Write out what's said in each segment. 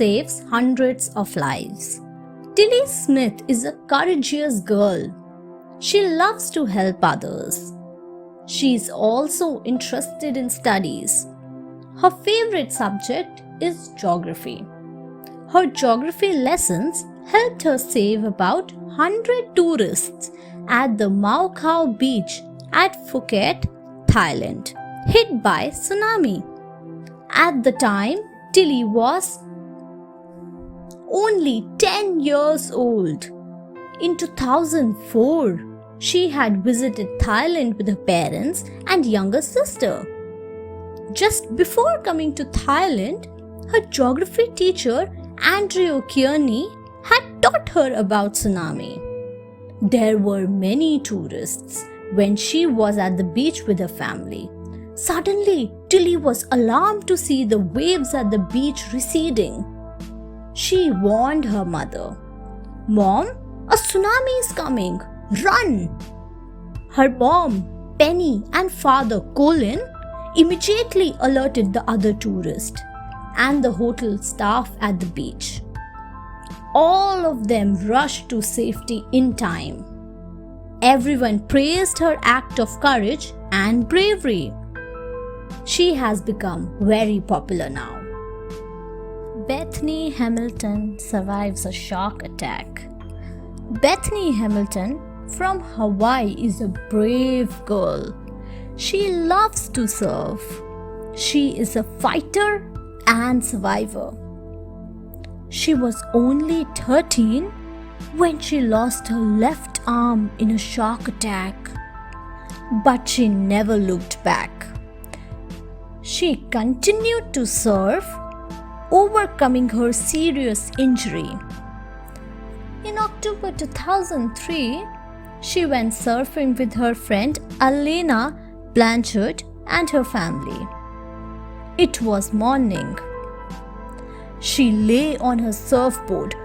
saves hundreds of lives. Tilly Smith is a courageous girl. She loves to help others. She is also interested in studies. Her favorite subject is geography. Her geography lessons helped her save about 100 tourists at the Mau Khao beach at Phuket, Thailand, hit by tsunami. At the time, Tilly was only 10 years old. In 2004, she had visited Thailand with her parents and younger sister. Just before coming to Thailand, her geography teacher Andrew Kearney had taught her about tsunami. There were many tourists when she was at the beach with her family. Suddenly, Tilly was alarmed to see the waves at the beach receding. She warned her mother, "Mom, a tsunami is coming, run!" Her mom, Penny, and father, Colton, immediately alerted the other tourists and the hotel staff at the beach. All of them rushed to safety in time. Everyone praised her act of courage and bravery. She has become very popular now. Bethany Hamilton survives a shark attack. Bethany Hamilton from Hawaii is a brave girl. She loves to surf. She is a fighter and survivor. She was only 13 when she lost her left arm in a shark attack. But she never looked back. She continued to surf, overcoming her serious injury. In October 2003, she went surfing with her friend Alena Blanchard and her family. It was morning. She lay on her surfboard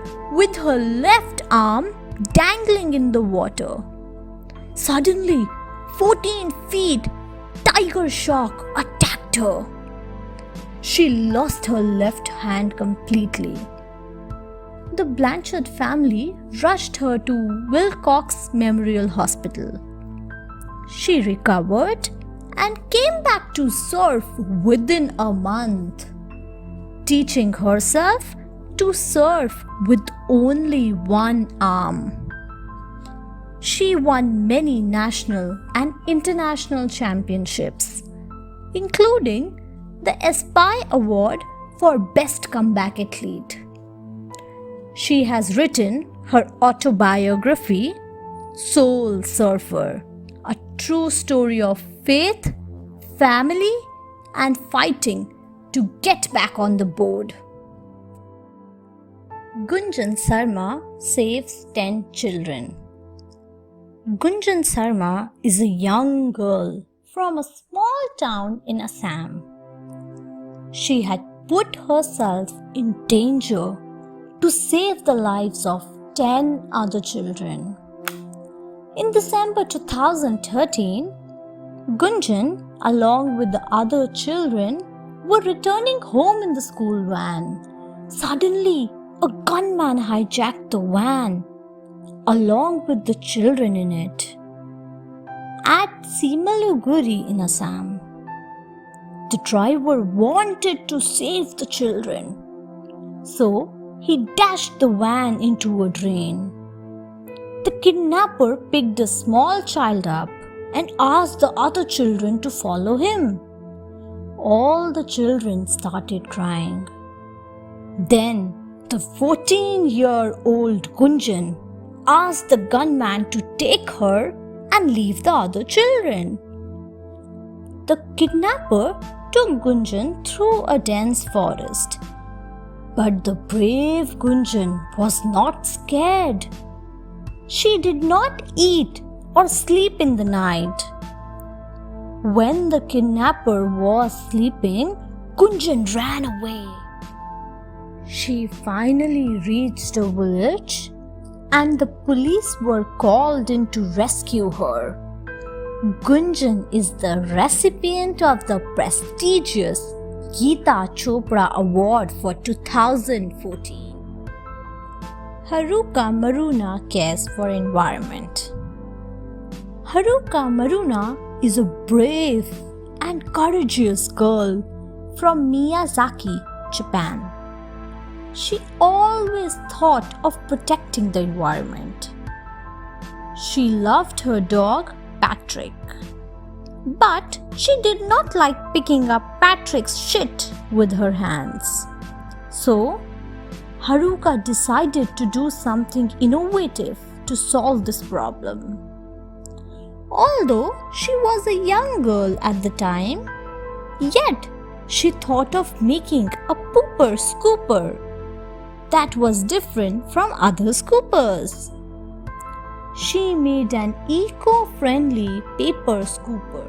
with her left arm dangling in the water. Suddenly, 14 feet tiger shark attacked her. She lost her left hand completely. The Blanchard family rushed her to Wilcox Memorial Hospital. She recovered and came back to surf within a month, teaching herself to surf with only one arm. She won many national and international championships, including the Aspire Award for Best Comeback Athlete. She has written her autobiography, Soul Surfer, a true story of faith, family, and fighting to get back on the board. Gunjan Sarma saves 10 children. Gunjan Sarma is a young girl from a small town in Assam. She had put herself in danger to save the lives of 10 other children. In December 2013, Gunjan, along with the other children, were returning home in the school van. Suddenly, a gunman hijacked the van, along with the children in it, at Simaluguri in Assam. The driver wanted to save the children, so he dashed the van into a drain. The kidnapper picked a small child up and asked the other children to follow him. All the children started crying. Then the 14-year-old Gunjan asked the gunman to take her and leave the other children. The kidnapper took Gunjan through a dense forest. But the brave Gunjan was not scared. She did not eat or sleep in the night. When the kidnapper was sleeping, Gunjan ran away. She finally reached a village and the police were called in to rescue her. Gunjan is the recipient of the prestigious Geeta Chopra Award for 2014. Haruka Maruna cares for environment. Haruka Maruna is a brave and courageous girl from Miyazaki, Japan. She always thought of protecting the environment. She loved her dog, Patrick. But she did not like picking up Patrick's shit with her hands. So, Haruka decided to do something innovative to solve this problem. Although she was a young girl at the time, yet she thought of making a pooper scooper that was different from other scoopers. She made an eco-friendly paper scooper.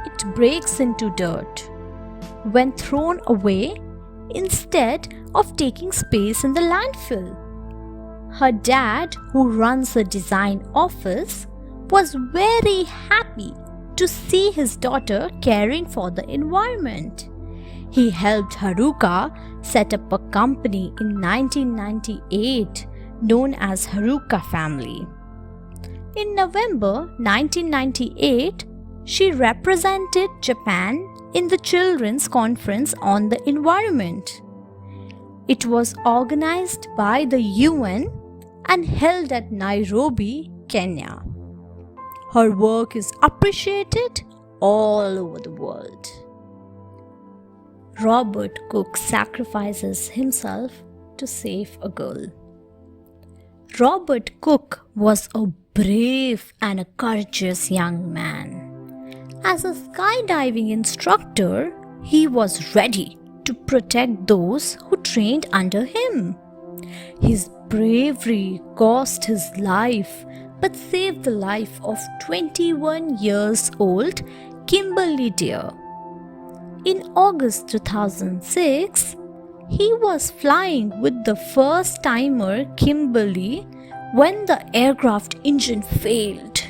It breaks into dirt when thrown away instead of taking space in the landfill. Her dad, who runs a design office, was very happy to see his daughter caring for the environment. He helped Haruka set up a company in 1998 known as Haruka Family. In November 1998, she represented Japan in the Children's Conference on the Environment. It was organized by the UN and held at Nairobi, Kenya. Her work is appreciated all over the world. Robert Cook sacrifices himself to save a girl. Robert Cook was a brave and a courageous young man. As a skydiving instructor, he was ready to protect those who trained under him. His bravery cost his life but saved the life of 21 years old Kimberly Deer. In August 2006, he was flying with the first-timer Kimberly when the aircraft engine failed.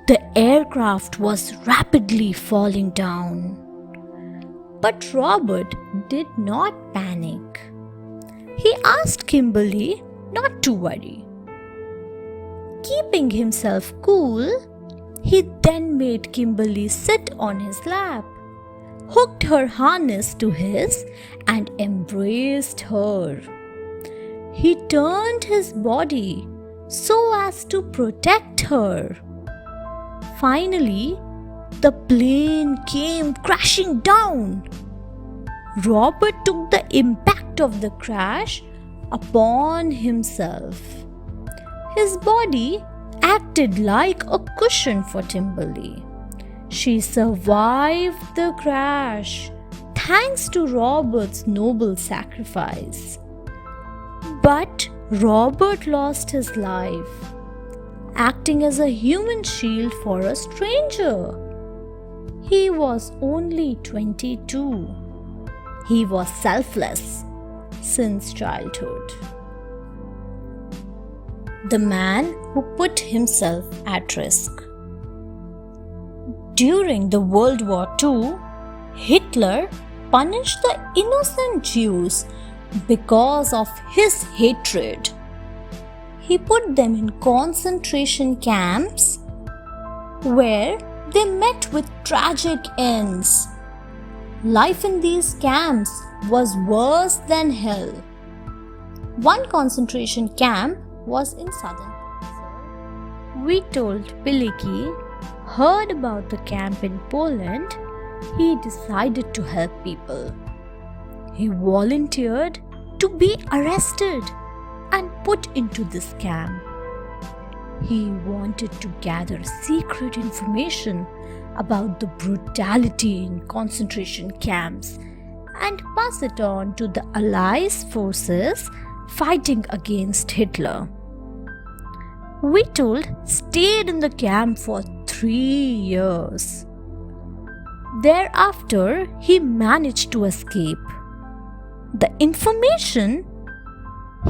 The aircraft was rapidly falling down. But Robert did not panic. He asked Kimberly not to worry. Keeping himself cool, he then made Kimberly sit on his lap, hooked her harness to his, and embraced her. He turned his body so as to protect her. Finally, the plane came crashing down. Robert took the impact of the crash upon himself. His body acted like a cushion for Kimberly. She survived the crash thanks to Robert's noble sacrifice. But Robert lost his life, acting as a human shield for a stranger. He was only 22. He was selfless since childhood. The man who put himself at risk. During the World War II, Hitler punished the innocent Jews because of his hatred. He put them in concentration camps where they met with tragic ends. Life in these camps was worse than hell. One concentration camp was in southern. We told Piliki heard about the camp in Poland. He decided to help people. He volunteered to be arrested and put into this camp. He wanted to gather secret information about the brutality in concentration camps and pass it on to the Allies forces fighting against Hitler. Witold stayed in the camp for 3 years. Thereafter, he managed to escape. The information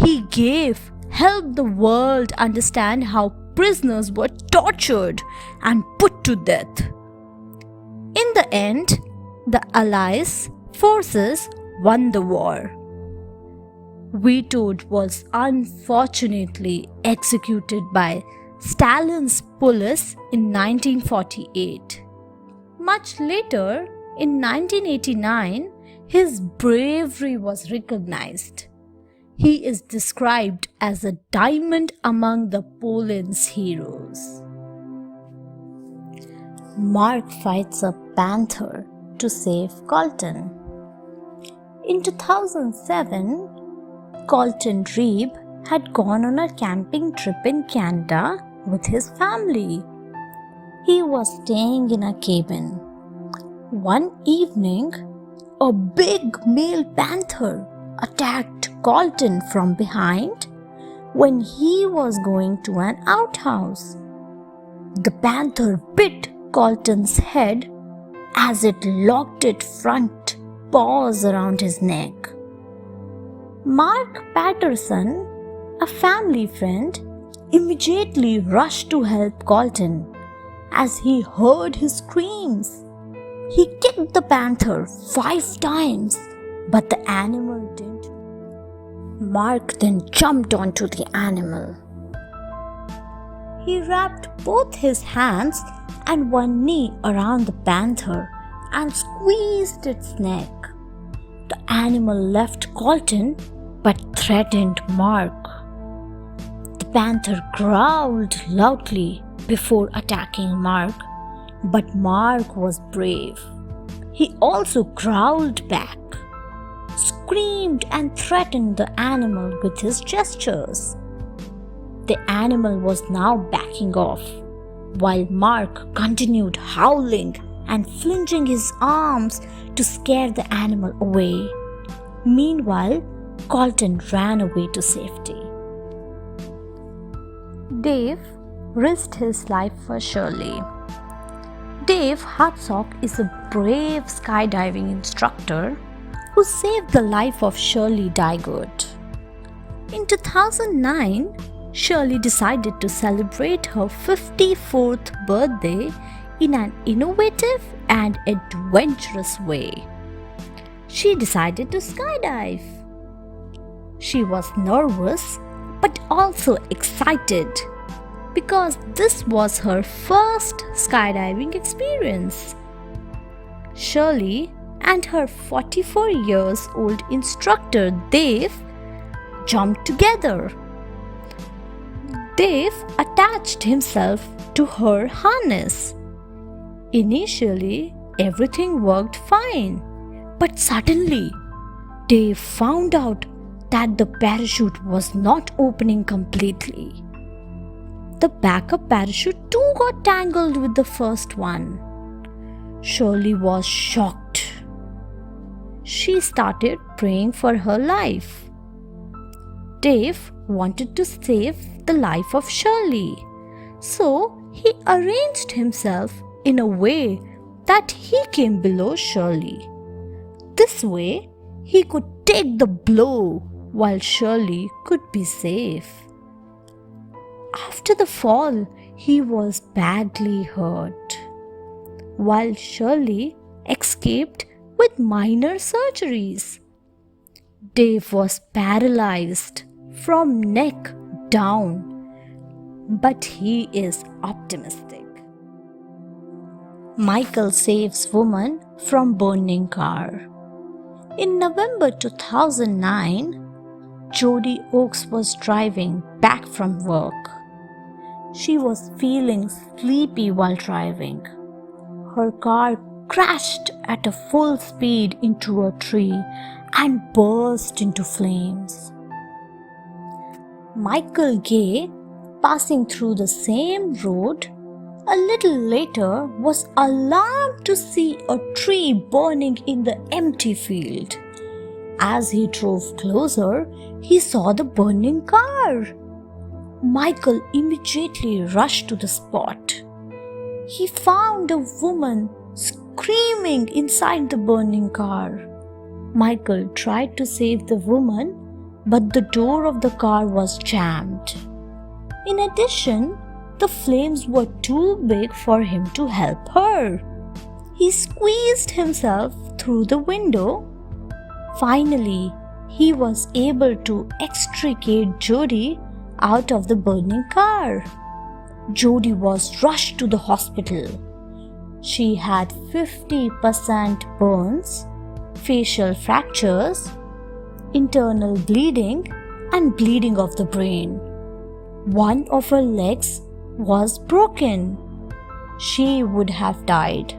he gave helped the world understand how prisoners were tortured and put to death. In the end, the Allies forces won the war. Vetoed was unfortunately executed by Stalin's police in 1948. Much later, in 1989, his bravery was recognized. He is described as a diamond among the Poland's heroes. Mark fights a panther to save Colton. In 2007, Colton Reeb had gone on a camping trip in Canada with his family. He was staying in a cabin. One evening, a big male panther attacked Colton from behind when he was going to an outhouse. The panther bit Colton's head as it locked its front paws around his neck. Mark Patterson, a family friend, immediately rushed to help Colton as he heard his screams. He kicked the panther 5 times, but the animal didn't. Mark then jumped onto the animal. He wrapped both his hands and one knee around the panther and squeezed its neck. The animal left Colton but threatened Mark. The panther growled loudly before attacking Mark, but Mark was brave. He also growled back, screamed and threatened the animal with his gestures. The animal was now backing off, while Mark continued howling and flinging his arms to scare the animal away. Meanwhile, Colton ran away to safety. Dave risked his life for Shirley. Dave Hartsock is a brave skydiving instructor who saved the life of Shirley Dygood. In 2009, Shirley decided to celebrate her 54th birthday in an innovative and adventurous way. She decided to skydive. She was nervous but also excited because this was her first skydiving experience. Shirley and her 44 years old instructor Dave jumped together. Dave attached himself to her harness. Initially, everything worked fine, but suddenly, Dave found out that the parachute was not opening completely. The backup parachute too got tangled with the first one. Shirley was shocked. She started praying for her life. Dave wanted to save the life of Shirley, so he arranged himself in a way that he came below Shirley. This way, he could take the blow while Shirley could be safe. After the fall, he was badly hurt, while Shirley escaped with minor surgeries. Dave was paralyzed from neck down, but he is optimistic. Michael saves woman from burning car. In November 2009, Jody Oakes was driving back from work. She was feeling sleepy while driving. Her car crashed at a full speed into a tree and burst into flames. Michael Gay, passing through the same road, a little later was alarmed to see a tree burning in the empty field. As he drove closer, he saw the burning car. Michael immediately rushed to the spot. He found a woman screaming inside the burning car. Michael tried to save the woman, but the door of the car was jammed. In addition, the flames were too big for him to help her. He squeezed himself through the window. Finally, he was able to extricate Jody out of the burning car. Jody was rushed to the hospital. She had 50% burns, facial fractures, internal bleeding, and bleeding of the brain. One of her legs was broken. She would have died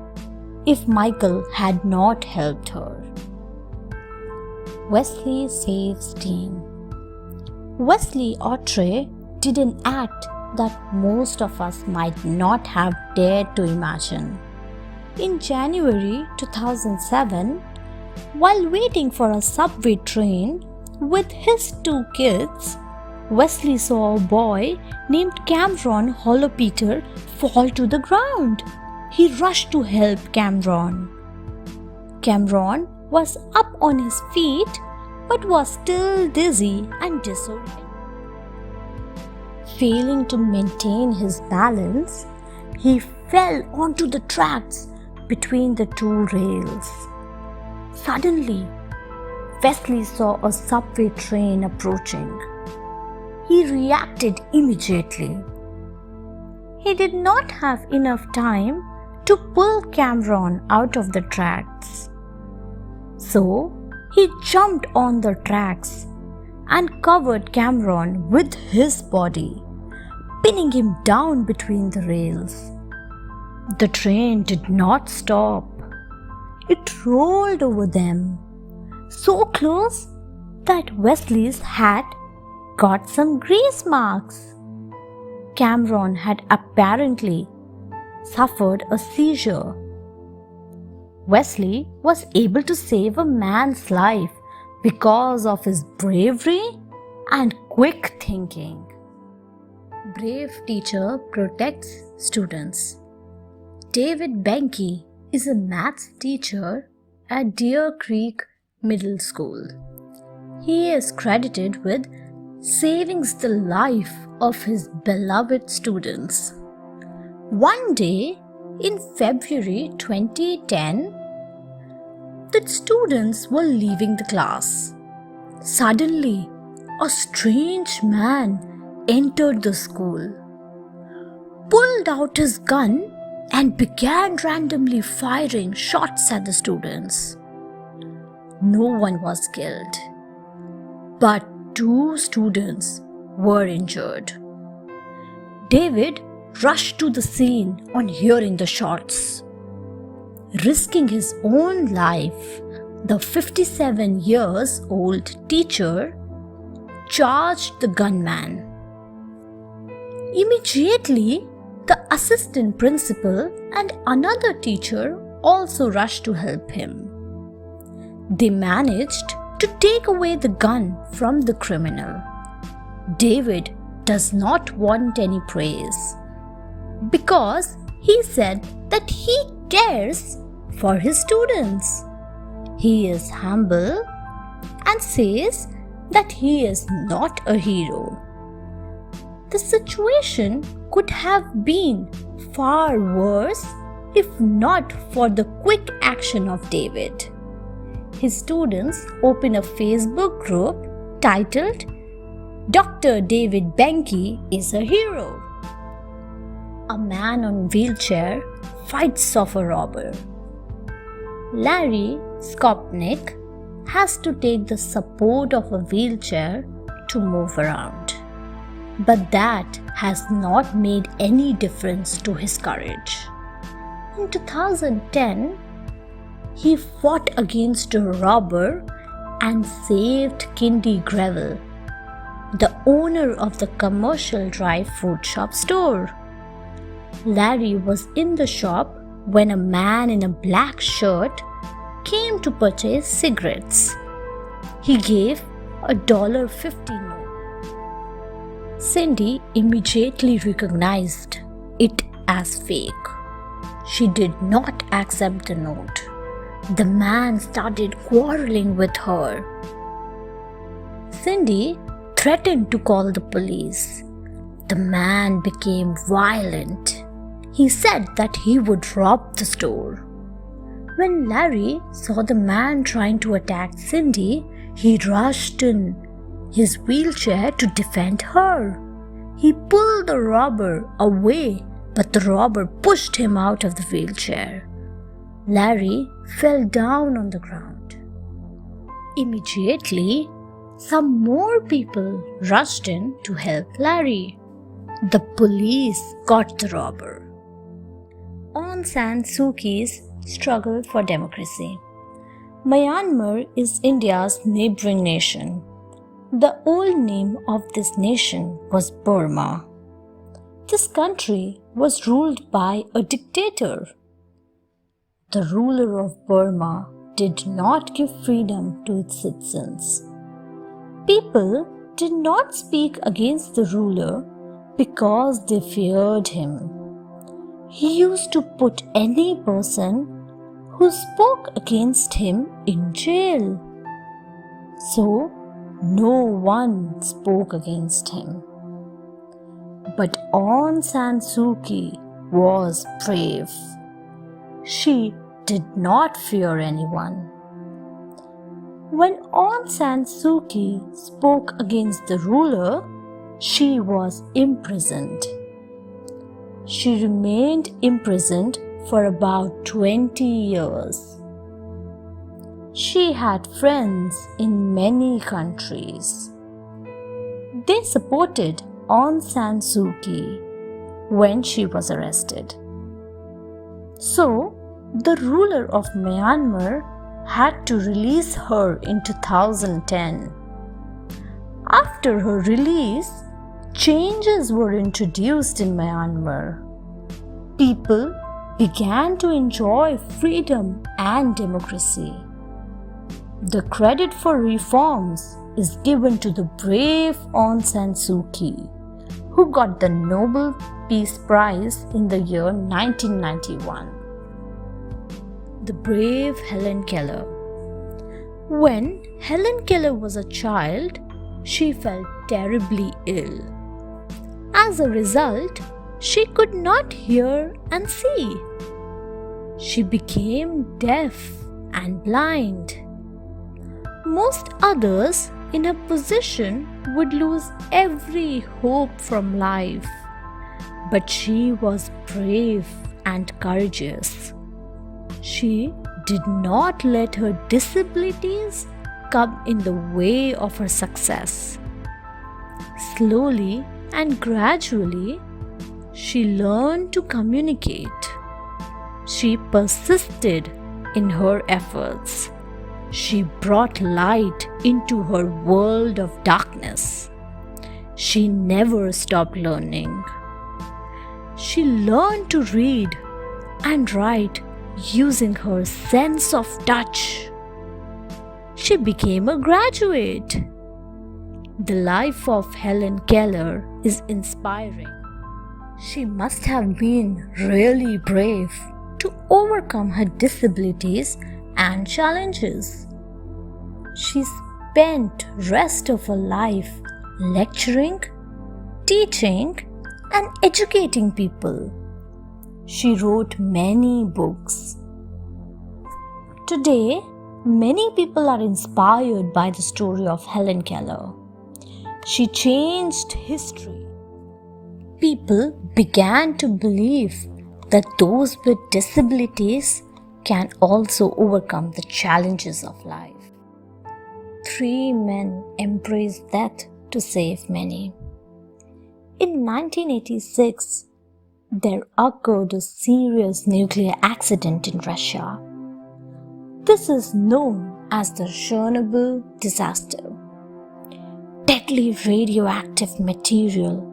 if Michael had not helped her. Wesley saves Dean. Wesley Autry did an act that most of us might not have dared to imagine. In January 2007, while waiting for a subway train with his 2 kids, Wesley saw a boy named Cameron Holopeter fall to the ground. He rushed to help Cameron. Cameron was up on his feet but was still dizzy and disoriented. Failing to maintain his balance, he fell onto the tracks between the 2 rails. Suddenly, Wesley saw a subway train approaching. He reacted immediately. He did not have enough time to pull Cameron out of the tracks. So, he jumped on the tracks and covered Cameron with his body, pinning him down between the rails. The train did not stop. It rolled over them, so close that Wesley's hat got some grease marks. Cameron had apparently suffered a seizure. Wesley was able to save a man's life because of his bravery and quick thinking. Brave teacher protects students. David Benke is a maths teacher at Deer Creek Middle School. He is credited with saving the life of his beloved students. One day in February 2010, the students were leaving the class. Suddenly, a strange man entered the school, pulled out his gun, and began randomly firing shots at the students. No one was killed, but 2 students were injured. David rushed to the scene on hearing the shots. Risking his own life, the 57-year-old teacher charged the gunman. Immediately, the assistant principal and another teacher also rushed to help him. They managed to take away the gun from the criminal. David does not want any praise because he said that he cares for his students. He is humble and says that he is not a hero. The situation could have been far worse if not for the quick action of David. His students opened a Facebook group titled Dr. David Benke is a Hero. A man on wheelchair fights off a robber. Larry Skopnik has to take the support of a wheelchair to move around. But that has not made any difference to his courage. In 2010, he fought against a robber and saved Kindy Gravel, the owner of the commercial dry fruit shop store. Larry was in the shop when a man in a black shirt came to purchase cigarettes. He gave a $1.50 note. Cindy immediately recognized it as fake. She did not accept the note. The man started quarreling with her. Cindy threatened to call the police. The man became violent. He said that he would rob the store. When Larry saw the man trying to attack Cindy, he rushed in his wheelchair to defend her. He pulled the robber away, but the robber pushed him out of the wheelchair. Larry fell down on the ground. Immediately, some more people rushed in to help Larry. The police caught the robber. Aung San Suu Kyi's struggle for democracy. Myanmar is India's neighboring nation. The old name of this nation was Burma. This country was ruled by a dictator. The ruler of Burma did not give freedom to its citizens. People did not speak against the ruler because they feared him. He used to put any person who spoke against him in jail. So, no one spoke against him. But Aung San Suu Kyi was brave. She did not fear anyone. When Aung San Suu Kyi spoke against the ruler, she was imprisoned. She remained imprisoned for about 20 years. She had friends in many countries. They supported Aung San Suu Kyi when she was arrested. So, the ruler of Myanmar had to release her in 2010. After her release, changes were introduced in Myanmar. People began to enjoy freedom and democracy. The credit for reforms is given to the brave Aung San Suu Kyi, who got the Nobel Peace Prize in the year 1991. The brave Helen Keller. When Helen Keller was a child, she felt terribly ill. As a result, she could not hear and see. She became deaf and blind. Most others in her position would lose every hope from life. But she was brave and courageous. She did not let her disabilities come in the way of her success. Slowly and gradually, she learned to communicate. She persisted in her efforts. She brought light into her world of darkness. She never stopped learning. She learned to read and write using her sense of touch. She became a graduate. The life of Helen Keller is inspiring. She must have been really brave to overcome her disabilities and challenges. She spent rest of her life lecturing, teaching, and educating people. She wrote many books. Today, many people are inspired by the story of Helen Keller. She changed history. People began to believe that those with disabilities can also overcome the challenges of life. 3 men embraced death to save many. In 1986, there occurred a serious nuclear accident in Russia. This is known as the Chernobyl Disaster. Deadly radioactive material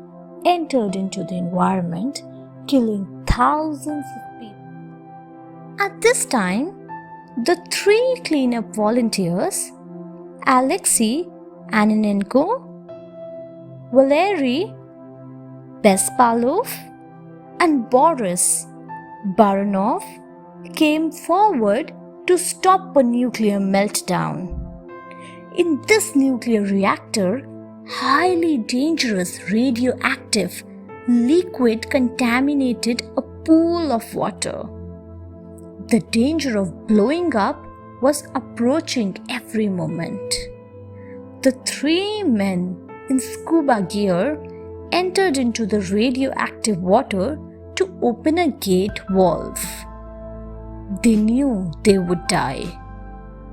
entered into the environment, killing thousands of people. At this time, the 3 cleanup volunteers, Alexei Ananenko, Valery Bespalov, and Boris Baranov came forward to stop a nuclear meltdown. In this nuclear reactor, highly dangerous radioactive liquid contaminated a pool of water. The danger of blowing up was approaching every moment. The three men in scuba gear entered into the radioactive water to open a gate valve. They knew they would die,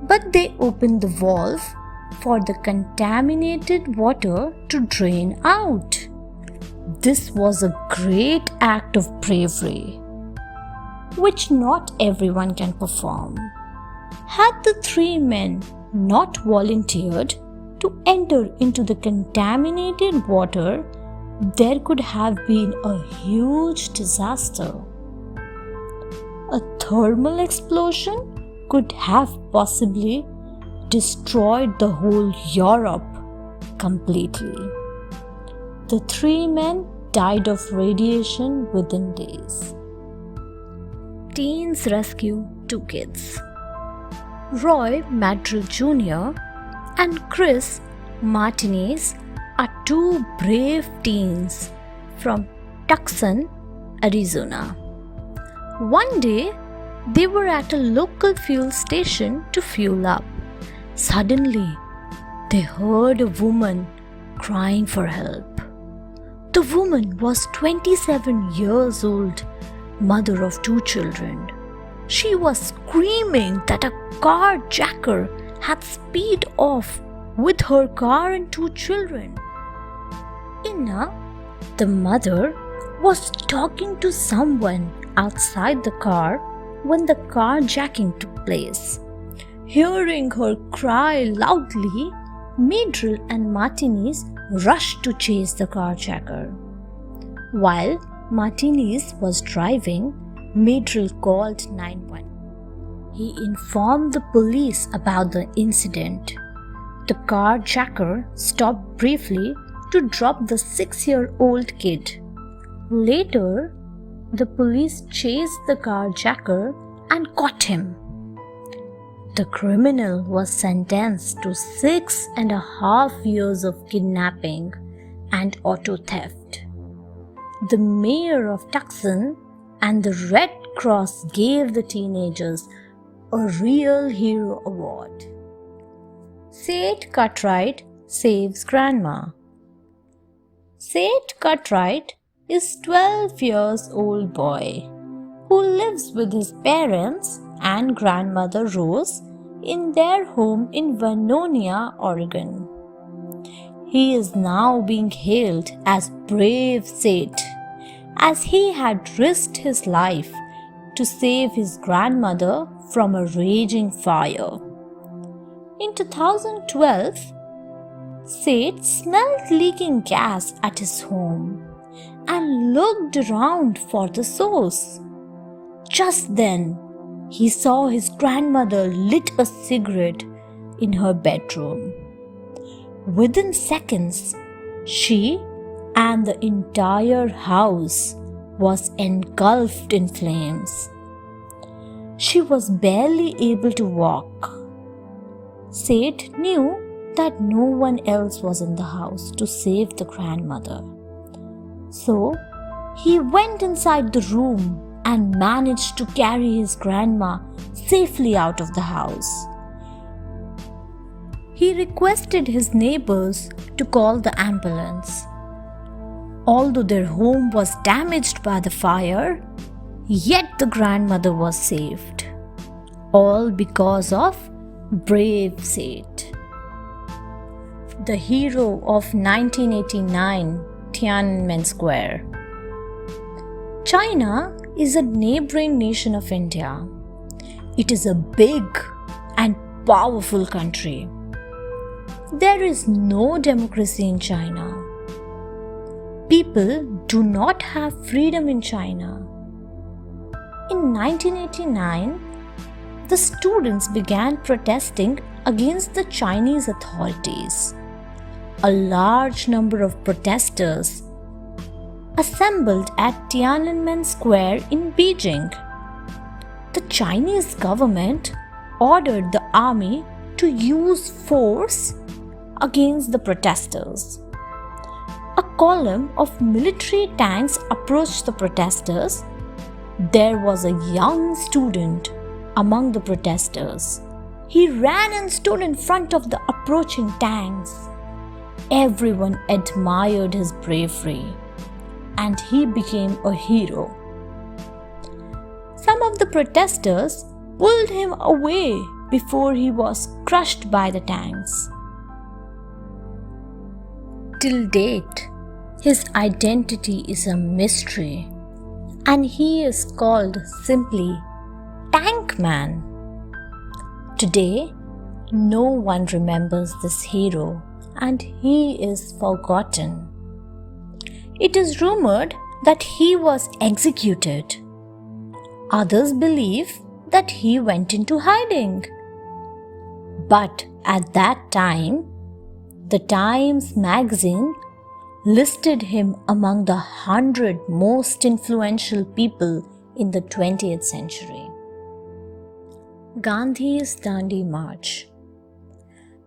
but they opened the valve for the contaminated water to drain out. This was a great act of bravery, which not everyone can perform. Had the three men not volunteered to enter into the contaminated water, there could have been a huge disaster. A thermal explosion could have possibly destroyed the whole Europe completely. The three men died of radiation within days. Teens rescue two kids. Roy Madrill Jr. and Chris Martinez are two brave teens from Tucson, Arizona. One day, they were at a local fuel station to fuel up. Suddenly, they heard a woman crying for help. The woman was 27 years old, mother of two children. She was screaming that a carjacker had speed off with her car and two children. Inna, the mother, was talking to someone outside the car when the carjacking took place. Hearing her cry loudly, Madrill and Martinez rushed to chase the carjacker. While Martinez was driving, Madrill called 911. He informed the police about the incident. The carjacker stopped briefly to drop the 6-year-old kid. Later, the police chased the carjacker and caught him. The criminal was sentenced to 6.5 years of kidnapping and auto theft. The mayor of Tucson and the Red Cross gave the teenagers a Real Hero Award. Seth Cartwright saves grandma. Seth Cartwright is 12 years old boy who lives with his parents and grandmother Rose in their home in Vernonia, Oregon. He is now being hailed as Brave Seth, as he had risked his life to save his grandmother from a raging fire. In 2012, Seth smelled leaking gas at his home and looked around for the source. Just then, he saw his grandmother lit a cigarette in her bedroom. Within seconds, she and the entire house was engulfed in flames. She was barely able to walk. Seth knew that no one else was in the house to save the grandmother. So, he went inside the room and managed to carry his grandma safely out of the house. He requested his neighbors to call the ambulance. Although their home was damaged by the fire, yet the grandmother was saved. All because of Brave Seth. The hero of 1989 Tiananmen Square. China is a neighboring nation of India. It is a big and powerful country. There is no democracy in China. People do not have freedom in China. In 1989, the students began protesting against the Chinese authorities. A large number of protesters assembled at Tiananmen Square in Beijing. The Chinese government ordered the army to use force against the protesters. A column of military tanks approached the protesters. There was a young student among the protesters. He ran and stood in front of the approaching tanks. Everyone admired his bravery, and he became a hero. Some of the protesters pulled him away before he was crushed by the tanks. Till date, his identity is a mystery, and he is called simply Tank Man. Today, no one remembers this hero, and he is forgotten. It is rumored that he was executed. Others believe that he went into hiding. But at that time, the Times magazine listed him among the 100 most influential people in the 20th century. Gandhi's Dhandi March.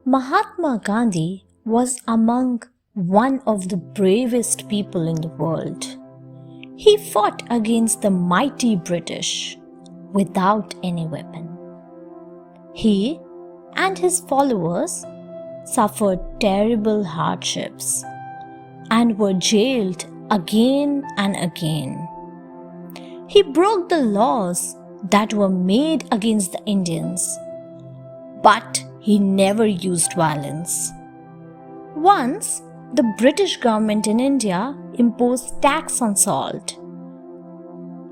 Mahatma Gandhi was among one of the bravest people in the world. He fought against the mighty British without any weapon. He and his followers suffered terrible hardships and were jailed again and again. He broke the laws that were made against the Indians, but he never used violence. Once, the British government in India imposed tax on salt.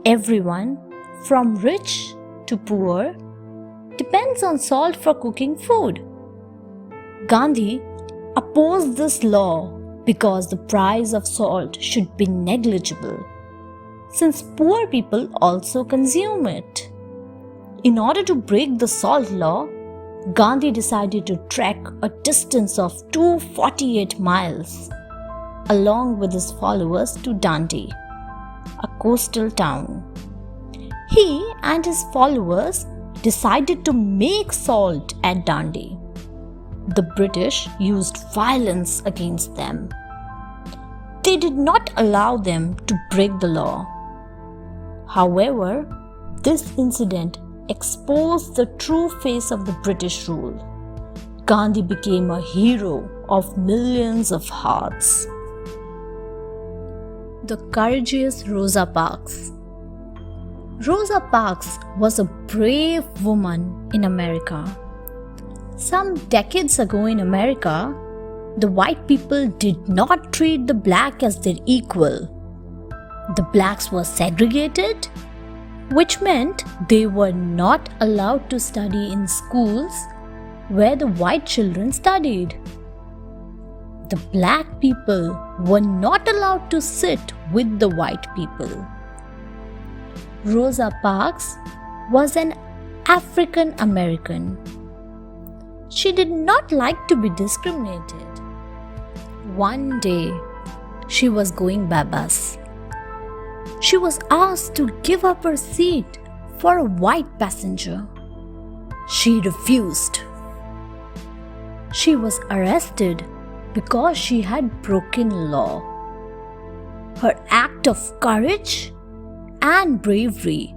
Everyone, from rich to poor, depends on salt for cooking food. Gandhi opposed this law because the price of salt should be negligible, since poor people also consume it. In order to break the salt law, Gandhi decided to trek a distance of 248 miles along with his followers to Dhandi, a coastal town. He and his followers decided to make salt at Dhandi. The British used violence against them. They did not allow them to break the law. However, this incident exposed the true face of the British rule. Gandhi became a hero of millions of hearts. The courageous Rosa Parks. Rosa Parks was a brave woman in America. Some decades ago in America, the white people did not treat the black as their equal. The blacks were segregated, which meant they were not allowed to study in schools where the white children studied. The black people were not allowed to sit with the white people. Rosa Parks was an African American. She did not like to be discriminated. One day, she was going by bus. She was asked to give up her seat for a white passenger. She refused. She was arrested because she had broken law. Her act of courage and bravery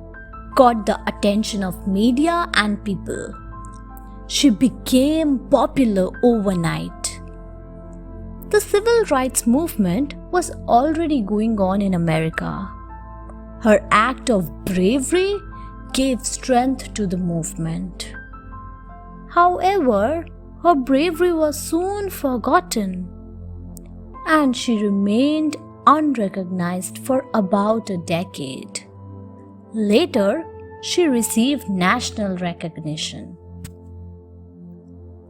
caught the attention of media and people. She became popular overnight. The civil rights movement was already going on in America. Her act of bravery gave strength to the movement. However, her bravery was soon forgotten, and she remained unrecognized for about a decade. Later, she received national recognition.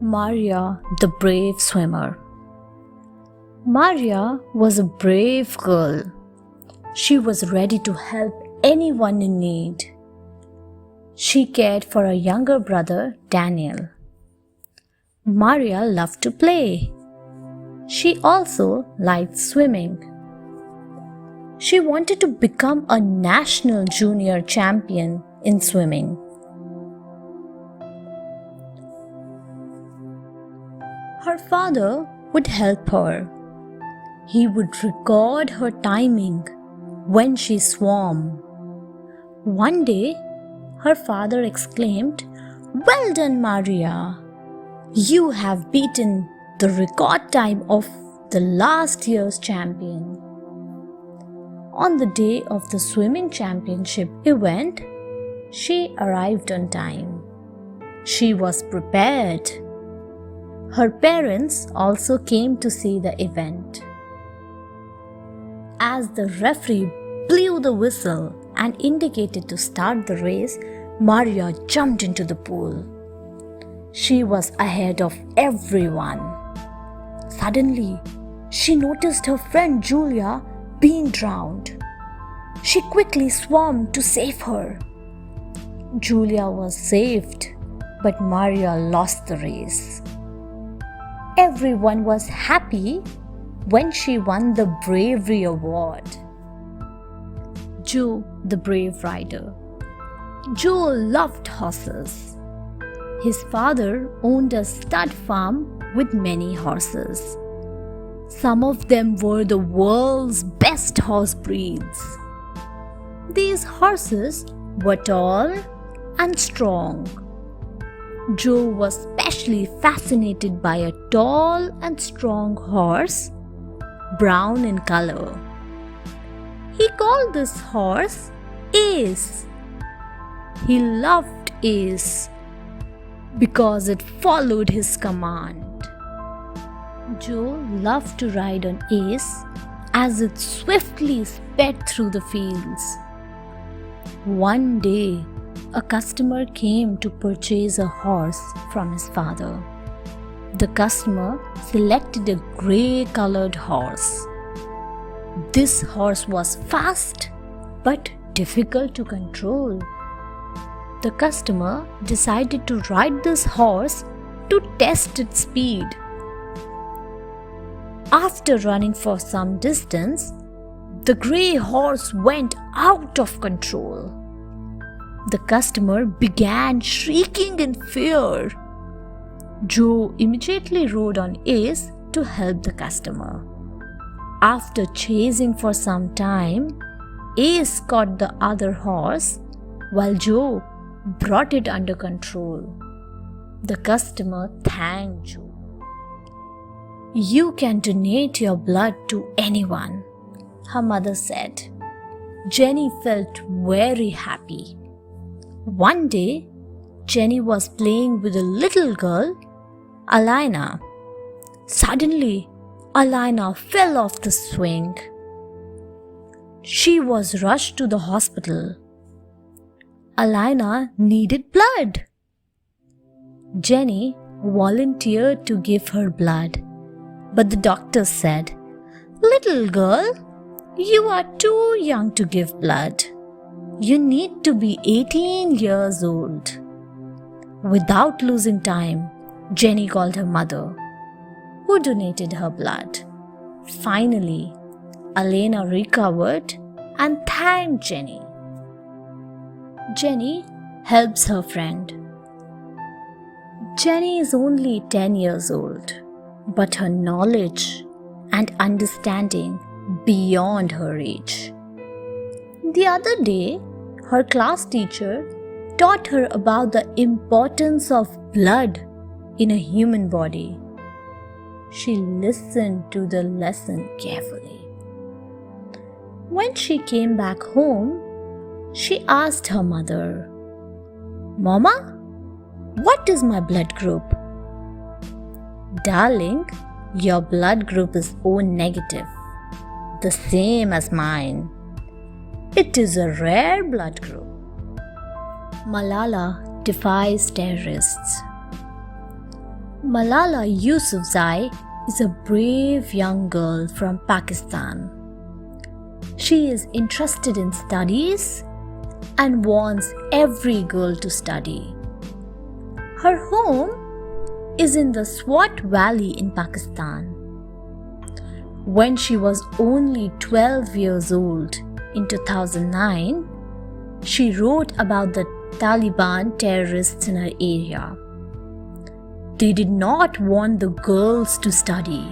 Maria, the brave swimmer. Maria was a brave girl. She was ready to help anyone in need. She cared for her younger brother, Daniel. Maria loved to play. She also liked swimming. She wanted to become a national junior champion in swimming. Her father would help her. He would record her timing when she swam. One day, her father exclaimed, "Well done, Maria! You have beaten the record time of the last year's champion." On the day of the swimming championship event, she arrived on time. She was prepared. Her parents also came to see the event. As the referee blew the whistle and indicated to start the race, Maria jumped into the pool. She was ahead of everyone. Suddenly, she noticed her friend Julia being drowned. She quickly swam to save her. Julia was saved, but Maria lost the race. Everyone was happy when she won the Bravery Award. Joe, the brave rider. Joe loved horses. His father owned a stud farm with many horses. Some of them were the world's best horse breeds. These horses were tall and strong. Joe was especially fascinated by a tall and strong horse, brown in color. He called this horse Ace. He loved Ace because it followed his command. Joe loved to ride on Ace as it swiftly sped through the fields. One day, a customer came to purchase a horse from his father. The customer selected a grey-colored horse. This horse was fast but difficult to control. The customer decided to ride this horse to test its speed. After running for some distance, the grey horse went out of control. The customer began shrieking in fear. Joe immediately rode on Ace to help the customer. After chasing for some time, Ace caught the other horse while Joe brought it under control. The customer thanked Joe. "You can donate your blood to anyone," her mother said. Jenny felt very happy. One day, Jenny was playing with a little girl, Alina. Suddenly, Alina fell off the swing. She was rushed to the hospital. Alina needed blood. Jenny volunteered to give her blood, but the doctor said, "Little girl, you are too young to give blood. You need to be 18 years old." Without losing time, Jenny called her mother, who donated her blood. Finally, Alina recovered and thanked Jenny. Jenny helps her friend. Jenny is only 10 years old, but her knowledge and understanding beyond her age. The other day, her class teacher taught her about the importance of blood in a human body. She listened to the lesson carefully. When she came back home, she asked her mother, "Mama, what is my blood group?" "Darling, your blood group is O negative, the same as mine. It is a rare blood group." Malala defies terrorists. Malala Yousafzai is a brave young girl from Pakistan. She is interested in studies and wants every girl to study. Her home is in the Swat Valley in Pakistan. When she was only 12 years old in 2009, she wrote about the Taliban terrorists in her area. They did not want the girls to study.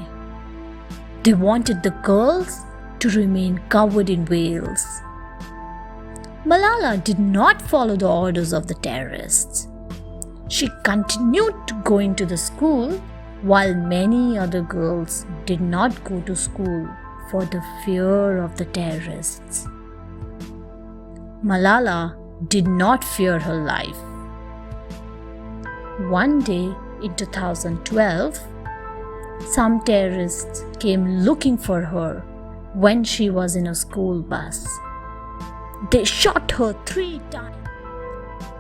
They wanted the girls to remain covered in veils. Malala did not follow the orders of the terrorists. She continued going to the school while many other girls did not go to school for the fear of the terrorists. Malala did not fear her life. One day in 2012, some terrorists came looking for her when she was in a school bus. They shot her 3 times.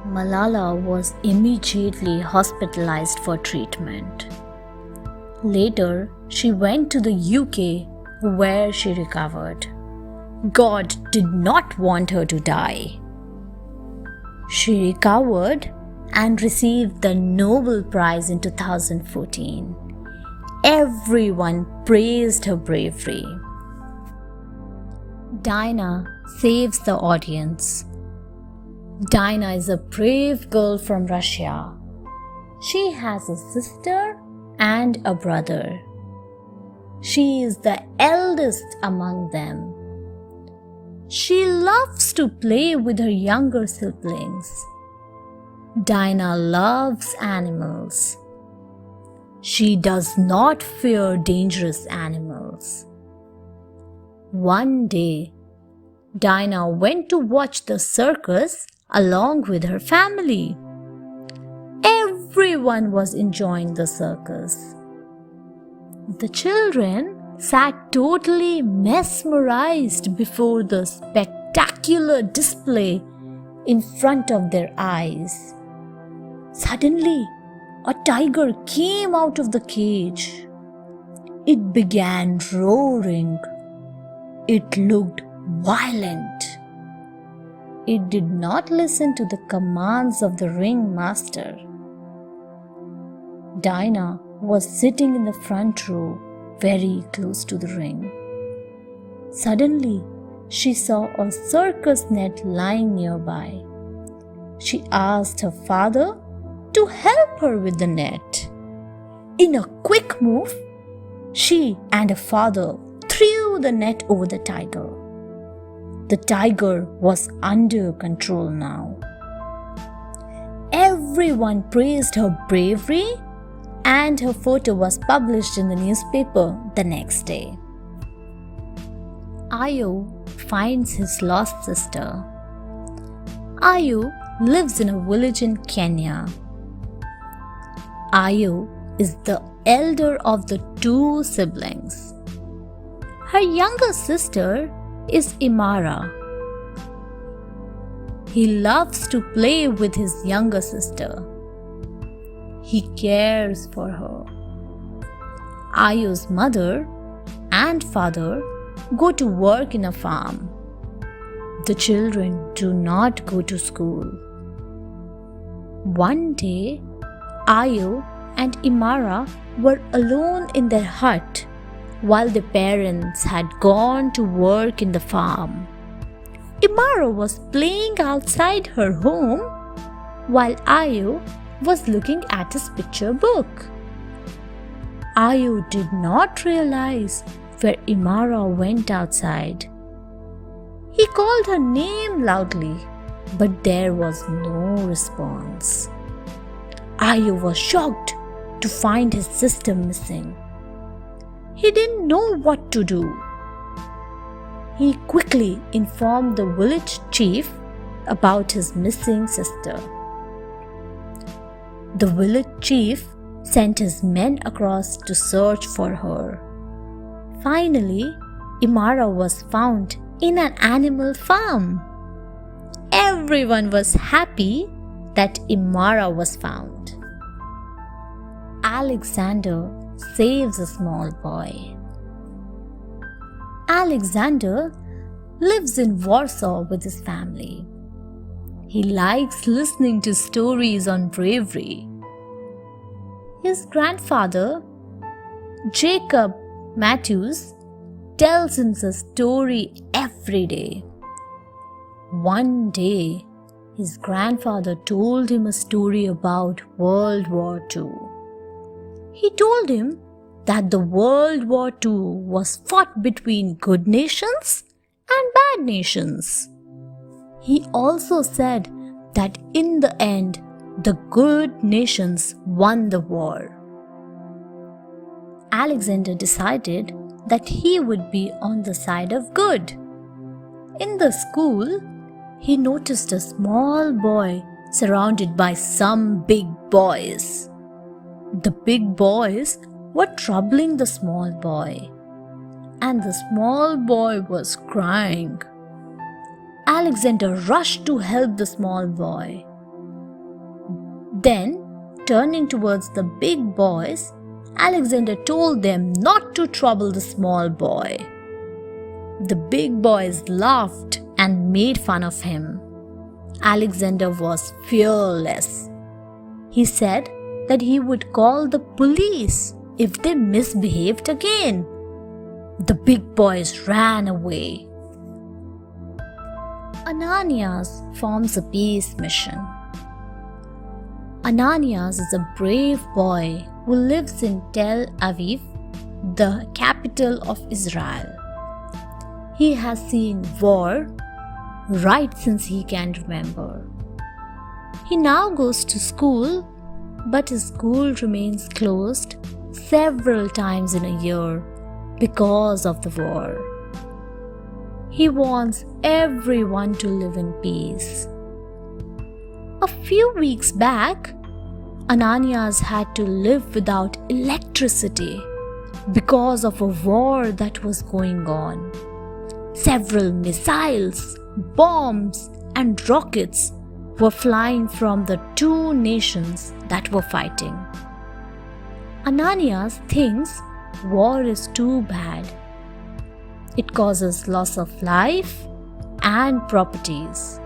Malala was immediately hospitalized for treatment. Later, she went to the UK where she recovered. God did not want her to die. She recovered and received the Nobel Prize in 2014. Everyone praised her bravery. Dinah saves the audience. Dinah is a brave girl from Russia. She has a sister and a brother. She is the eldest among them. She loves to play with her younger siblings. Dinah loves animals. She does not fear dangerous animals. One day, Dinah went to watch the circus along with her family. Everyone was enjoying the circus. The children sat totally mesmerized before the spectacular display in front of their eyes. Suddenly, a tiger came out of the cage. It began roaring. It looked violent. It did not listen to the commands of the ringmaster. Dinah was sitting in the front row, very close to the ring. Suddenly, she saw a circus net lying nearby. She asked her father to help her with the net. In a quick move, she and her father threw the net over the tiger. The tiger was under control now. Everyone praised her bravery, and her photo was published in the newspaper the next day. Ayo finds his lost sister. Ayo lives in a village in Kenya. Ayo is the elder of the 2 siblings. Her younger sister is Imara. He loves to play with his younger sister. He cares for her. Ayo's mother and father go to work in a farm. The children do not go to school. One day, Ayo and Imara were alone in their hut while their parents had gone to work in the farm. Imara was playing outside her home while Ayo was looking at his picture book. Ayo did not realize where Imara went outside. He called her name loudly, but there was no response. Ayo was shocked to find his sister missing. He didn't know what to do. He quickly informed the village chief about his missing sister. The village chief sent his men across to search for her. Finally, Imara was found in an animal farm. Everyone was happy that Imara was found. Alexander saves a small boy. Alexander lives in Warsaw with his family. He likes listening to stories on bravery. His grandfather, Jacob Matthews, tells him a story every day. One day, his grandfather told him a story about World War II. He told him that the World War II was fought between good nations and bad nations. He also said that in the end, the good nations won the war. Alexander decided that he would be on the side of good. In the school, he noticed a small boy surrounded by some big boys. The big boys were troubling the small boy, and the small boy was crying. Alexander rushed to help the small boy. Then, turning towards the big boys, Alexander told them not to trouble the small boy. The big boys laughed and made fun of him. Alexander was fearless. He said that he would call the police if they misbehaved again. The big boys ran away. Ananyas forms a peace mission. Ananyas is a brave boy who lives in Tel Aviv, the capital of Israel. He has seen war right since he can remember. He now goes to school, but his school remains closed several times in a year because of the war. He wants everyone to live in peace. A few weeks back, Ananyas had to live without electricity because of a war that was going on. Several missiles, bombs, and rockets were flying from the two nations that were fighting. Ananyas thinks war is too bad. It causes loss of life and properties.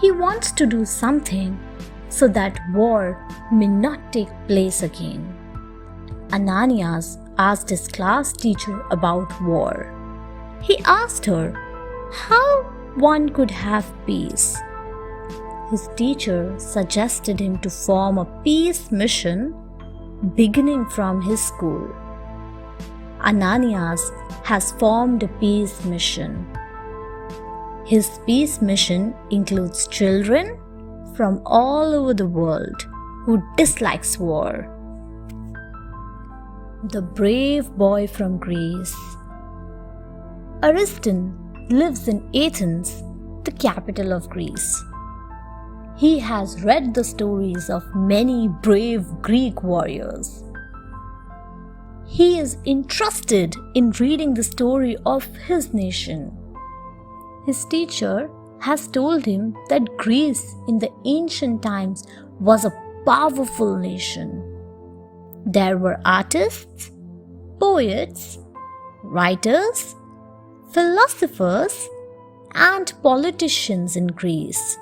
He wants to do something so that war may not take place again. Ananyas asked his class teacher about war. He asked her how one could have peace. His teacher suggested him to form a peace mission beginning from his school. Ananyas has formed a peace mission. His peace mission includes children from all over the world who dislikes war. The brave boy from Greece. Ariston lives in Athens, the capital of Greece. He has read the stories of many brave Greek warriors. He is interested in reading the story of his nation. His teacher has told him that Greece in the ancient times was a powerful nation. There were artists, poets, writers, philosophers, and politicians in Greece.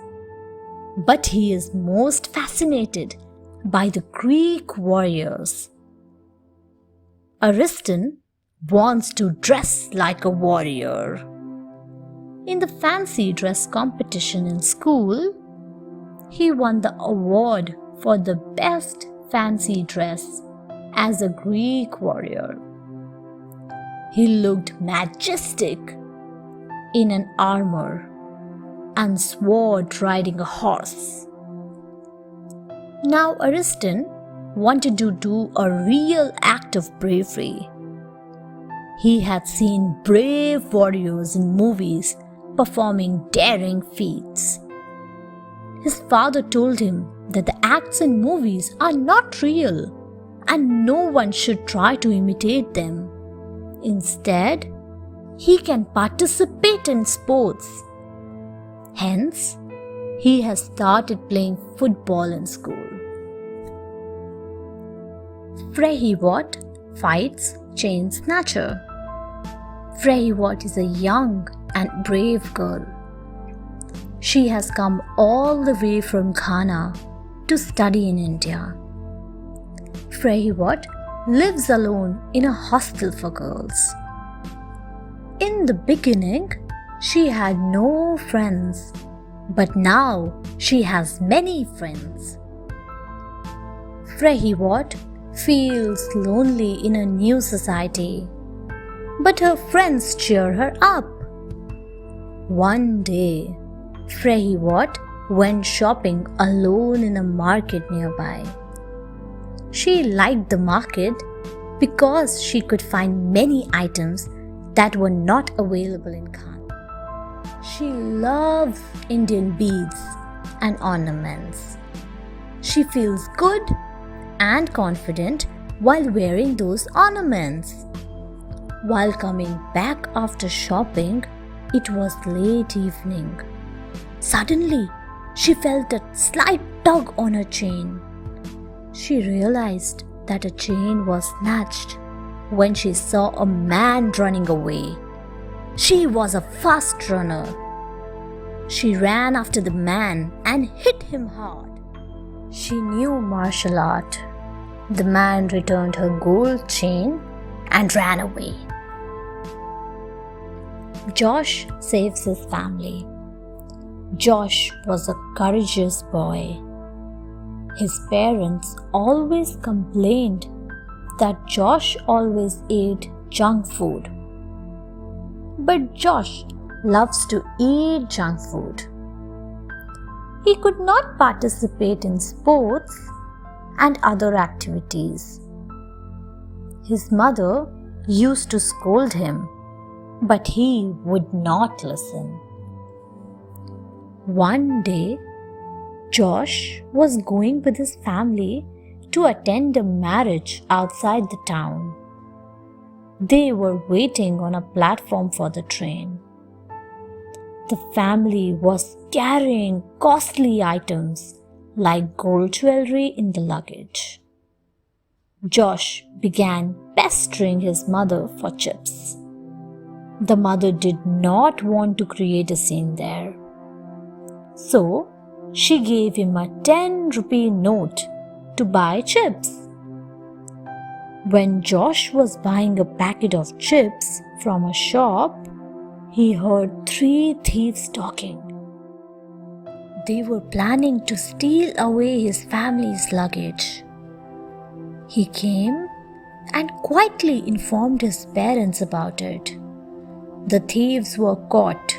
But he is most fascinated by the Greek warriors. Ariston wants to dress like a warrior. In the fancy dress competition in school, he won the award for the best fancy dress as a Greek warrior. He looked majestic in an armor and sword riding a horse. Now Ariston wanted to do a real act of bravery. He had seen brave warriors in movies performing daring feats. His father told him that the acts in movies are not real and no one should try to imitate them. Instead, he can participate in sports. Hence, he has started playing football in school. Frehivot fights chain snatcher. Frehivot is a young and brave girl. She has come all the way from Ghana to study in India. Frehivot lives alone in a hostel for girls. In the beginning, she had no friends, but now she has many friends. Frehivot feels lonely in a new society, but her friends cheer her up. One day, Frehiwot went shopping alone in a market nearby. She liked the market because she could find many items that were not available in Khan. She loves Indian beads and ornaments. She feels good and confident while wearing those ornaments. While coming back after shopping, it was late evening. Suddenly, she felt a slight tug on her chain. She realized that her chain was snatched when she saw a man running away. She was a fast runner. She ran after the man and hit him hard. She knew martial art. The man returned her gold chain and ran away. Josh saves his family. Josh was a courageous boy. His parents always complained that Josh always ate junk food. But Josh loves to eat junk food. He could not participate in sports and other activities. His mother used to scold him, but he would not listen. One day, Josh was going with his family to attend a marriage outside the town. They were waiting on a platform for the train. The family was carrying costly items like gold jewelry in the luggage. Josh began pestering his mother for chips. The mother did not want to create a scene there. So, she gave him a 10-rupee note to buy chips. When Josh was buying a packet of chips from a shop, he heard 3 thieves talking. They were planning to steal away his family's luggage. He came and quietly informed his parents about it. The thieves were caught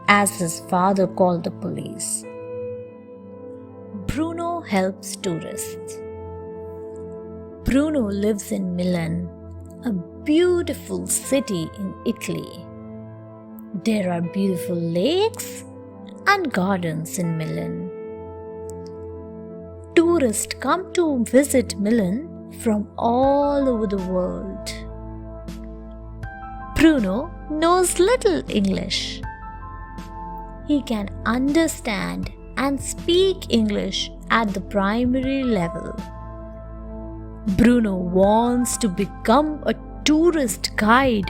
as his father called the police. Bruno helps tourists. Bruno lives in Milan, a beautiful city in Italy. There are beautiful lakes and gardens in Milan. Tourists come to visit Milan from all over the world. Bruno knows little English. He can understand and speak English at the primary level. Bruno wants to become a tourist guide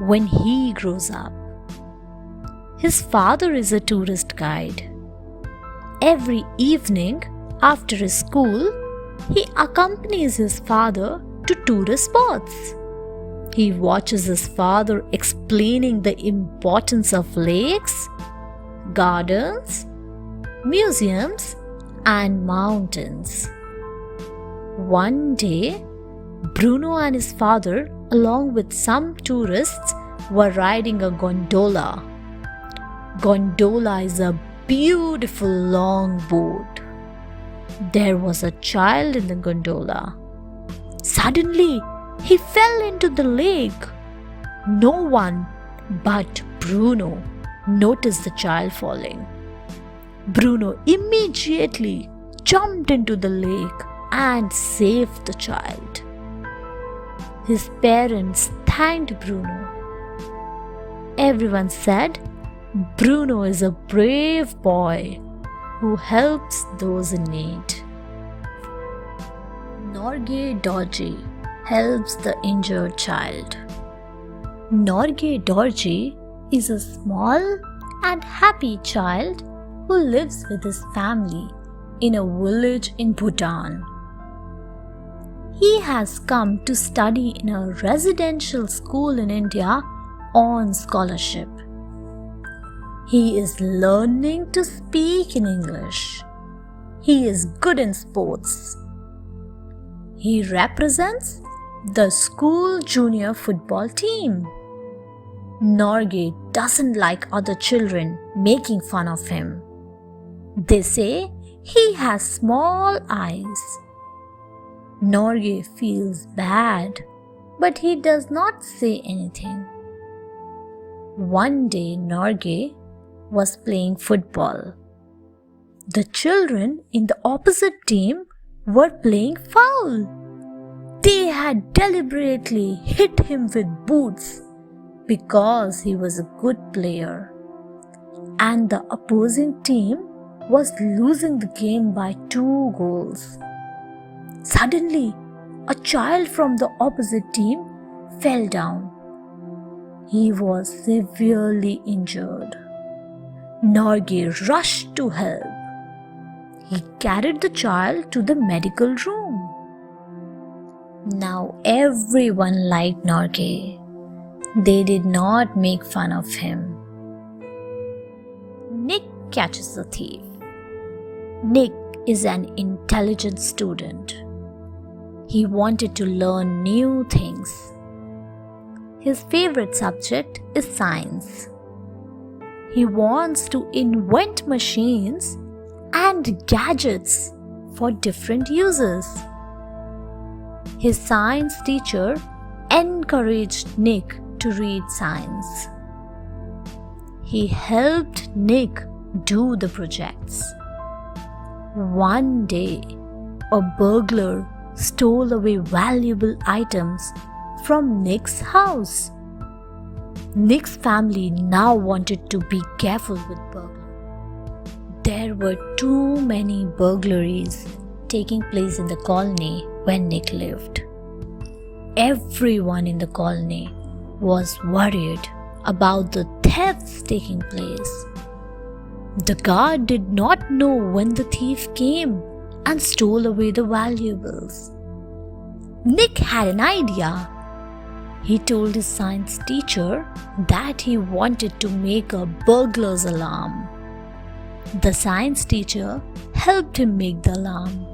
when he grows up. His father is a tourist guide. Every evening after his school, he accompanies his father to tourist spots. He watches his father explaining the importance of lakes, gardens, museums, and mountains. One day, Bruno and his father, along with some tourists, were riding a gondola. Gondola is a beautiful long boat. There was a child in the gondola. Suddenly, he fell into the lake. No one but Bruno noticed the child falling. Bruno immediately jumped into the lake and saved the child. His parents thanked Bruno. Everyone said Bruno is a brave boy who helps those in need. Norgay Dorji helps the injured child. Norgay Dorji is a small and happy child who lives with his family in a village in Bhutan. He has come to study in a residential school in India on scholarship. He is learning to speak in English. He is good in sports. He represents the school junior football team. Norgay doesn't like other children making fun of him. They say he has small eyes. Norgay feels bad, but he does not say anything. One day Norgay was playing football. The children in the opposite team were playing foul. They had deliberately hit him with boots because he was a good player, and the opposing team was losing the game by 2 goals. Suddenly, a child from the opposite team fell down. He was severely injured. Norgay rushed to help. He carried the child to the medical room. Now everyone liked Norgay. They did not make fun of him. Nick catches the thief. Nick is an intelligent student. He wanted to learn new things. His favorite subject is science. He wants to invent machines and gadgets for different uses. His science teacher encouraged Nick to read science. He helped Nick do the projects. One day, a burglar stole away valuable items from Nick's house. Nick's family now wanted to be careful with burglars. There were too many burglaries taking place in the colony when Nick lived. Everyone in the colony was worried about the thefts taking place. The guard did not know when the thief came and stole away the valuables. Nick had an idea. He told his science teacher that he wanted to make a burglar's alarm. The science teacher helped him make the alarm.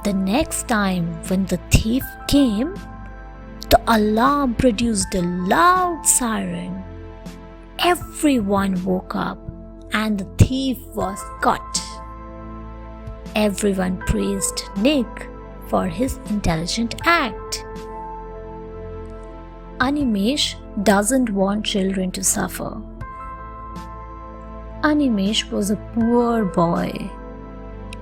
The next time when the thief came, the alarm produced a loud siren. Everyone woke up and the thief was caught. Everyone praised Nick for his intelligent act. Animesh doesn't want children to suffer. Animesh was a poor boy.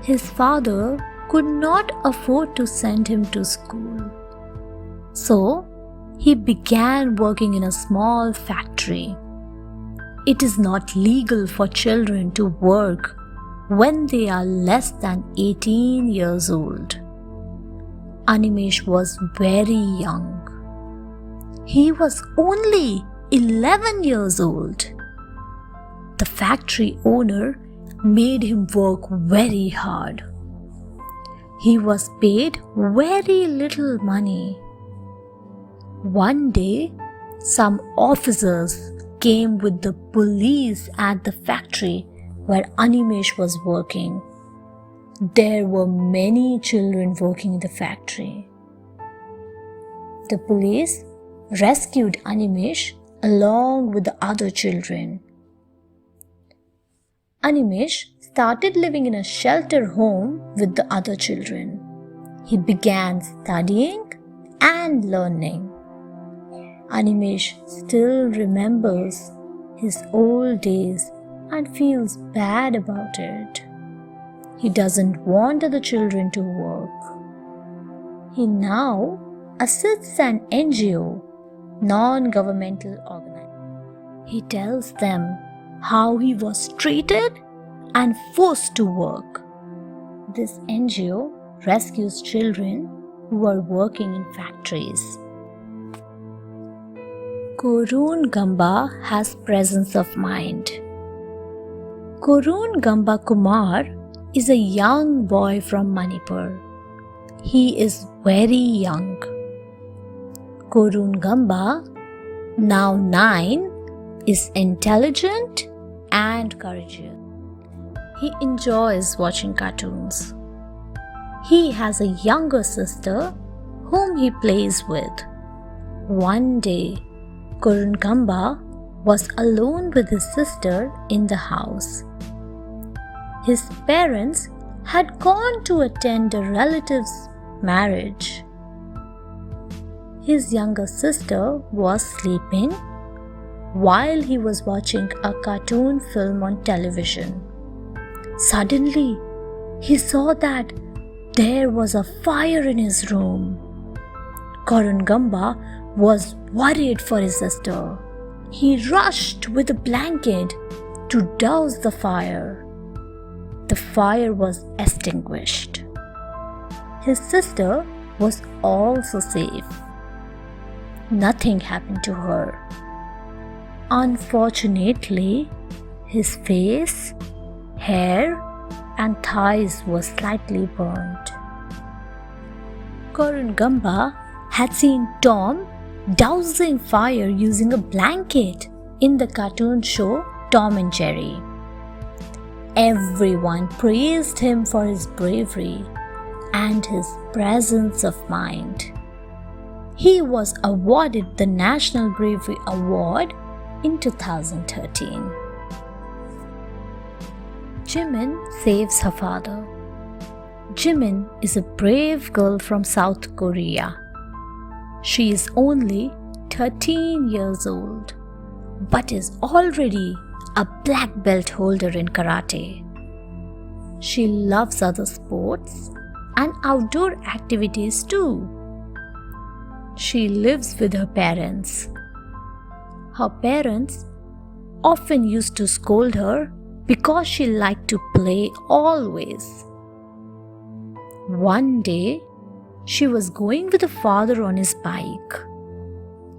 His father could not afford to send him to school. So, he began working in a small factory. It is not legal for children to work when they are less than 18 years old. Animesh was very young. He was only 11 years old. The factory owner made him work very hard. He was paid very little money. One day, some officers came with the police at the factory where Animesh was working. There were many children working in the factory. The police rescued Animesh along with the other children. Animesh started living in a shelter home with the other children. He began studying and learning. Animesh still remembers his old days and feels bad about it. He doesn't want other children to work. He now assists an NGO, non-governmental organization. He tells them how he was treated and forced to work. This NGO rescues children who are working in factories. Kanoon Gamba has presence of mind. Kanoon Gamba Kumar is a young boy from Manipur. He is very young. Kanoon Gamba, now 9, is intelligent and courageous. He enjoys watching cartoons. He has a younger sister whom he plays with. One day, Gamba was alone with his sister in the house. His parents had gone to attend a relative's marriage. His younger sister was sleeping while he was watching a cartoon film on television. Suddenly, he saw that there was a fire in his room. Gamba was worried for his sister. He rushed with a blanket to douse the fire. The fire was extinguished. His sister was also safe. Nothing happened to her. Unfortunately, his face, hair, and thighs were slightly burnt. Gamba had seen Tom dousing fire using a blanket in the cartoon show Tom and Jerry. Everyone praised him for his bravery and his presence of mind. He was awarded the National Bravery Award in 2013. Jimin saves her father. Jimin is a brave girl from South Korea. She is only 13 years old, but is already a black belt holder in karate. She loves other sports and outdoor activities too. She lives with her parents. Her parents often used to scold her because she liked to play always. One day, she was going with her father on his bike.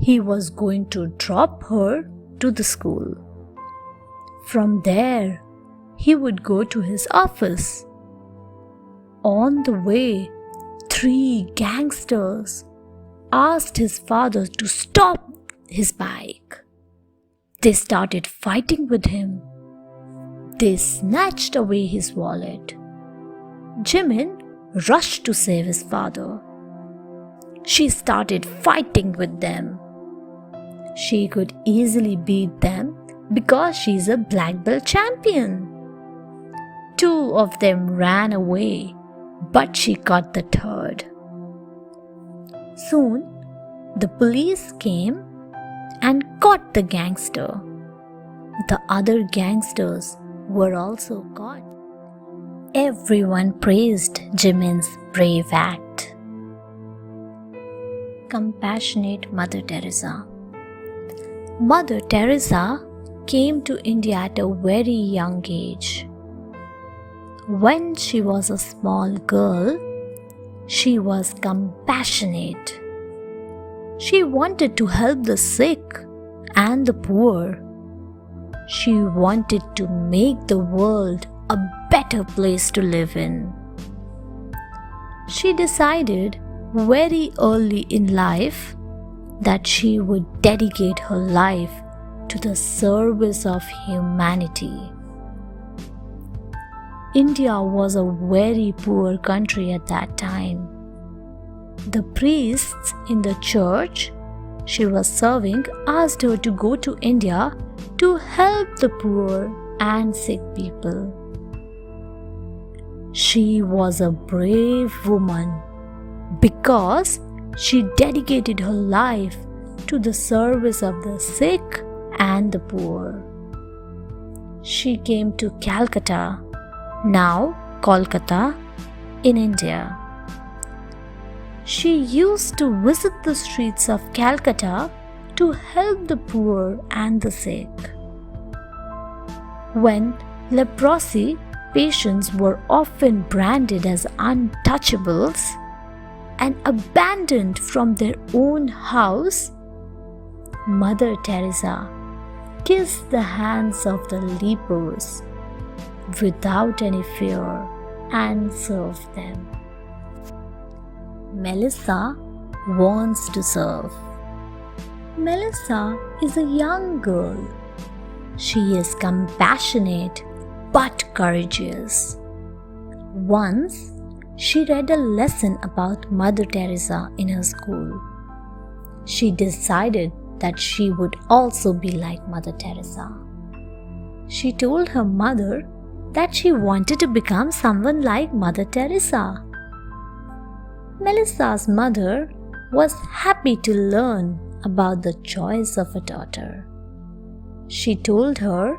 He was going to drop her to the school. From there, he would go to his office. On the way, 3 gangsters asked his father to stop his bike. They started fighting with him. They snatched away his wallet. Jimin rushed to save his father. She started fighting with them. She could easily beat them because she's a black belt champion. 2 of them ran away, but she caught the 3rd. Soon, the police came and caught the gangster. The other gangsters were also caught. Everyone praised Jimin's brave act. Compassionate Mother Teresa. Mother Teresa came to India at a very young age. When she was a small girl, she was compassionate. She wanted to help the sick and the poor. She wanted to make the world a better place to live in. She decided very early in life that she would dedicate her life to the service of humanity. India was a very poor country at that time. The priests in the church she was serving asked her to go to India to help the poor and sick people. She was a brave woman because she dedicated her life to the service of the sick and the poor. She came to Calcutta, now Kolkata, in India. She used to visit the streets of Calcutta to help the poor and the sick. When leprosy patients were often branded as untouchables and abandoned from their own house, Mother Teresa kissed the hands of the lepers without any fear and served them. Melissa wants to serve. Melissa is a young girl. She is compassionate but courageous. Once, she read a lesson about Mother Teresa in her school. She decided that she would also be like Mother Teresa. She told her mother that she wanted to become someone like Mother Teresa. Melissa's mother was happy to learn about the choice of a daughter. She told her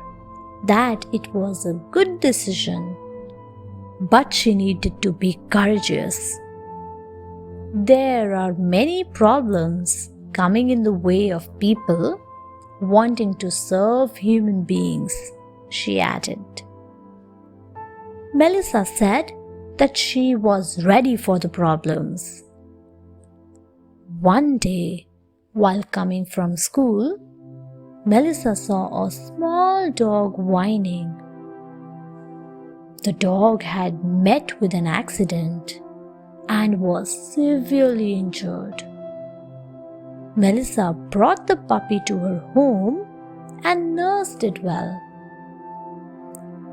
that it was a good decision, but she needed to be courageous. There are many problems coming in the way of people wanting to serve human beings, she added. Melissa said that she was ready for the problems. One day, while coming from school, Melissa saw a small dog whining. The dog had met with an accident and was severely injured. Melissa brought the puppy to her home and nursed it well.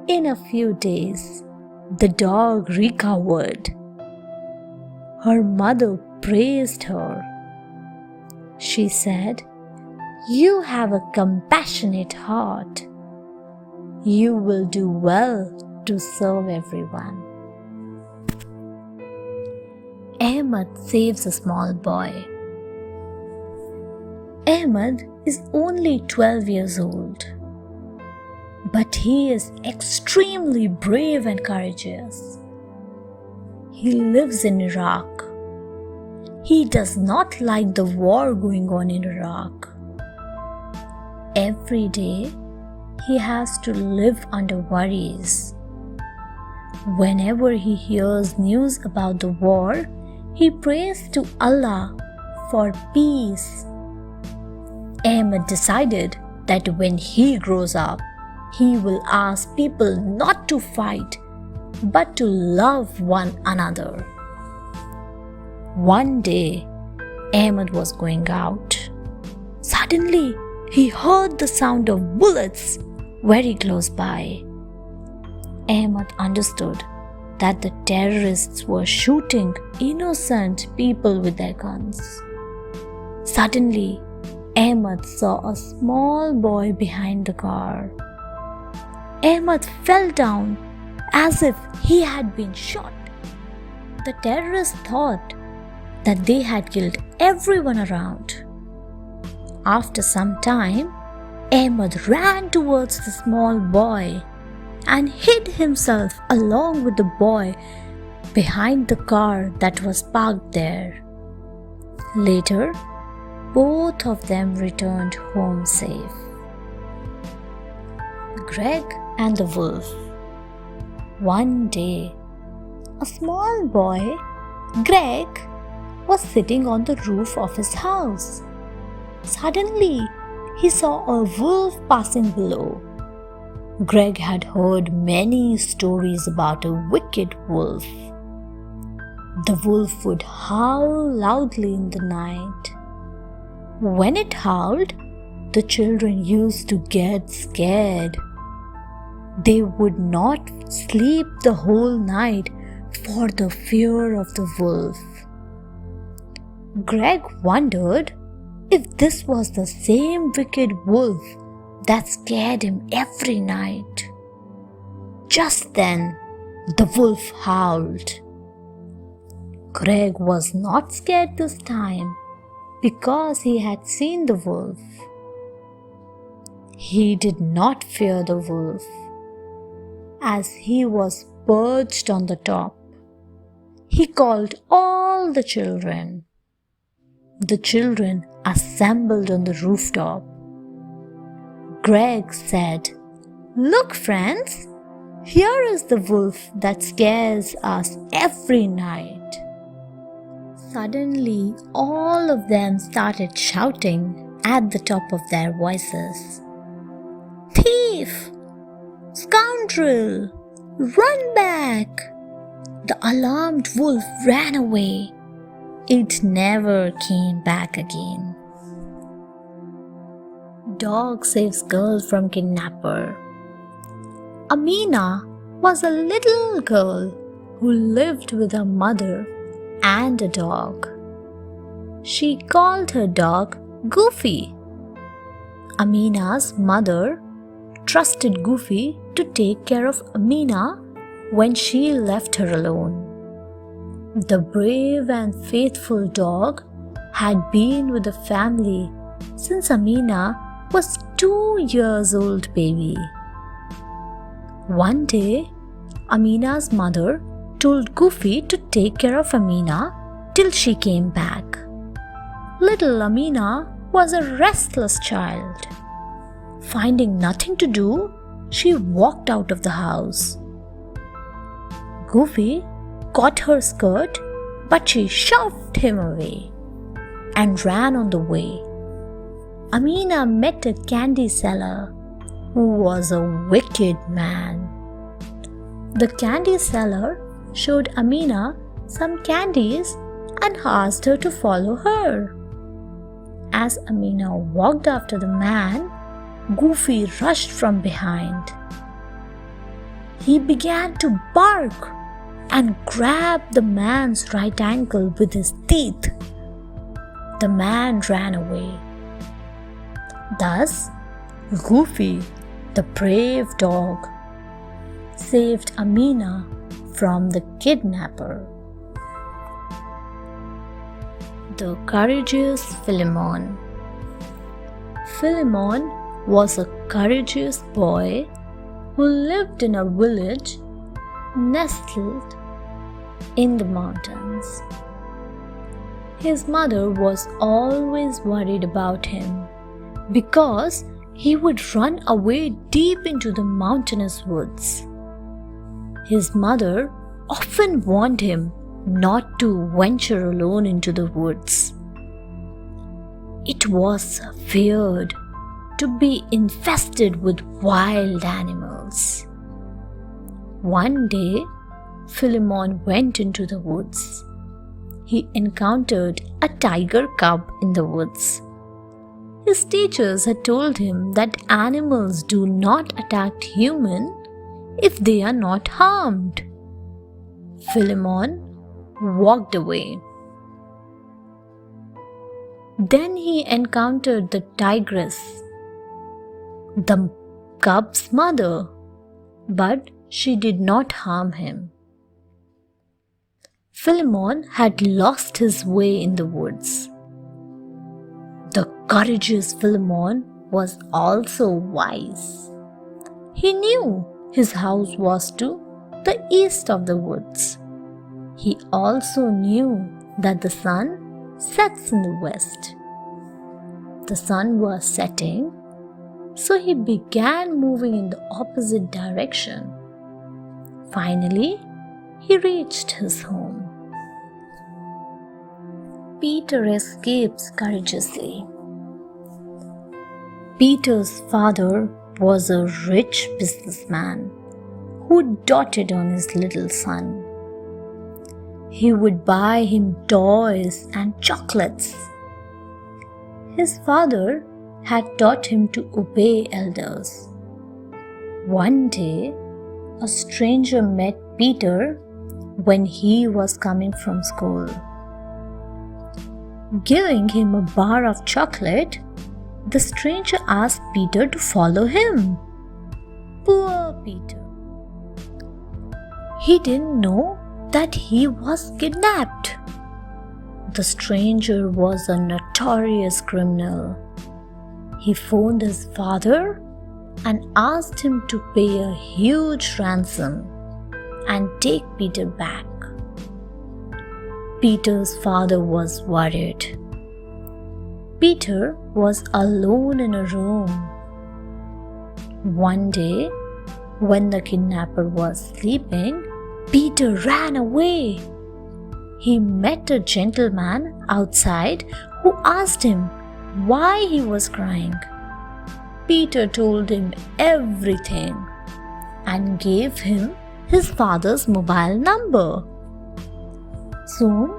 In a few days, the dog recovered. Her mother praised her. She said, "You have a compassionate heart. You will do well to serve everyone." Ahmed saves a small boy. Ahmed is only 12 years old, but he is extremely brave and courageous. He lives in Iraq. He does not like the war going on in Iraq. Every day, he has to live under worries. Whenever he hears news about the war, he prays to Allah for peace. Ahmed decided that when he grows up, he will ask people not to fight, but to love one another. One day, Ahmed was going out. Suddenly, he heard the sound of bullets very close by. Ahmed understood that the terrorists were shooting innocent people with their guns. Suddenly, Ahmed saw a small boy behind the car. Ahmed fell down as if he had been shot. The terrorists thought that they had killed everyone around. After some time, Ahmed ran towards the small boy and hid himself along with the boy behind the car that was parked there. Later, both of them returned home safe. Greg and the Wolf. One day, a small boy, Greg, was sitting on the roof of his house. Suddenly, he saw a wolf passing below. Greg had heard many stories about a wicked wolf. The wolf would howl loudly in the night. When it howled, the children used to get scared. They would not sleep the whole night for the fear of the wolf. Greg wondered if this was the same wicked wolf that scared him every night. Just then, the wolf howled. Greg was not scared this time because he had seen the wolf. He did not fear the wolf, as he was perched on the top. He called all the children. The children assembled on the rooftop. Greg said, "Look, friends, here is the wolf that scares us every night." Suddenly, all of them started shouting at the top of their voices, "Thief! Scoundrel! Run back!" The alarmed wolf ran away. It never came back again. Dog saves girl from kidnapper. Amina was a little girl who lived with her mother and a dog. She called her dog Goofy Amina's mother trusted Goofy to take care of Amina when she left her alone. The brave and faithful dog had been with the family since Amina was 2 years old baby. One day, Amina's mother told Goofy to take care of Amina till she came back. Little Amina was a restless child. Finding nothing to do, she walked out of the house. Goofy caught her skirt, but she shoved him away and ran on the way. Amina met a candy seller who was a wicked man. The candy seller showed Amina some candies and asked her to follow her. As Amina walked after the man, Goofy rushed from behind. He began to bark and grabbed the man's right ankle with his teeth. The man ran away. Thus, Goofy, the brave dog, saved Amina from the kidnapper. The courageous Philemon. Philemon was a courageous boy who lived in a village nestled in the mountains. His mother was always worried about him because he would run away deep into the mountainous woods. His mother often warned him not to venture alone into the woods. It was feared to be infested with wild animals. One day, Philemon went into the woods. He encountered a tiger cub in the woods. His teachers had told him that animals do not attack humans if they are not harmed. Philemon walked away. Then he encountered the tigress, the cub's mother, but she did not harm him. Philemon had lost his way in the woods. The courageous Philemon was also wise. He knew his house was to the east of the woods. He also knew that the sun sets in the west. The sun was setting, so he began moving in the opposite direction. Finally, he reached his home. Peter escapes courageously. Peter's father was a rich businessman who doted on his little son. He would buy him toys and chocolates. His father had taught him to obey elders. One day, a stranger met Peter when he was coming from school. Giving him a bar of chocolate, the stranger asked Peter to follow him. Poor Peter. He didn't know that he was kidnapped. The stranger was a notorious criminal. He phoned his father and asked him to pay a huge ransom and take Peter back. Peter's father was worried. Peter was alone in a room. One day, when the kidnapper was sleeping, Peter ran away. He met a gentleman outside who asked him why he was crying. Peter told him everything and gave him his father's mobile number. Soon,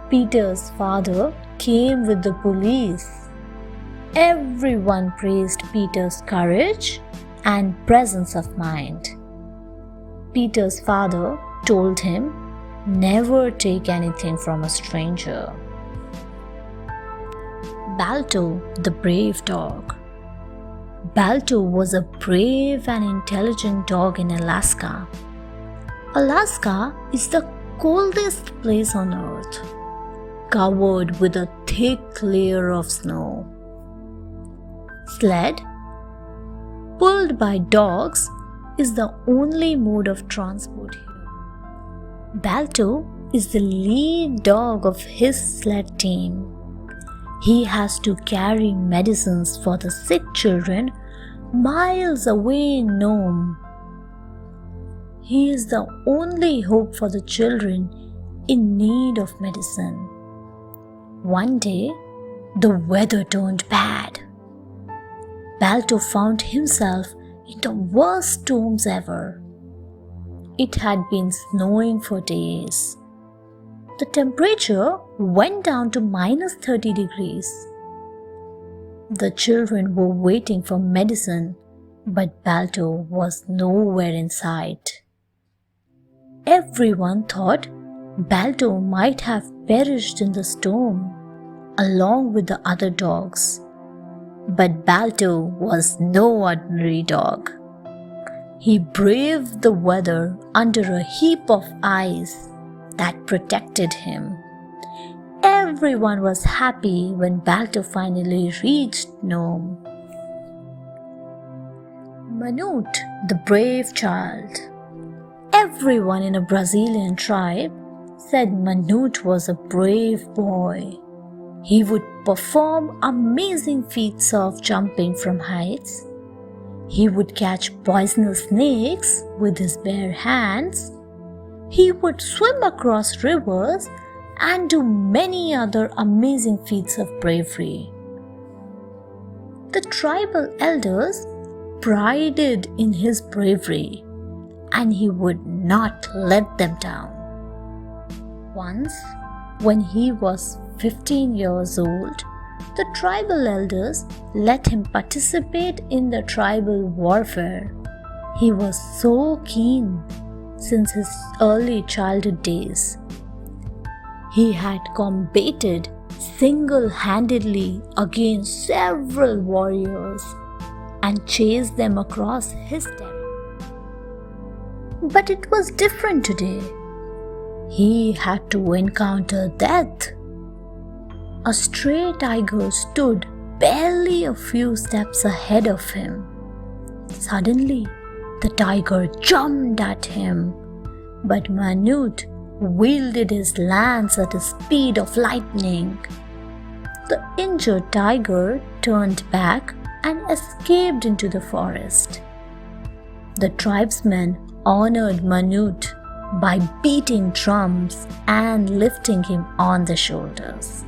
Peter's father came with the police. Everyone praised Peter's courage and presence of mind. Peter's father told him never take anything from a stranger. Balto, the brave dog. Balto was a brave and intelligent dog in Alaska. Alaska is the coldest place on earth, covered with a thick layer of snow. Sled, pulled by dogs, is the only mode of transport here. Balto is the lead dog of his sled team. He has to carry medicines for the sick children miles away in Nome. He is the only hope for the children in need of medicine. One day, the weather turned bad. Balto found himself in the worst storms ever. It had been snowing for days. The temperature went down to -30 degrees. The children were waiting for medicine, but Balto was nowhere in sight. Everyone thought Balto might have perished in the storm, along with the other dogs. But Balto was no ordinary dog. He braved the weather under a heap of ice that protected him. Everyone was happy when Balto finally reached Nome. Manute, the brave child. Everyone in a Brazilian tribe said Manute was a brave boy. He would perform amazing feats of jumping from heights. He would catch poisonous snakes with his bare hands. He would swim across rivers and do many other amazing feats of bravery. The tribal elders prided in his bravery, and he would not let them down. Once, when he was 15 years old, the tribal elders let him participate in the tribal warfare. He was so keen since his early childhood days. He had combated single-handedly against several warriors and chased them across his territory. But it was different today. He had to encounter death. A stray tiger stood barely a few steps ahead of him. Suddenly, the tiger jumped at him, but Manute wielded his lance at the speed of lightning. The injured tiger turned back and escaped into the forest. The tribesmen honored Manute by beating drums and lifting him on the shoulders.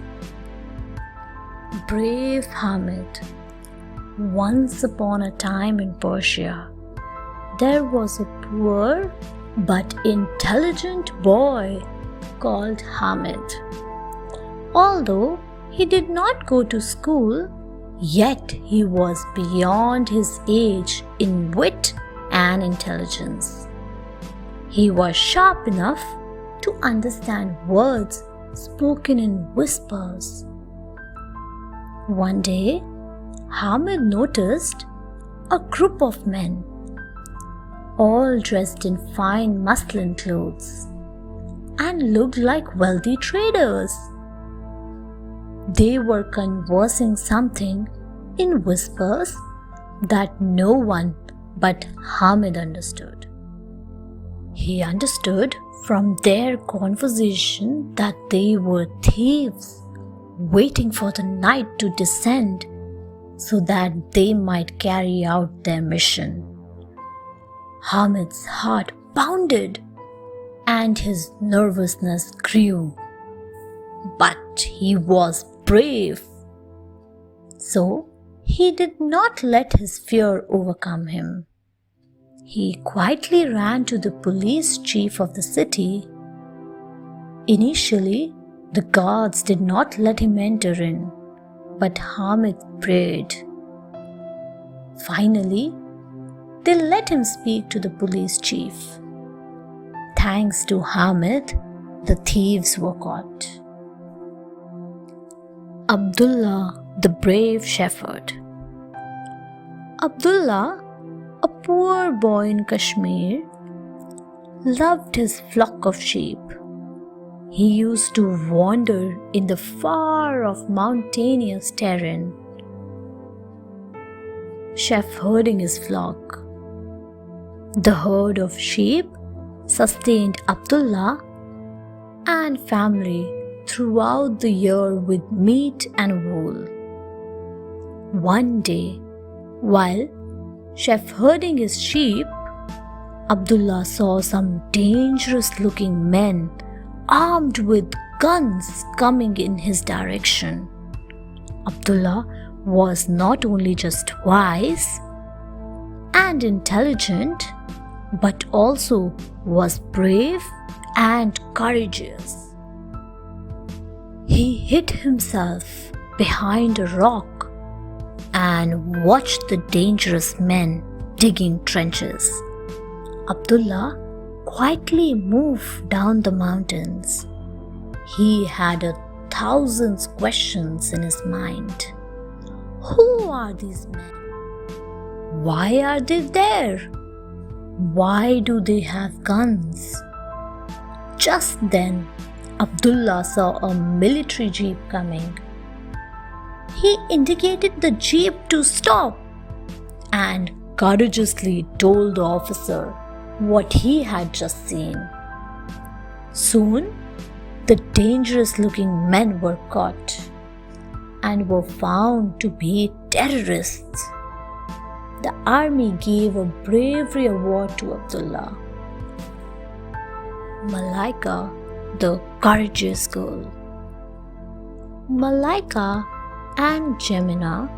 Brave Hamid. Once upon a time in Persia, there was a poor but intelligent boy called Hamid. Although he did not go to school, yet he was beyond his age in wit and intelligence. He was sharp enough to understand words spoken in whispers. One day, Hamid noticed a group of men, all dressed in fine muslin clothes and looked like wealthy traders. They were conversing something in whispers that no one but Hamid understood. He understood from their conversation that they were thieves waiting for the night to descend so that they might carry out their mission. Hamid's heart pounded and his nervousness grew. But he was brave. So he did not let his fear overcome him. He quietly ran to the police chief of the city. Initially, the guards did not let him enter in, but Hamid prayed. Finally, they let him speak to the police chief. Thanks to Hamid, the thieves were caught. Abdullah, the brave shepherd. Abdullah, a poor boy in Kashmir, loved his flock of sheep. He used to wander in the far-off mountainous terrain, shepherding his flock. The herd of sheep sustained Abdullah and family throughout the year with meat and wool. One day, while shepherding his sheep, Abdullah saw some dangerous-looking men armed with guns coming in his direction. Abdullah was not only just wise and intelligent, but also was brave and courageous. He hid himself behind a rock and watched the dangerous men digging trenches. Abdullah quietly moved down the mountains. He had 1,000 questions in his mind. Who are these men? Why are they there? Why do they have guns? Just then, Abdullah saw a military jeep coming. He indicated the jeep to stop and courageously told the officer what he had just seen. Soon, the dangerous-looking men were caught and were found to be terrorists. The army gave a bravery award to Abdullah. Malaika, the courageous girl. Malaika and Jemina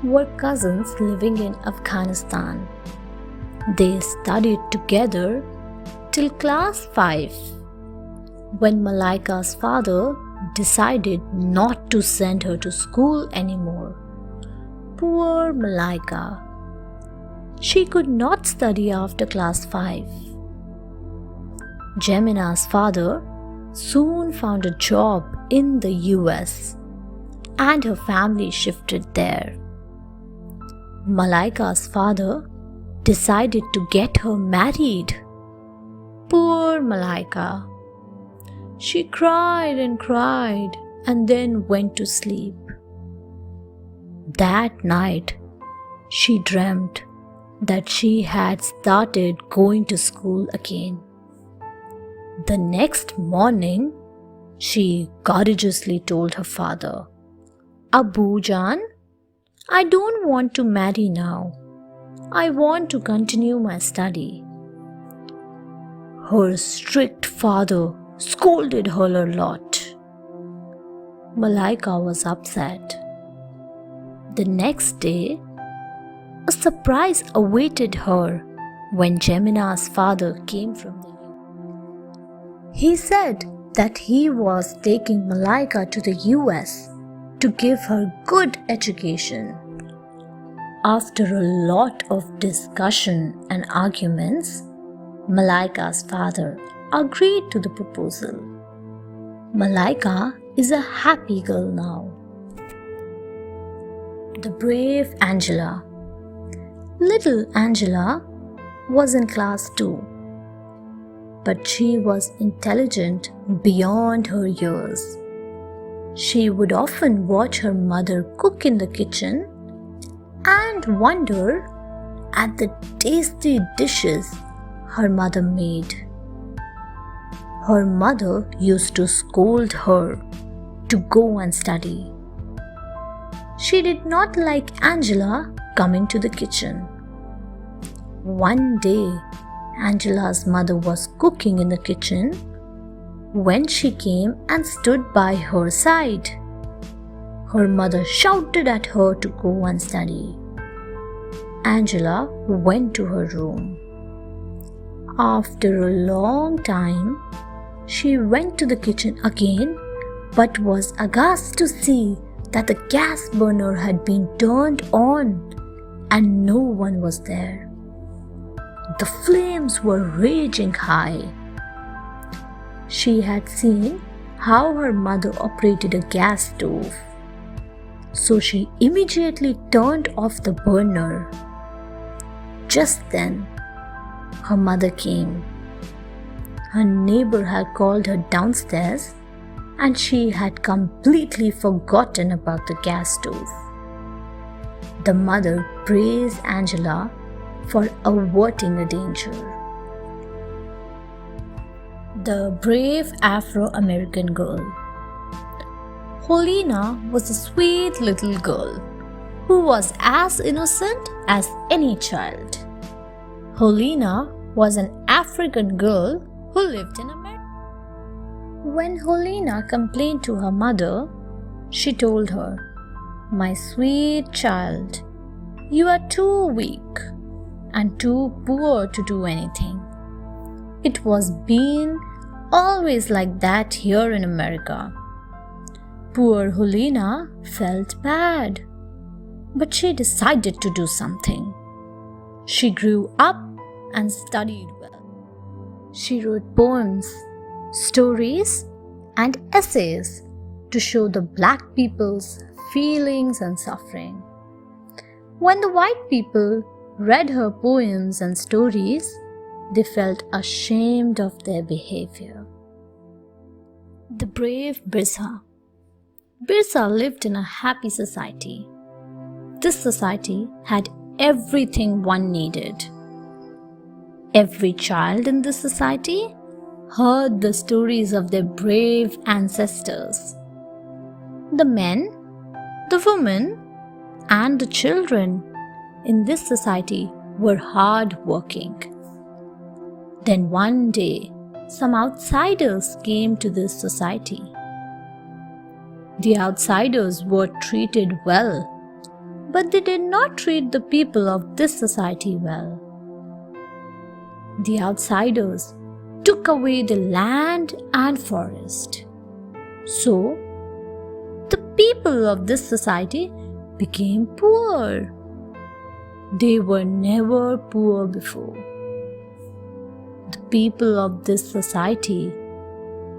were cousins living in Afghanistan. They studied together till class 5, when Malaika's father decided not to send her to school anymore. Poor Malaika. She could not study after class 5. Jemina's father soon found a job in the US and her family shifted there. Malaika's father decided to get her married. Poor Malaika. She cried and then went to sleep. That night, she dreamt that she had started going to school again. The next morning, she courageously told her father, "Abu Jan, I don't want to marry now. I want to continue my study." Her strict father scolded her a lot. Malaika was upset. The next day, a surprise awaited her when Jemina's father came from the US. He said that he was taking Malaika to the US to give her good education. After a lot of discussion and arguments, Malaika's father agreed to the proposal. Malaika is a happy girl now. The brave Angela. Little Angela was in class 2, but she was intelligent beyond her years. She would often watch her mother cook in the kitchen and wonder at the tasty dishes her mother made. Her mother used to scold her to go and study. She did not like Angela coming to the kitchen. One day, Angela's mother was cooking in the kitchen when she came and stood by her side. Her mother shouted at her to go and study. Angela went to her room. After a long time, she went to the kitchen again, but was aghast to see that the gas burner had been turned on and no one was there. The flames were raging high. She had seen how her mother operated a gas stove, so she immediately turned off the burner Just then, her mother came. Her neighbor had called her downstairs and she had completely forgotten about the gas stove. The mother praised Angela for averting a danger. The brave Afro-American girl. Helena was a sweet little girl who was as innocent as any child. Helena was an African girl who lived in America. When Helena complained to her mother, she told her, "My sweet child, you are too weak and too poor to do anything. It was been always like that here in America." Poor Helena felt bad, but she decided to do something. She grew up and studied well. She wrote poems, stories, and essays to show the black people's feelings and suffering. When the white people read her poems and stories, they felt ashamed of their behavior. The brave Birsa. Birsa lived in a happy society. This society had everything one needed. Every child in this society heard the stories of their brave ancestors. The men, the women, and the children in this society were hard working. Then one day, some outsiders came to this society. The outsiders were treated well, but they did not treat the people of this society well. The outsiders took away the land and forest. So, the people of this society became poor. They were never poor before. The people of this society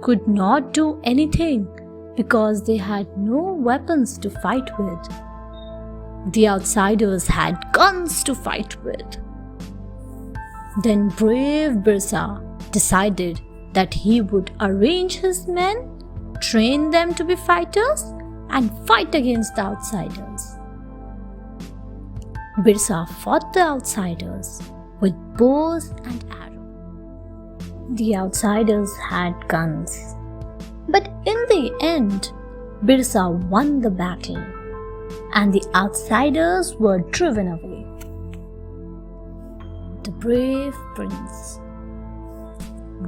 could not do anything because they had no weapons to fight with. The outsiders had guns to fight with. Then brave Birsa decided that he would arrange his men, train them to be fighters, and fight against the outsiders. Birsa fought the outsiders with bows and arrows. The outsiders had guns, but in the end, Birsa won the battle, and the outsiders were driven away. The brave prince.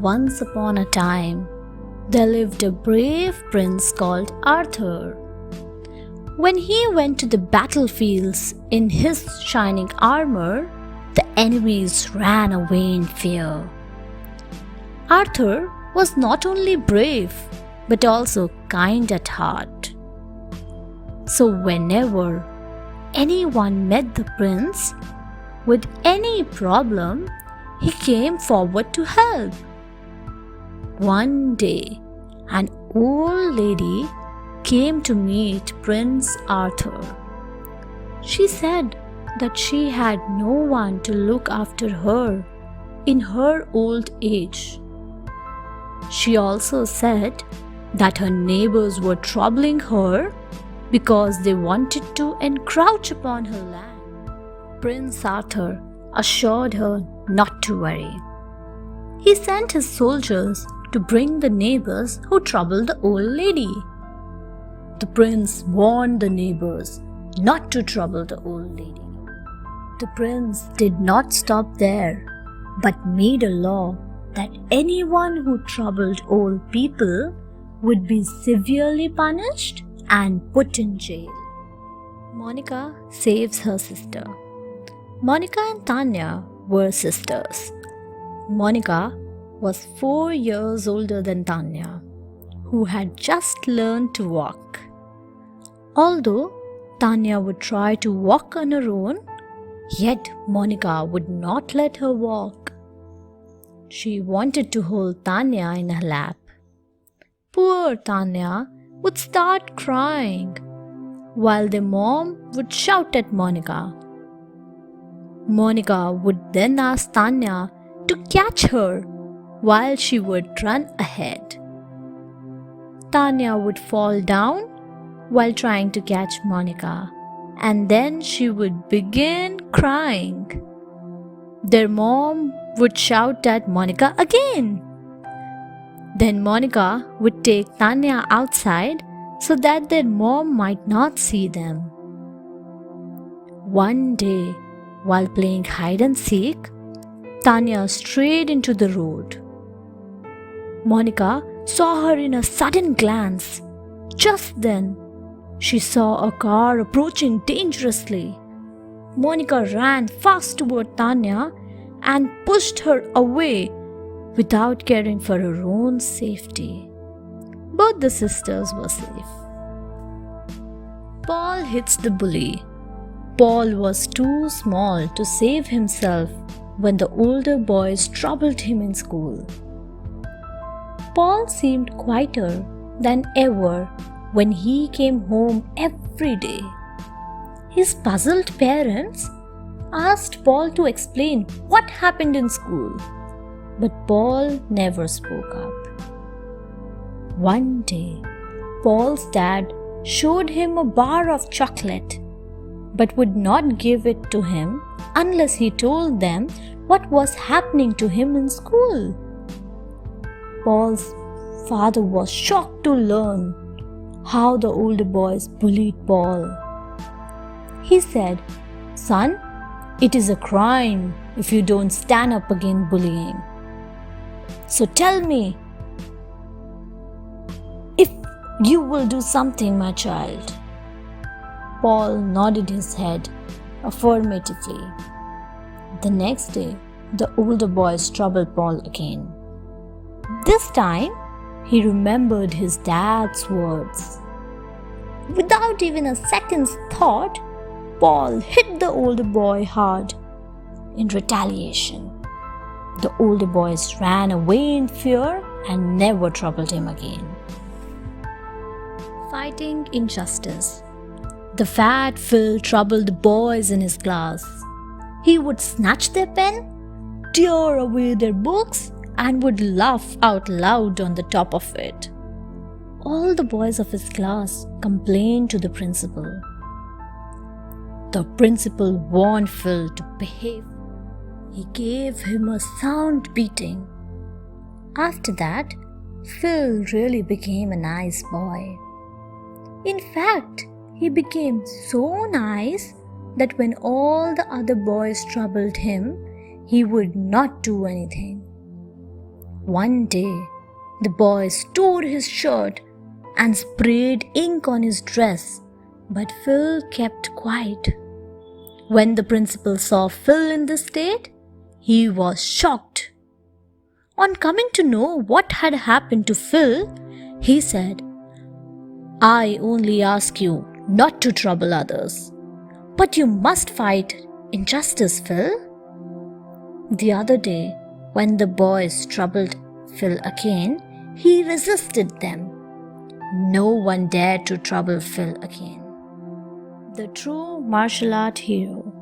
Once upon a time, there lived a brave prince called Arthur. When he went to the battlefields in his shining armor, the enemies ran away in fear. Arthur was not only brave, but also kind at heart. So whenever anyone met the prince with any problem, he came forward to help. One day, an old lady came to meet Prince Arthur. She said that she had no one to look after her in her old age. She also said that her neighbors were troubling her because they wanted to encroach upon her land. Prince Arthur assured her not to worry. He sent his soldiers to bring the neighbors who troubled the old lady. The prince warned the neighbors not to trouble the old lady. The prince did not stop there, but made a law that anyone who troubled old people would be severely punished and put in jail. Monica saves her sister. Monica and Tanya were sisters. Monica was 4 years older than Tanya, who had just learned to walk. Although Tanya would try to walk on her own, yet Monica would not let her walk. She wanted to hold Tanya in her lap. Poor Tanya would start crying, while the mom would shout at Monica. Monica would then ask Tanya to catch her while she would run ahead. Tanya would fall down while trying to catch Monica, and then she would begin crying. Their mom would shout at Monica again. Then Monica would take Tanya outside so that their mom might not see them. One day, while playing hide and seek, Tanya strayed into the road. Monica saw her in a sudden glance. Just then, she saw a car approaching dangerously. Monica ran fast toward Tanya and pushed her away without caring for her own safety. Both the sisters were safe. Paul hits the bully. Paul was too small to save himself when the older boys troubled him in school. Paul seemed quieter than ever when he came home every day. His puzzled parents asked Paul to explain what happened in school, but Paul never spoke up. One day, Paul's dad showed him a bar of chocolate, but would not give it to him unless he told them what was happening to him in school. Paul's father was shocked to learn how the older boys bullied Paul. He said, "Son, it is a crime if you don't stand up against bullying. So tell me if you will do something, my child." Paul nodded his head affirmatively. The next day, the older boys troubled Paul again. This time, he remembered his dad's words. Without even a second's thought, Paul hit the older boy hard in retaliation. The older boys ran away in fear and never troubled him again. Fighting injustice. The fat Phil troubled the boys in his class. He would snatch their pen, tear away their books, and would laugh out loud on the top of it. All the boys of his class complained to the principal. The principal warned Phil to behave. He gave him a sound beating. After that, Phil really became a nice boy. In fact, he became so nice that when all the other boys troubled him, he would not do anything. One day, the boys tore his shirt and sprayed ink on his dress, but Phil kept quiet. When the principal saw Phil in this state, he was shocked. On coming to know what had happened to Phil, he said, "I only ask you not to trouble others, but you must fight injustice, Phil." The other day, when the boys troubled Phil again, he resisted them. No one dared to trouble Phil again. The true martial art hero.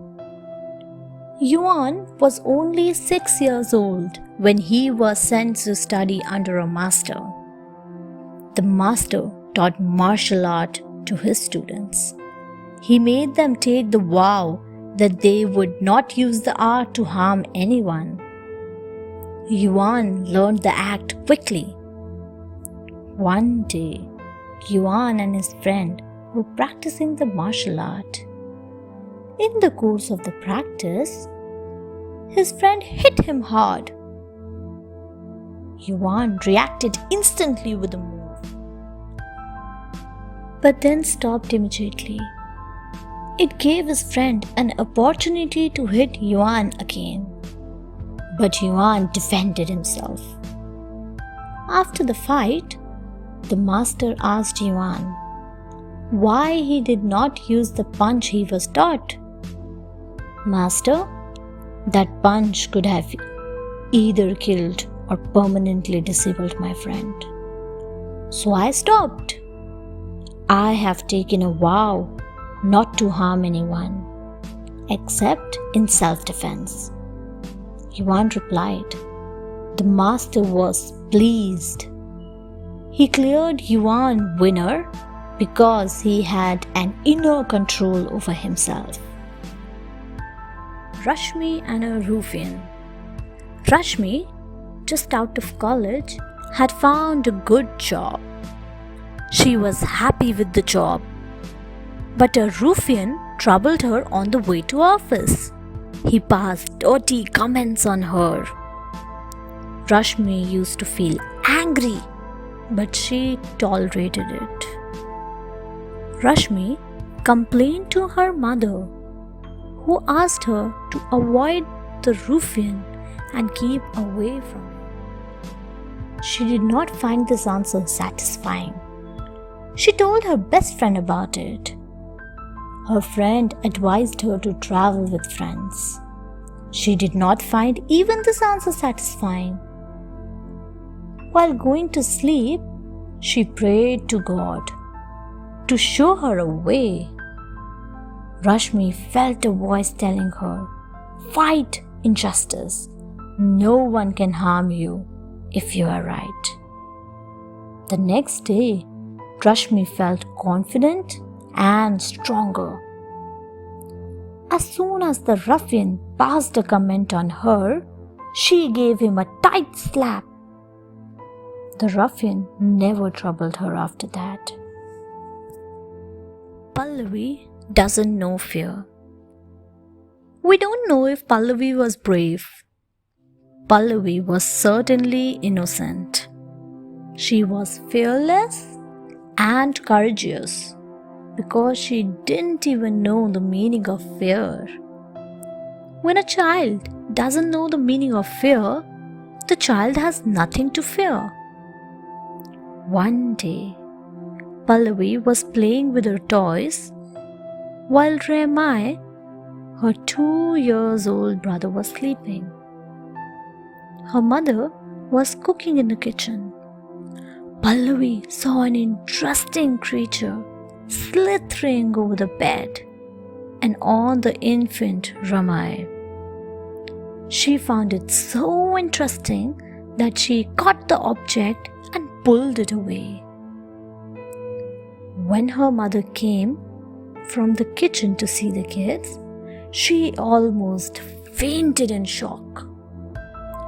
Yuan was only 6 years old when he was sent to study under a master. The master taught martial art to his students. He made them take the vow that they would not use the art to harm anyone. Yuan learned the act quickly. One day, Yuan and his friend were practicing the martial art. In the course of the practice, his friend hit him hard. Yuan reacted instantly with a move, but then stopped immediately. It gave his friend an opportunity to hit Yuan again, but Yuan defended himself. After the fight, the master asked Yuan why he did not use the punch he was taught. "Master, that punch could have either killed or permanently disabled my friend. So I stopped. I have taken a vow not to harm anyone. except in self-defense. Yuan replied. The master was pleased. He cleared Yuan winner because he had an inner control over himself. Rashmi and a ruffian. Rashmi, just out of college, had found a good job. She was happy with the job. But a ruffian troubled her on the way to office. He passed dirty comments on her. Rashmi used to feel angry, but she tolerated it. Rashmi complained to her mother, who asked her to avoid the ruffian and keep away from him. She did not find this answer satisfying. She told her best friend about it. Her friend advised her to travel with friends. She did not find even this answer satisfying. While going to sleep, she prayed to God to show her a way. Rashmi felt a voice telling her, "Fight injustice. No one can harm you if you are right." The next day, Rashmi felt confident and stronger. As soon as the ruffian passed a comment on her, she gave him a tight slap. The ruffian never troubled her after that. Pallavi doesn't know fear. We don't know if Pallavi was brave. Pallavi was certainly innocent. She was fearless and courageous because she didn't even know the meaning of fear. When a child doesn't know the meaning of fear, the child has nothing to fear. One day, Pallavi was playing with her toys while Remai, her 2-year-old brother, was sleeping. Her mother was cooking in the kitchen. Pallavi saw an interesting creature slithering over the bed and on the infant Ramai. She found it so interesting that she caught the object and pulled it away. When her mother came from the kitchen to see the kids, she almost fainted in shock.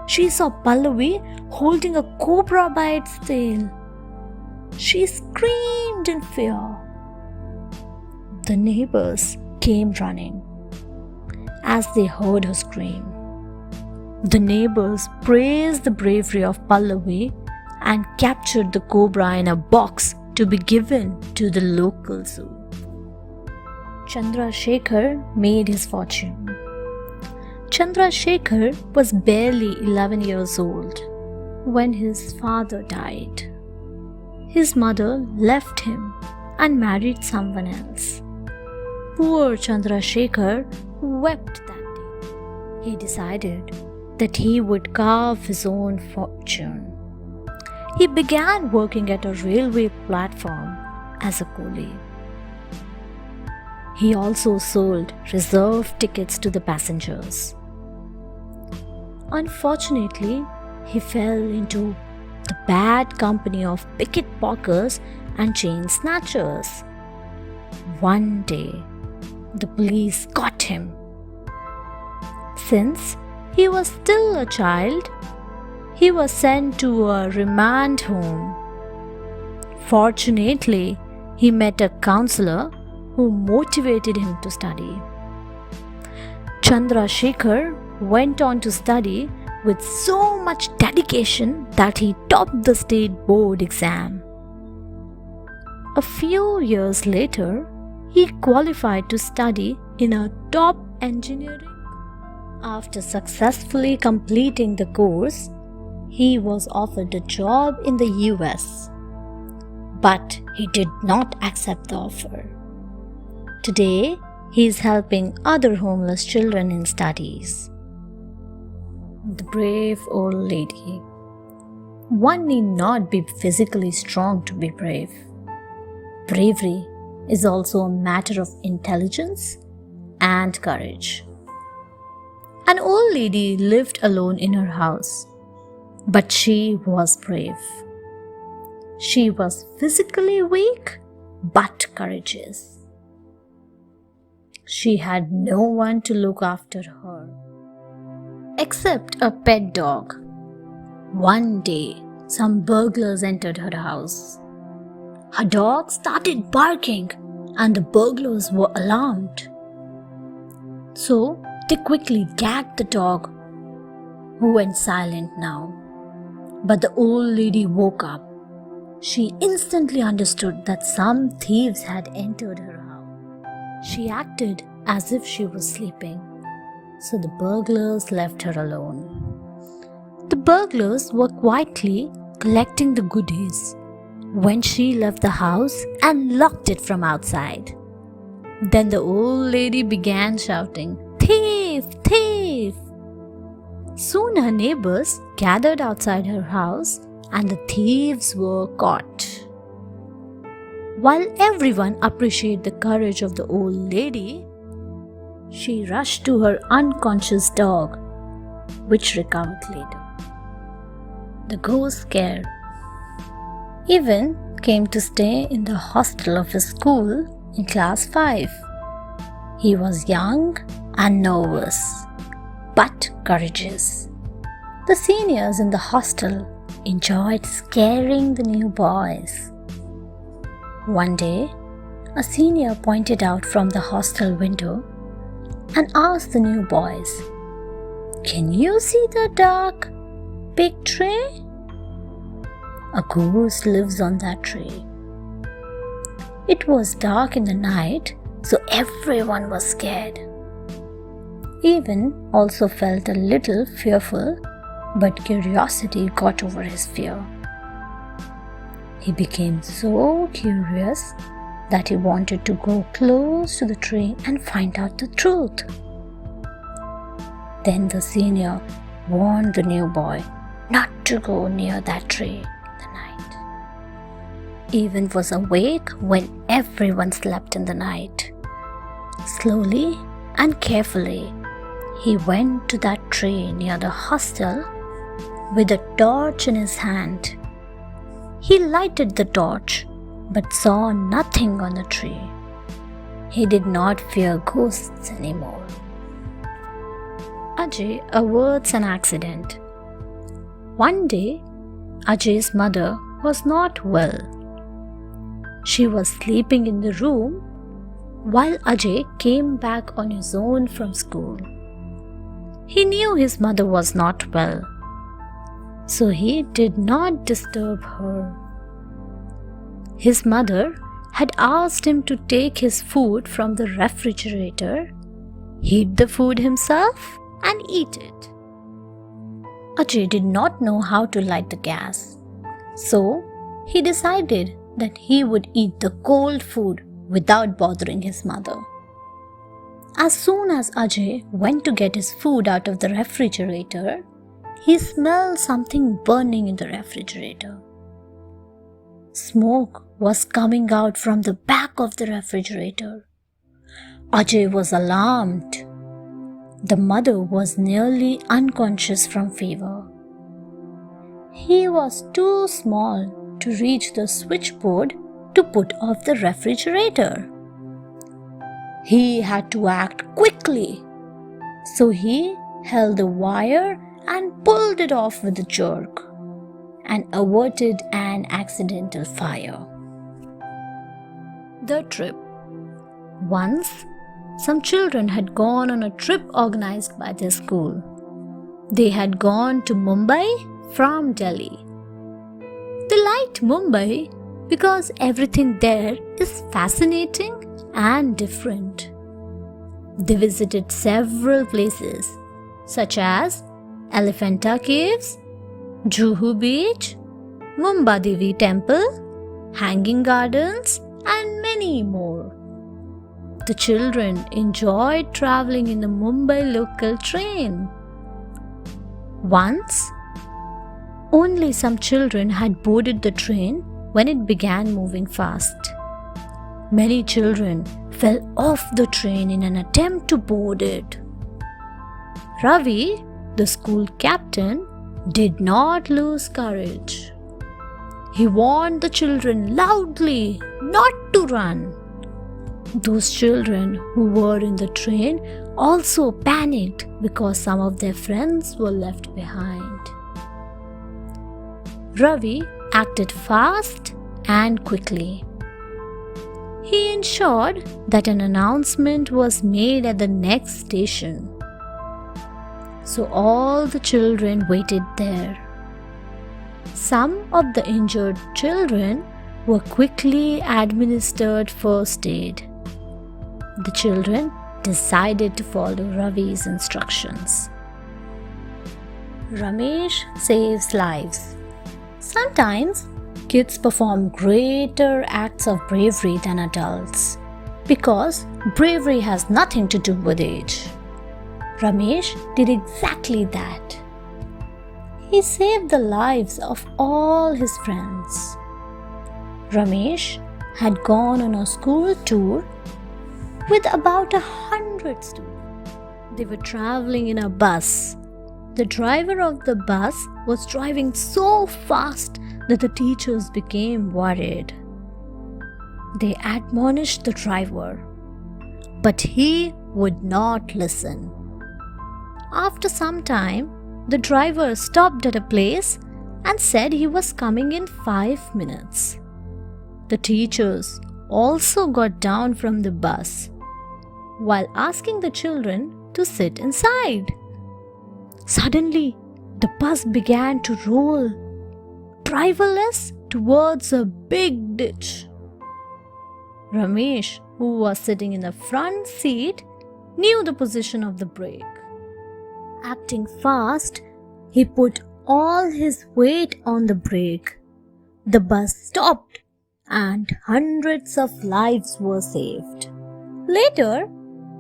She saw Pallavi holding a cobra by its tail. She screamed in fear. The neighbors came running as they heard her scream. The neighbors praised the bravery of Pallavi and captured the cobra in a box to be given to the local zoo. Chandrasekhar made his fortune. Chandrasekhar was barely 11 years old when his father died. His mother left him and married someone else. Poor Chandrasekhar wept that day. He decided that he would carve his own fortune. He began working at a railway platform as a coolie. He also sold reserved tickets to the passengers. Unfortunately, he fell into the bad company of pickpockets and chain snatchers. One day, the police caught him. Since he was still a child, he was sent to a remand home. Fortunately, he met a counselor who motivated him to study. Chandrasekhar went on to study with so much dedication that he topped the state board exam. A few years later, he qualified to study in a top engineering. After successfully completing the course, he was offered a job in the US, but he did not accept the offer. Today, he is helping other homeless children in studies. The brave old lady. One need not be physically strong to be brave. Bravery is also a matter of intelligence and courage. An old lady lived alone in her house, but she was brave. She was physically weak but courageous. She had no one to look after her except a pet dog. One day, some burglars entered her house. Her dog started barking and the burglars were alarmed. So they quickly gagged the dog, who went silent now. But the old lady woke up. She instantly understood that some thieves had entered her house. She acted as if she was sleeping, so the burglars left her alone. The burglars were quietly collecting the goodies when she left the house and locked it from outside. Then the old lady began shouting, "Thief! Thief!" Soon her neighbors gathered outside her house and the thieves were caught. While everyone appreciated the courage of the old lady, she rushed to her unconscious dog, which recovered later. The ghost scare even came to stay in the hostel of his school in class 5. He was young and nervous, but courageous. The seniors in the hostel enjoyed scaring the new boys. One day, a senior pointed out from the hostel window and asked the new boys, "Can you see the dark big tree? A ghost lives on that tree." It was dark in the night, so everyone was scared. Even also felt a little fearful, but curiosity got over his fear. He became so curious that he wanted to go close to the tree and find out the truth. Then the senior warned the new boy not to go near that tree the night. Even was awake when everyone slept in the night. Slowly and carefully, he went to that tree near the hostel with a torch in his hand. He lighted the torch but saw nothing on the tree. He did not fear ghosts anymore. Ajay averts an accident. One day, Ajay's mother was not well. She was sleeping in the room while Ajay came back on his own from school. He knew his mother was not well, so he did not disturb her. His mother had asked him to take his food from the refrigerator, heat the food himself, and eat it. Ajay did not know how to light the gas, so he decided that he would eat the cold food without bothering his mother. As soon as Ajay went to get his food out of the refrigerator, he smelled something burning in the refrigerator. Smoke was coming out from the back of the refrigerator. Ajay was alarmed. The mother was nearly unconscious from fever. He was too small to reach the switchboard to put off the refrigerator. He had to act quickly, so he held the wire and pulled it off with a jerk and averted an accidental fire. The trip. Once, some children had gone on a trip organized by their school. They had gone to Mumbai from Delhi. They liked Mumbai because everything there is fascinating and different. They visited several places such as Elephanta Caves, Juhu Beach, Mumbai Temple, Hanging Gardens, and many more. The children enjoyed traveling in the Mumbai local train. Once, only some children had boarded the train when it began moving fast. Many children fell off the train in an attempt to board it. Ravi, the school captain, did not lose courage. He warned the children loudly not to run. Those children who were in the train also panicked because some of their friends were left behind. Ravi acted fast and quickly. He ensured that an announcement was made at the next station. So all the children waited there. Some of the injured children were quickly administered first aid. The children decided to follow Ravi's instructions. Ramesh saves lives. Sometimes kids perform greater acts of bravery than adults because bravery has nothing to do with age. Ramesh did exactly that. He saved the lives of all his friends. Ramesh had gone on a school tour with about 100 students. They were traveling in a bus. The driver of the bus was driving so fast that the teachers became worried. They admonished the driver, but he would not listen. After some time, the driver stopped at a place and said he was coming in 5 minutes. The teachers also got down from the bus while asking the children to sit inside. Suddenly, the bus began to roll driverless towards a big ditch. Ramesh, who was sitting in the front seat, knew the position of the brake. Acting fast, he put all his weight on the brake. The bus stopped and hundreds of lives were saved. Later,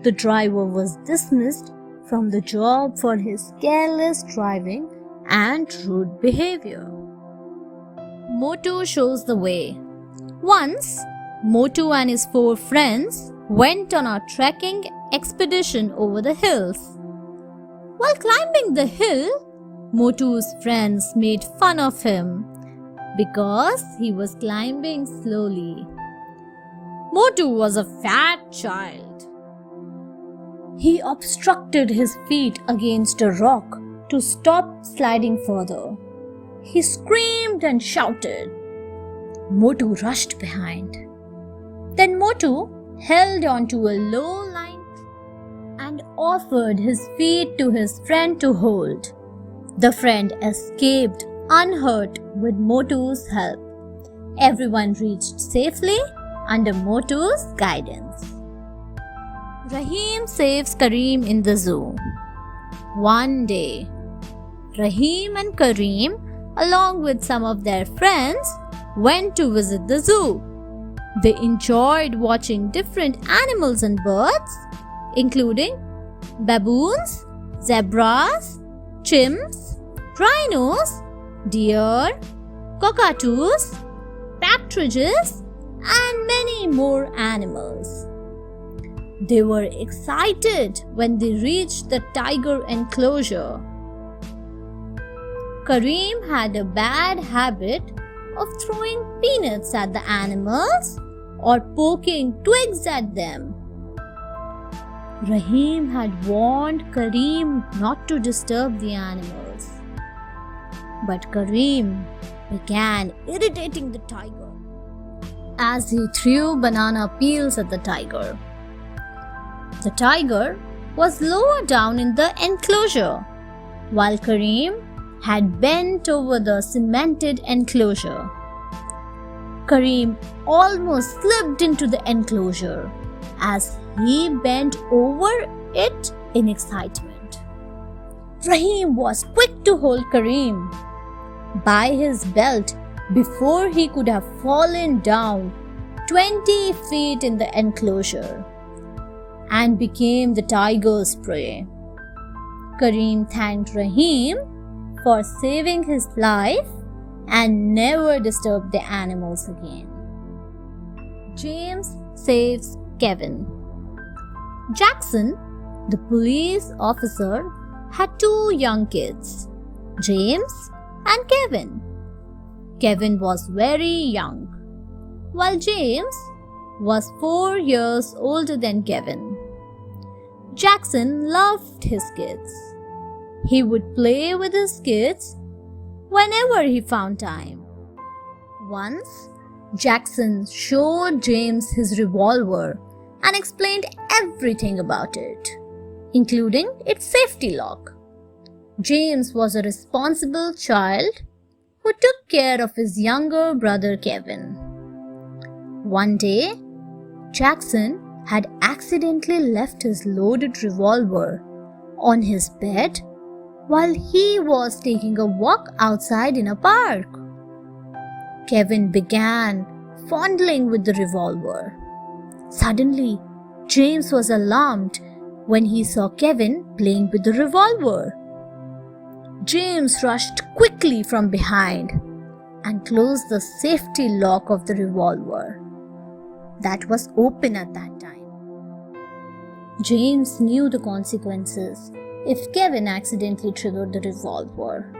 the driver was dismissed from the job for his careless driving and rude behavior. Motu shows the way. Once, Motu and his 4 friends went on a trekking expedition over the hills. While climbing the hill, Motu's friends made fun of him because he was climbing slowly. Motu was a fat child. He obstructed his feet against a rock to stop sliding further. He screamed and shouted. Motu rushed behind. Then Motu held onto a low line and offered his feet to his friend to hold. The friend escaped unhurt with Motu's help. Everyone reached safely under Motu's guidance. Rahim saves Kareem in the zoo. One day, Rahim and Kareem, along with some of their friends, went to visit the zoo. They enjoyed watching different animals and birds, including baboons, zebras, chimps, rhinos, deer, cockatoos, partridges, and many more animals. They were excited when they reached the tiger enclosure. Kareem had a bad habit of throwing peanuts at the animals or poking twigs at them. Rahim had warned Kareem not to disturb the animals. But Kareem began irritating the tiger as he threw banana peels at the tiger. The tiger was lower down in the enclosure, while Kareem had bent over the cemented enclosure. Kareem almost slipped into the enclosure as he bent over it in excitement. Rahim was quick to hold Kareem by his belt before he could have fallen down 20 feet in the enclosure and became the tiger's prey. Kareem thanked Rahim for saving his life and never disturbed the animals again. James saves Kevin. Jackson, the police officer, had two young kids, James and Kevin. Kevin was very young, while James was 4 years older than Kevin. Jackson loved his kids. He would play with his kids whenever he found time. Once, Jackson showed James his revolver and explained everything about it, including its safety lock. James was a responsible child who took care of his younger brother Kevin. One day, Jackson had accidentally left his loaded revolver on his bed while he was taking a walk outside in a park. Kevin began fondling with the revolver. Suddenly, James was alarmed when he saw Kevin playing with the revolver. James rushed quickly from behind and closed the safety lock of the revolver that was open at that time. James knew the consequences if Kevin accidentally triggered the revolver.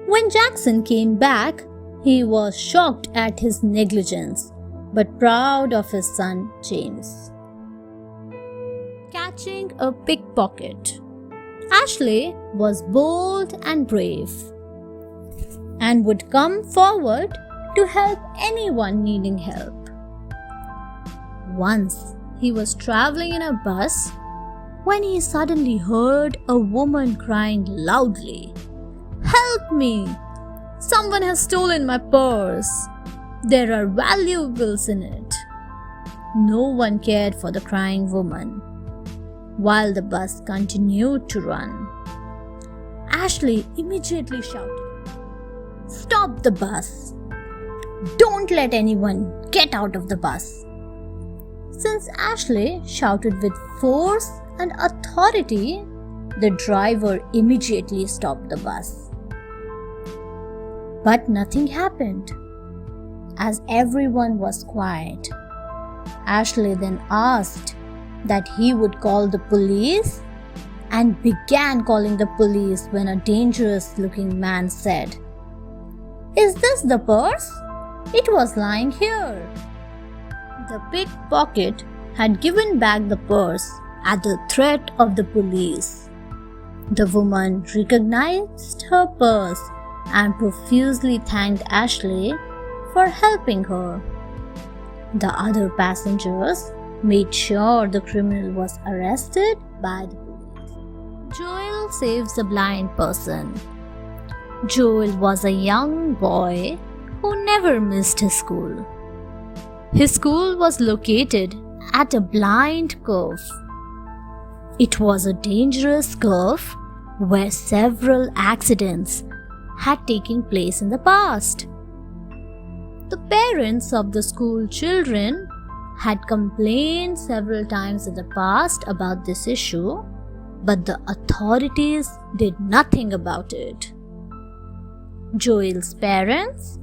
When Jackson came back, he was shocked at his negligence, but proud of his son James. Catching a pickpocket. Ashley was bold and brave and would come forward to help anyone needing help. Once he was traveling in a bus when he suddenly heard a woman crying loudly, "Help me! Someone has stolen my purse. There are valuables in it." No one cared for the crying woman, while the bus continued to run. Ashley immediately shouted, "Stop the bus! Don't let anyone get out of the bus!" Since Ashley shouted with force and authority, the driver immediately stopped the bus. But nothing happened. As everyone was quiet, Ashley then asked that he would call the police and began calling the police when a dangerous-looking man said, "Is this the purse? It was lying here." The pickpocket had given back the purse at the threat of the police. The woman recognized her purse and profusely thanked Ashley for helping her. The other passengers made sure the criminal was arrested by the police. Joel saves a blind person. Joel was a young boy who never missed his school. His school was located at a blind curve. It was a dangerous curve where several accidents had taken place in the past. The parents of the school children had complained several times in the past about this issue, but the authorities did nothing about it. Joel's parents,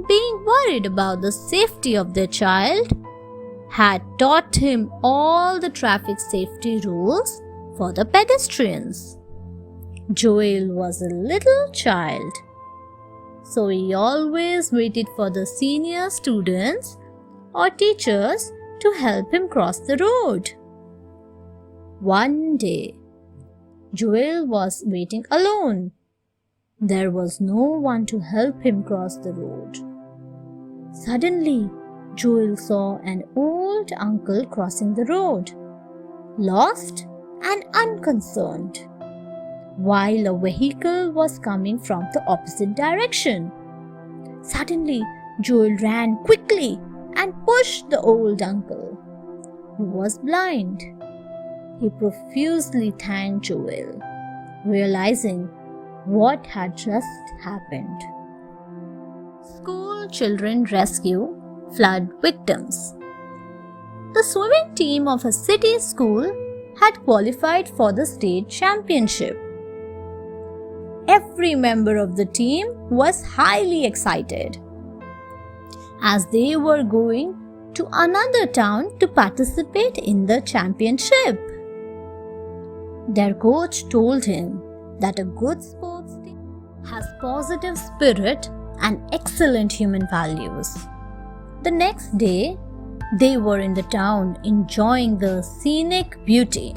being worried about the safety of their child, had taught him all the traffic safety rules for the pedestrians. Joel was a little child, so he always waited for the senior students or teachers to help him cross the road. One day, Joel was waiting alone. There was no one to help him cross the road. Suddenly, Joel saw an old uncle crossing the road, lost and unconcerned, while a vehicle was coming from the opposite direction. Suddenly, Joel ran quickly and pushed the old uncle, who was blind. He profusely thanked Joel, realizing what had just happened. School children rescue flood victims. The swimming team of a city school had qualified for the state championship. Every member of the team was highly excited. As they were going to another town to participate in the championship. Their coach told him that a good sports team has positive spirit and excellent human values. The next day, they were in the town enjoying the scenic beauty.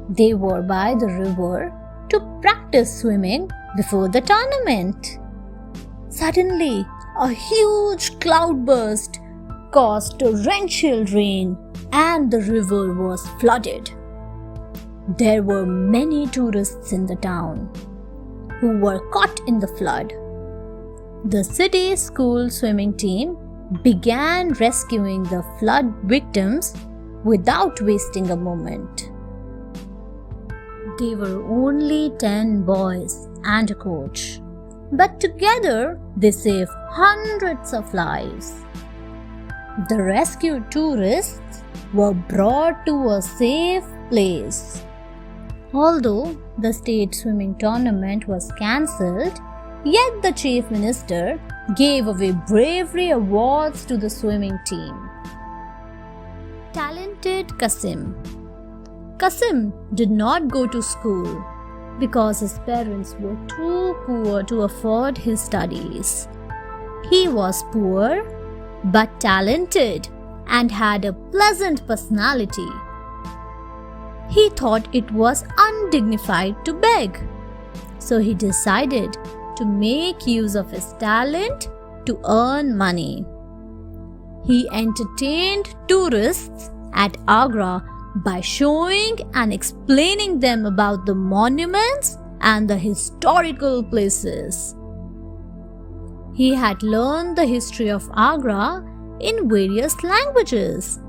They were by the river to practice swimming before the tournament. Suddenly, a huge cloudburst caused torrential rain and the river was flooded. There were many tourists in the town who were caught in the flood. The city school swimming team began rescuing the flood victims without wasting a moment. They were only 10 boys and a coach, but together they saved hundreds of lives. The rescued tourists were brought to a safe place. Although the state swimming tournament was cancelled, yet the chief minister gave away bravery awards to the swimming team. Talented Kasim. Kasim did not go to school because his parents were too poor to afford his studies. He was poor but talented and had a pleasant personality. He thought it was undignified to beg, so he decided to make use of his talent to earn money. He entertained tourists at Agra by showing and explaining them about the monuments and the historical places. He had learned the history of Agra in various languages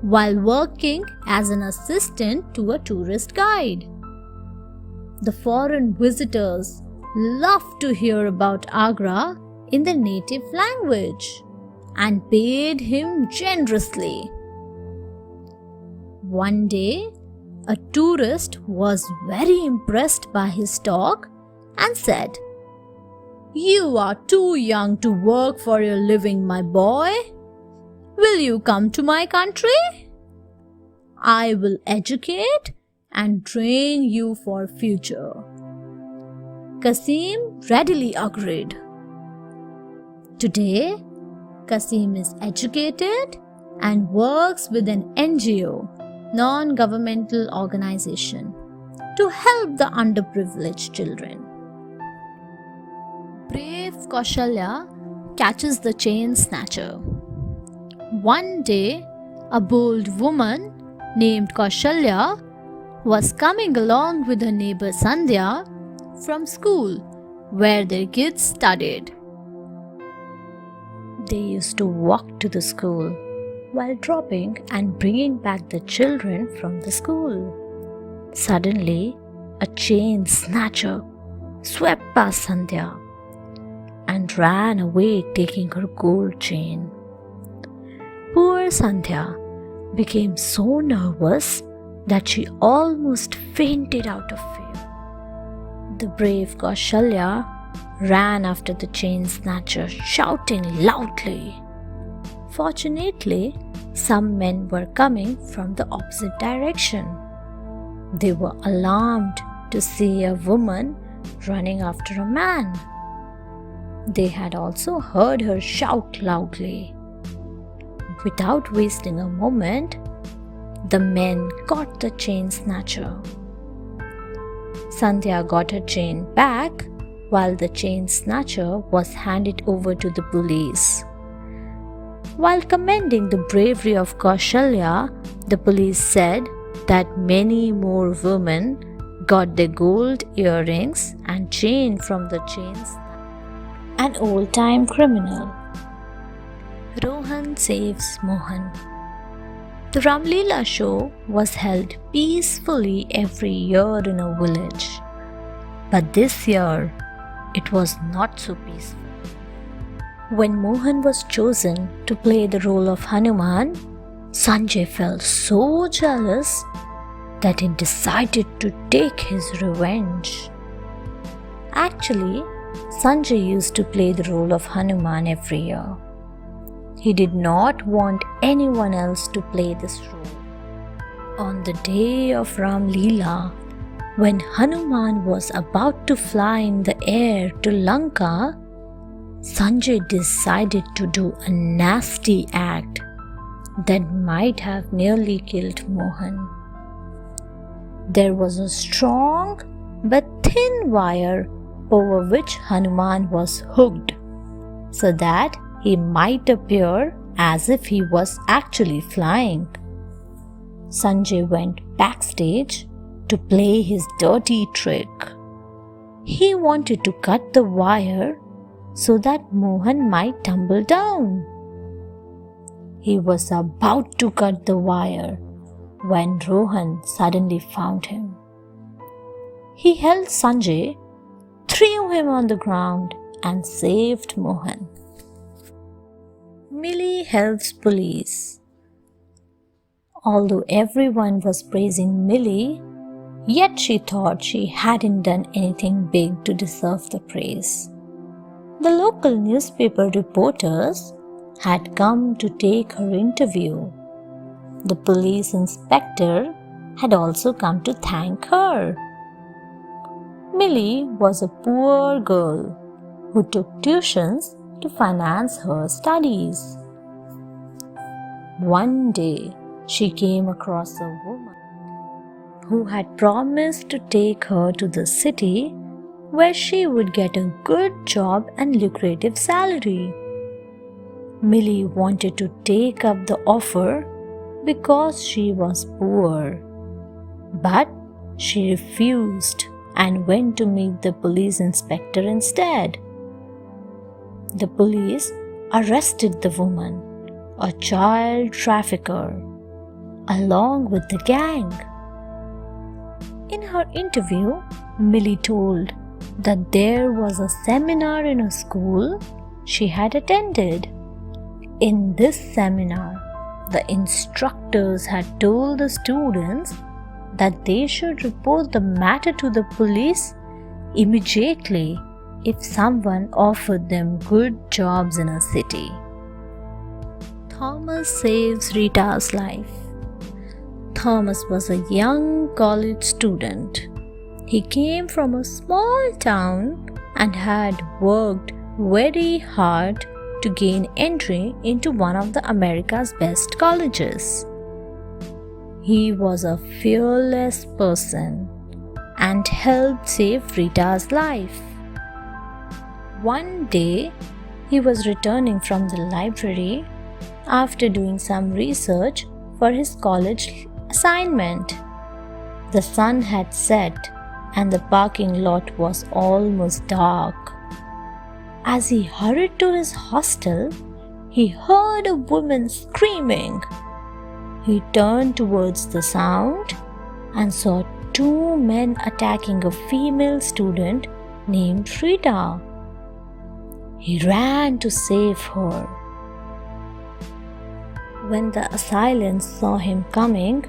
while working as an assistant to a tourist guide. The foreign visitors loved to hear about Agra in the native language and paid him generously. One day, a tourist was very impressed by his talk and said, "You are too young to work for your living, my boy. Will you come to my country? I will educate and train you for future." Kasim readily agreed. Today, Kasim is educated and works with an NGO, non-governmental organization, to help the underprivileged children. Brave Kaushalya catches the chain snatcher. One day, a bold woman named Kaushalya was coming along with her neighbor Sandhya from school where their kids studied. They used to walk to the school while dropping and bringing back the children from the school. Suddenly, a chain snatcher swept past Sandhya and ran away taking her gold chain. Poor Sandhya became so nervous that she almost fainted out of fear. The brave Kaushalya ran after the chain snatcher, shouting loudly. Fortunately, some men were coming from the opposite direction. They were alarmed to see a woman running after a man. They had also heard her shout loudly. Without wasting a moment, the men caught the chain snatcher. Sandhya got her chain back while the chain snatcher was handed over to the police. While commending the bravery of Kaushalya, the police said that many more women got their gold earrings and chain from the chains. An old-time criminal. Rohan saves Mohan. The Ramleela show was held peacefully every year in a village. But this year, it was not so peaceful. When Mohan was chosen to play the role of Hanuman, Sanjay felt so jealous that he decided to take his revenge. Actually, Sanjay used to play the role of Hanuman every year. He did not want anyone else to play this role. On the day of Ram Leela, when Hanuman was about to fly in the air to Lanka, Sanjay decided to do a nasty act that might have nearly killed Mohan. There was a strong but thin wire over which Hanuman was hooked, so that he might appear as if he was actually flying. Sanjay went backstage to play his dirty trick. He wanted to cut the wire so that Mohan might tumble down. He was about to cut the wire when Rohan suddenly found him. He held Sanjay, threw him on the ground, and saved Mohan. Millie helps police. Although everyone was praising Millie, yet she thought she hadn't done anything big to deserve the praise. The local newspaper reporters had come to take her interview. The police inspector had also come to thank her. Millie was a poor girl who took tuitions to finance her studies. One day, she came across a woman who had promised to take her to the city where she would get a good job and lucrative salary. Millie wanted to take up the offer because she was poor, but she refused and went to meet the police inspector instead. The police arrested the woman, a child trafficker, along with the gang. In her interview, Millie told that there was a seminar in a school she had attended. In this seminar, the instructors had told the students that they should report the matter to the police immediately if someone offered them good jobs in a city. Thomas saves Rita's life. Thomas was a young college student. He came from a small town and had worked very hard to gain entry into one of the America's best colleges. He was a fearless person and helped save Rita's life. One day, he was returning from the library after doing some research for his college assignment. The sun had set and the parking lot was almost dark. As he hurried to his hostel, he heard a woman screaming. He turned towards the sound and saw two men attacking a female student named Rita. He ran to save her. When the assailants saw him coming,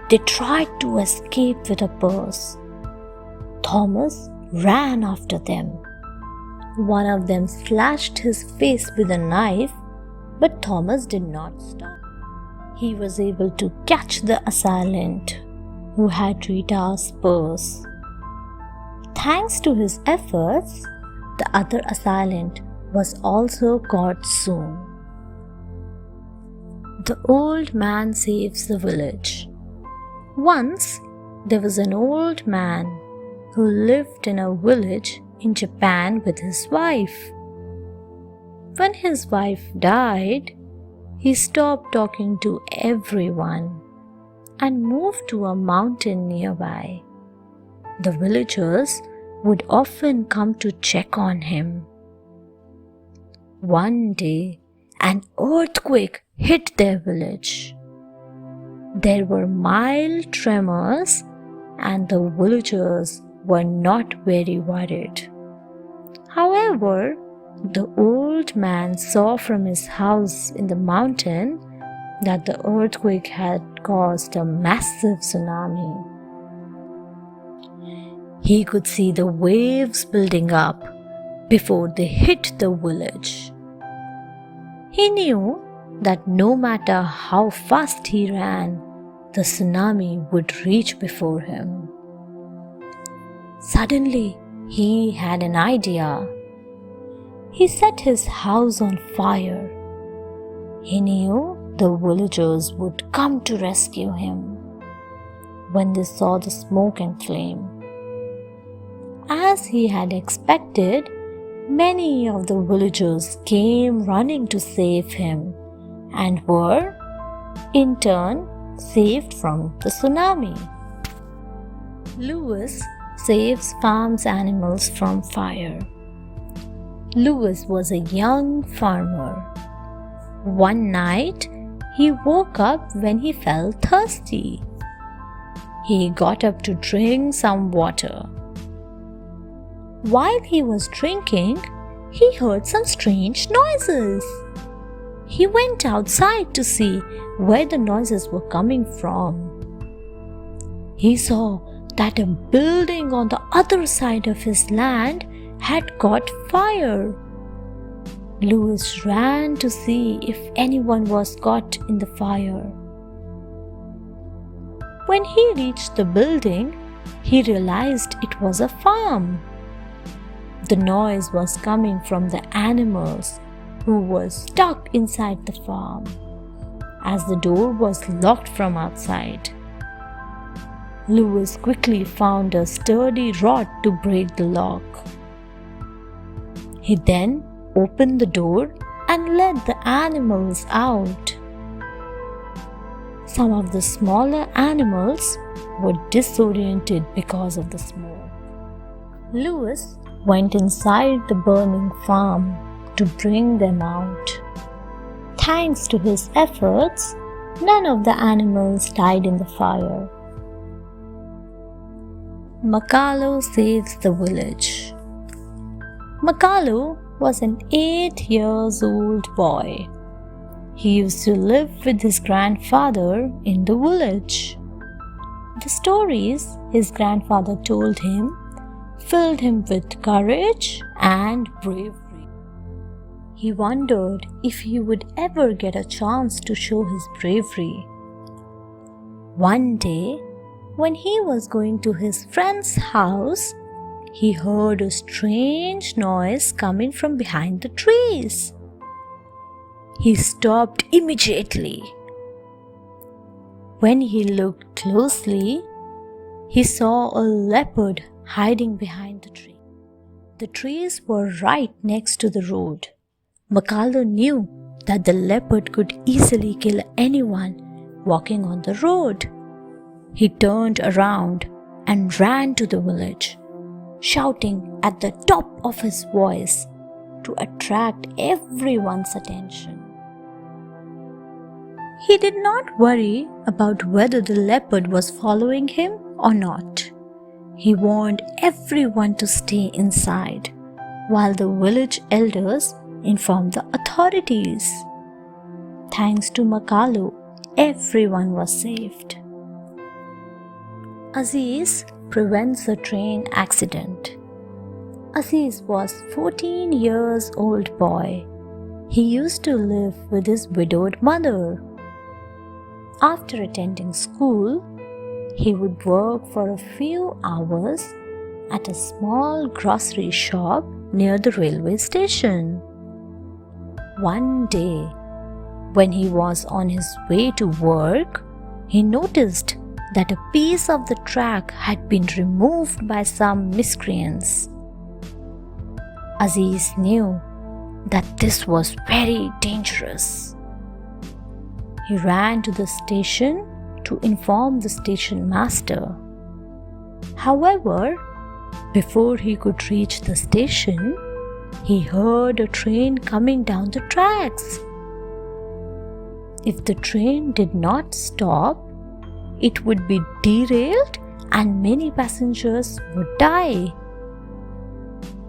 they tried to escape with a purse. Thomas ran after them. One of them slashed his face with a knife, but Thomas did not stop. He was able to catch the assailant, who had Rita's purse. Thanks to his efforts, the other assailant was also caught soon. The old man saves the village. Once, there was an old man who lived in a village in Japan with his wife. When his wife died, he stopped talking to everyone and moved to a mountain nearby. The villagers would often come to check on him. One day, an earthquake hit their village. There were mild tremors, and the villagers were not very worried. However, the old man saw from his house in the mountain that the earthquake had caused a massive tsunami. He could see the waves building up before they hit the village. He knew that no matter how fast he ran, the tsunami would reach before him. Suddenly, he had an idea. He set his house on fire. He knew the villagers would come to rescue him when they saw the smoke and flame. As he had expected, many of the villagers came running to save him and were, in turn, saved from the tsunami. Lewis saves farm's animals from fire. Lewis was a young farmer. One night, he woke up when he felt thirsty. He got up to drink some water. While he was drinking, he heard some strange noises. He went outside to see where the noises were coming from. He saw that a building on the other side of his land had caught fire. Lewis ran to see if anyone was caught in the fire. When he reached the building, he realized it was a farm. The noise was coming from the animals who were stuck inside the farm, as the door was locked from outside. Lewis quickly found a sturdy rod to break the lock. He then opened the door and let the animals out. Some of the smaller animals were disoriented because of the smoke. Lewis went inside the burning farm to bring them out. Thanks to his efforts, none of the animals died in the fire. Makalo saves the village. Makalo was an 8-year-old boy. He used to live with his grandfather in the village. The stories his grandfather told him filled him with courage and bravery. He wondered if he would ever get a chance to show his bravery. One day, when he was going to his friend's house, he heard a strange noise coming from behind the trees. He stopped immediately. When he looked closely, he saw a leopard hiding behind the tree. The trees were right next to the road. Makalo knew that the leopard could easily kill anyone walking on the road. He turned around and ran to the village, shouting at the top of his voice to attract everyone's attention. He did not worry about whether the leopard was following him or not. He warned everyone to stay inside, while the village elders informed the authorities. Thanks to Makalo, everyone was saved. Aziz prevents a train accident. Aziz was a 14-year-old boy. He used to live with his widowed mother. After attending school, he would work for a few hours at a small grocery shop near the railway station. One day, when he was on his way to work, he noticed that a piece of the track had been removed by some miscreants. Aziz knew that this was very dangerous. He ran to the station to inform the station master. However, before he could reach the station, he heard a train coming down the tracks. If the train did not stop, it would be derailed and many passengers would die.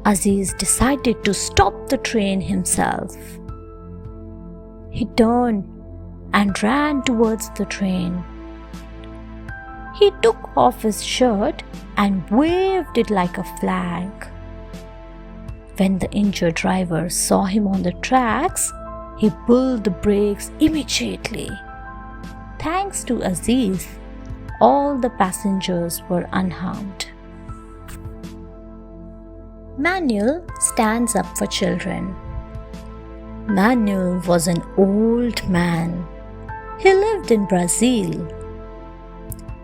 Aziz decided to stop the train himself. He turned and ran towards the train. He took off his shirt and waved it like a flag. When the injured driver saw him on the tracks, He pulled the brakes immediately. Thanks to Aziz, all the passengers were unharmed. Manuel stands up for children. Manuel was an old man. He lived in Brazil.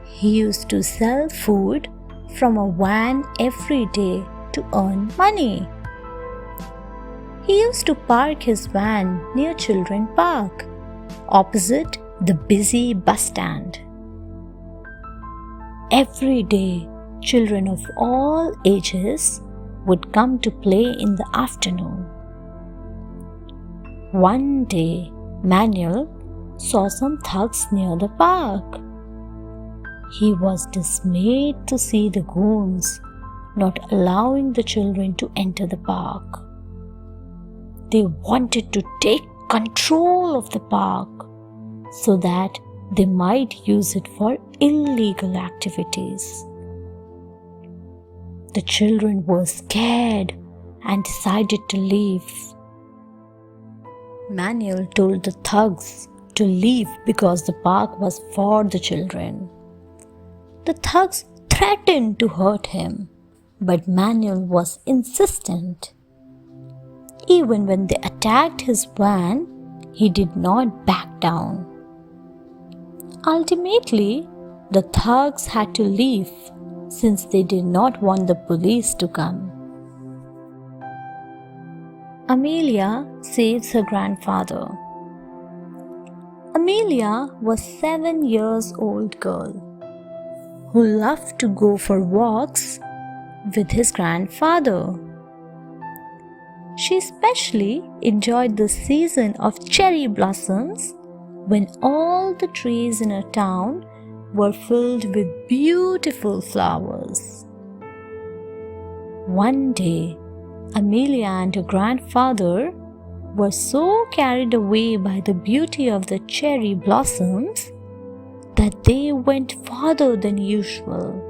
He used to sell food from a van every day to earn money. He used to park his van near Children Park, opposite the busy bus stand. Every day, children of all ages would come to play in the afternoon. One day, Manuel saw some thugs near the park. He was dismayed to see the goons not allowing the children to enter the park. They wanted to take control of the park so that they might use it for illegal activities. The children were scared and decided to leave. Manuel told the thugs to leave because the park was for the children. The thugs threatened to hurt him, but Manuel was insistent. Even when they attacked his van, he did not back down. Ultimately, the thugs had to leave since they did not want the police to come. Amelia saves her grandfather. Amelia was a 7-year-old girl who loved to go for walks with his grandfather. She especially enjoyed the season of cherry blossoms when all the trees in her town were filled with beautiful flowers. One day, Amelia and her grandfather were so carried away by the beauty of the cherry blossoms that they went farther than usual.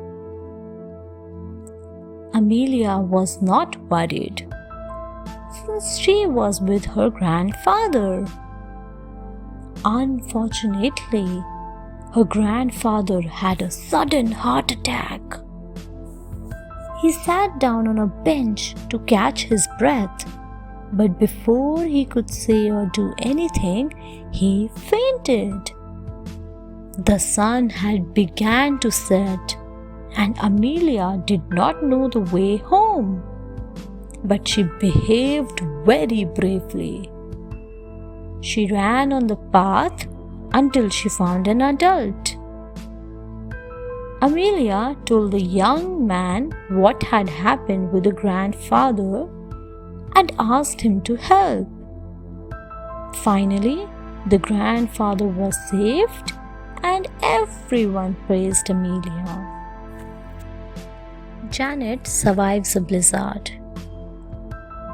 Amelia was not worried since she was with her grandfather. Unfortunately, her grandfather had a sudden heart attack. He sat down on a bench to catch his breath, but before he could say or do anything, he fainted. The sun had begun to set, and Amelia did not know the way home, but she behaved very bravely. She ran on the path until she found an adult. Amelia told the young man what had happened with the grandfather and asked him to help. Finally, the grandfather was saved and everyone praised Amelia. Janet survives a blizzard.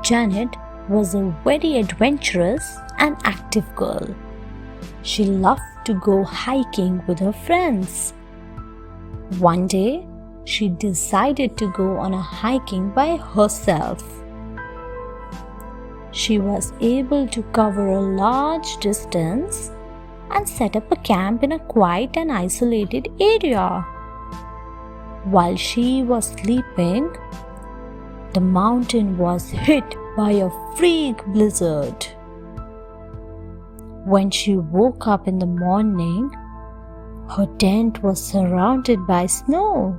Janet was a very adventurous and active girl. She loved to go hiking with her friends. One day, she decided to go on a hiking by herself. She was able to cover a large distance and set up a camp in a quiet and isolated area. While she was sleeping, the mountain was hit by a freak blizzard. When she woke up in the morning, her tent was surrounded by snow.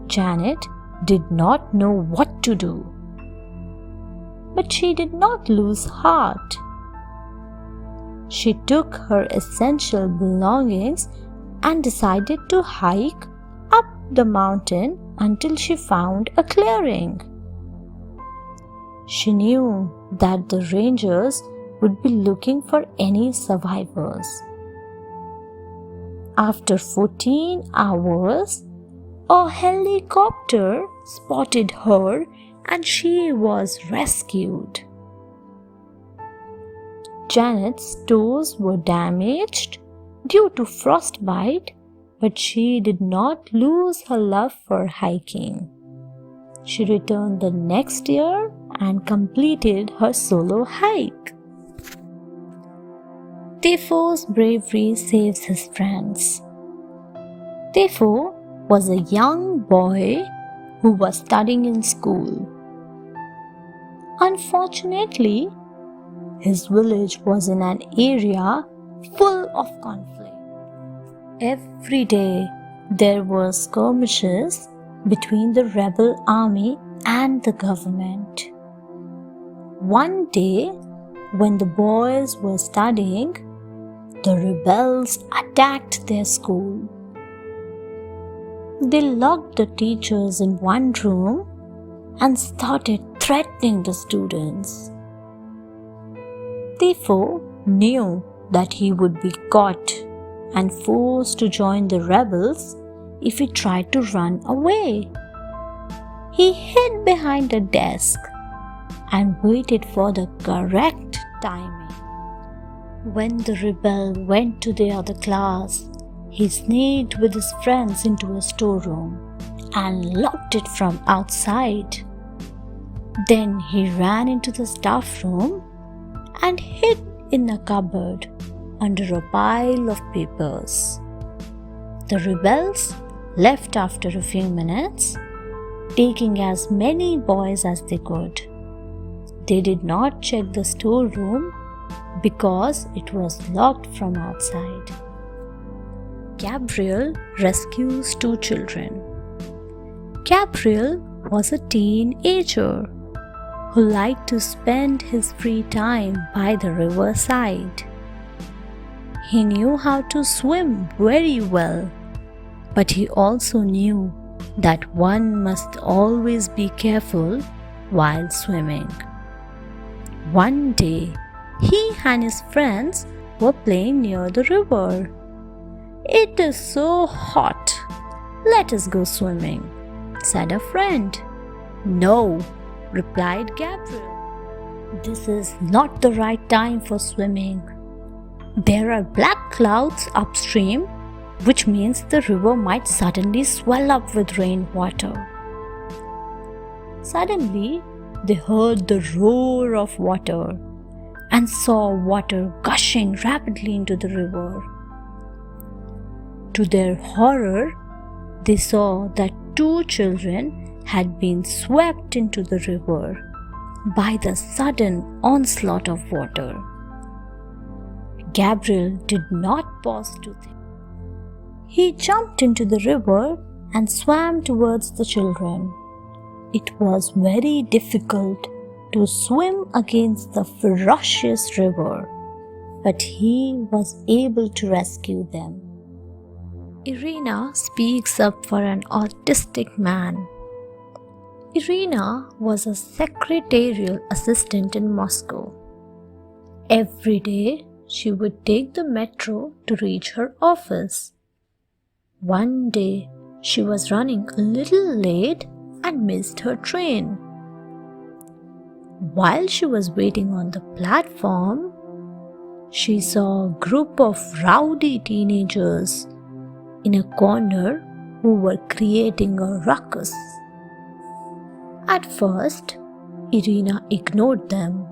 Janet did not know what to do, but she did not lose heart. She took her essential belongings and decided to hike up the mountain until she found a clearing. She knew that the rangers would be looking for any survivors. After 14 hours, a helicopter spotted her and she was rescued. Janet's toes were damaged due to frostbite, but she did not lose her love for hiking. She returned the next year and completed her solo hike. Defoe's bravery saves his friends. Defoe was a young boy who was studying in school. Unfortunately, his village was in an area full of conflict. Every day there were skirmishes between the rebel army and the government. One day, when the boys were studying, the rebels attacked their school. They locked the teachers in one room and started threatening the students. Defoe knew that he would be caught and forced to join the rebels if he tried to run away. He hid behind a desk and waited for the correct timing. When the rebel went to the other class, he sneaked with his friends into a storeroom and locked it from outside. Then he ran into the staff room and hid in a cupboard under a pile of papers. The rebels left after a few minutes, taking as many boys as they could. They did not check the storeroom because it was locked from outside. Gabriel rescues two children. Gabriel was a teenager who liked to spend his free time by the riverside. He knew how to swim very well, but he also knew that one must always be careful while swimming. One day, he and his friends were playing near the river. "It is so hot. Let us go swimming," said a friend. "No," replied Gabriel. "This is not the right time for swimming. There are black clouds upstream, which means the river might suddenly swell up with rainwater." Suddenly, they heard the roar of water and saw water gushing rapidly into the river. To their horror, they saw that two children had been swept into the river by the sudden onslaught of water. Gabriel did not pause to think. He jumped into the river and swam towards the children. It was very difficult to swim against the ferocious river, but he was able to rescue them. Irina speaks up for an autistic man. Irina was a secretarial assistant in Moscow. Every day, she would take the metro to reach her office. One day, she was running a little late and missed her train. While she was waiting on the platform, she saw a group of rowdy teenagers in a corner who were creating a ruckus. At first, Irina ignored them,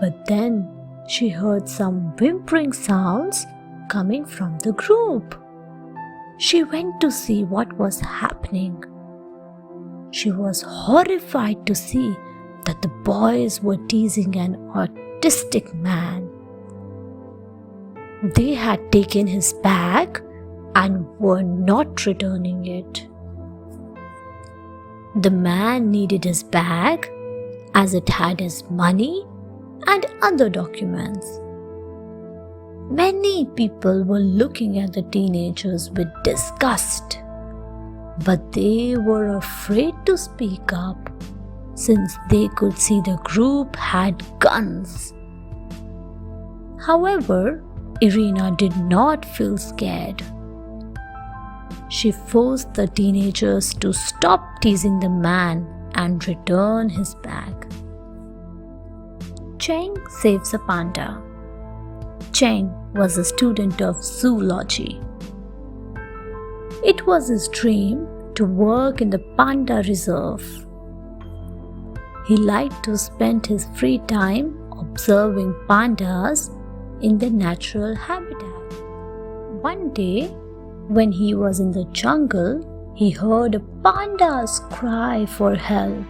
but then she heard some whimpering sounds coming from the group. She went to see what was happening. She was horrified to see that the boys were teasing an autistic man. They had taken his bag and were not returning it. The man needed his bag as it had his money and other documents. Many people were looking at the teenagers with disgust, but they were afraid to speak up since they could see the group had guns. However, Irina did not feel scared. She forced the teenagers to stop teasing the man and return his bag. Cheng saves a panda. Cheng was a student of zoology. It was his dream to work in the panda reserve. He liked to spend his free time observing pandas in their natural habitat. One day, when he was in the jungle, he heard a panda's cry for help.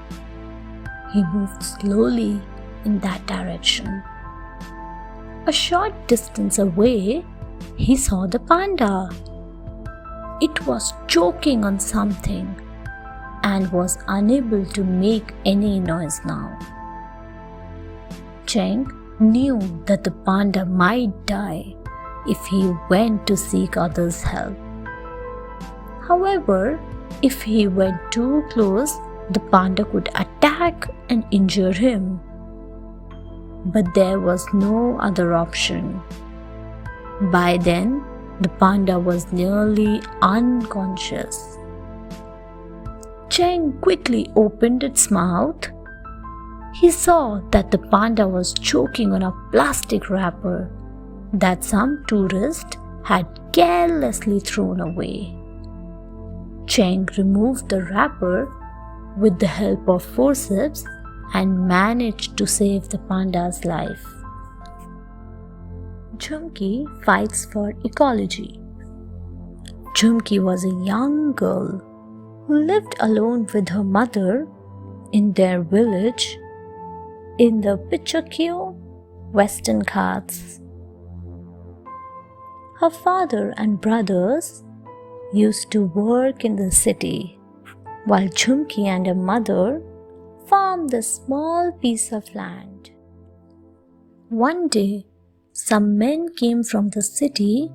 He moved slowly in that direction. A short distance away, he saw the panda. It was choking on something and was unable to make any noise now. Cheng knew that the panda might die if he went to seek others' help. However, if he went too close, the panda could attack and injure him. But there was no other option. By then, the panda was nearly unconscious. Cheng quickly opened its mouth. He saw that the panda was choking on a plastic wrapper that some tourist had carelessly thrown away. Cheng removed the wrapper with the help of forceps and managed to save the panda's life. Jhumki fights for ecology. Jhumki was a young girl who lived alone with her mother in their village in the Pichakio Western Ghats. Her father and brothers used to work in the city, while Jhumki and her mother farmed a small piece of land. One day, some men came from the city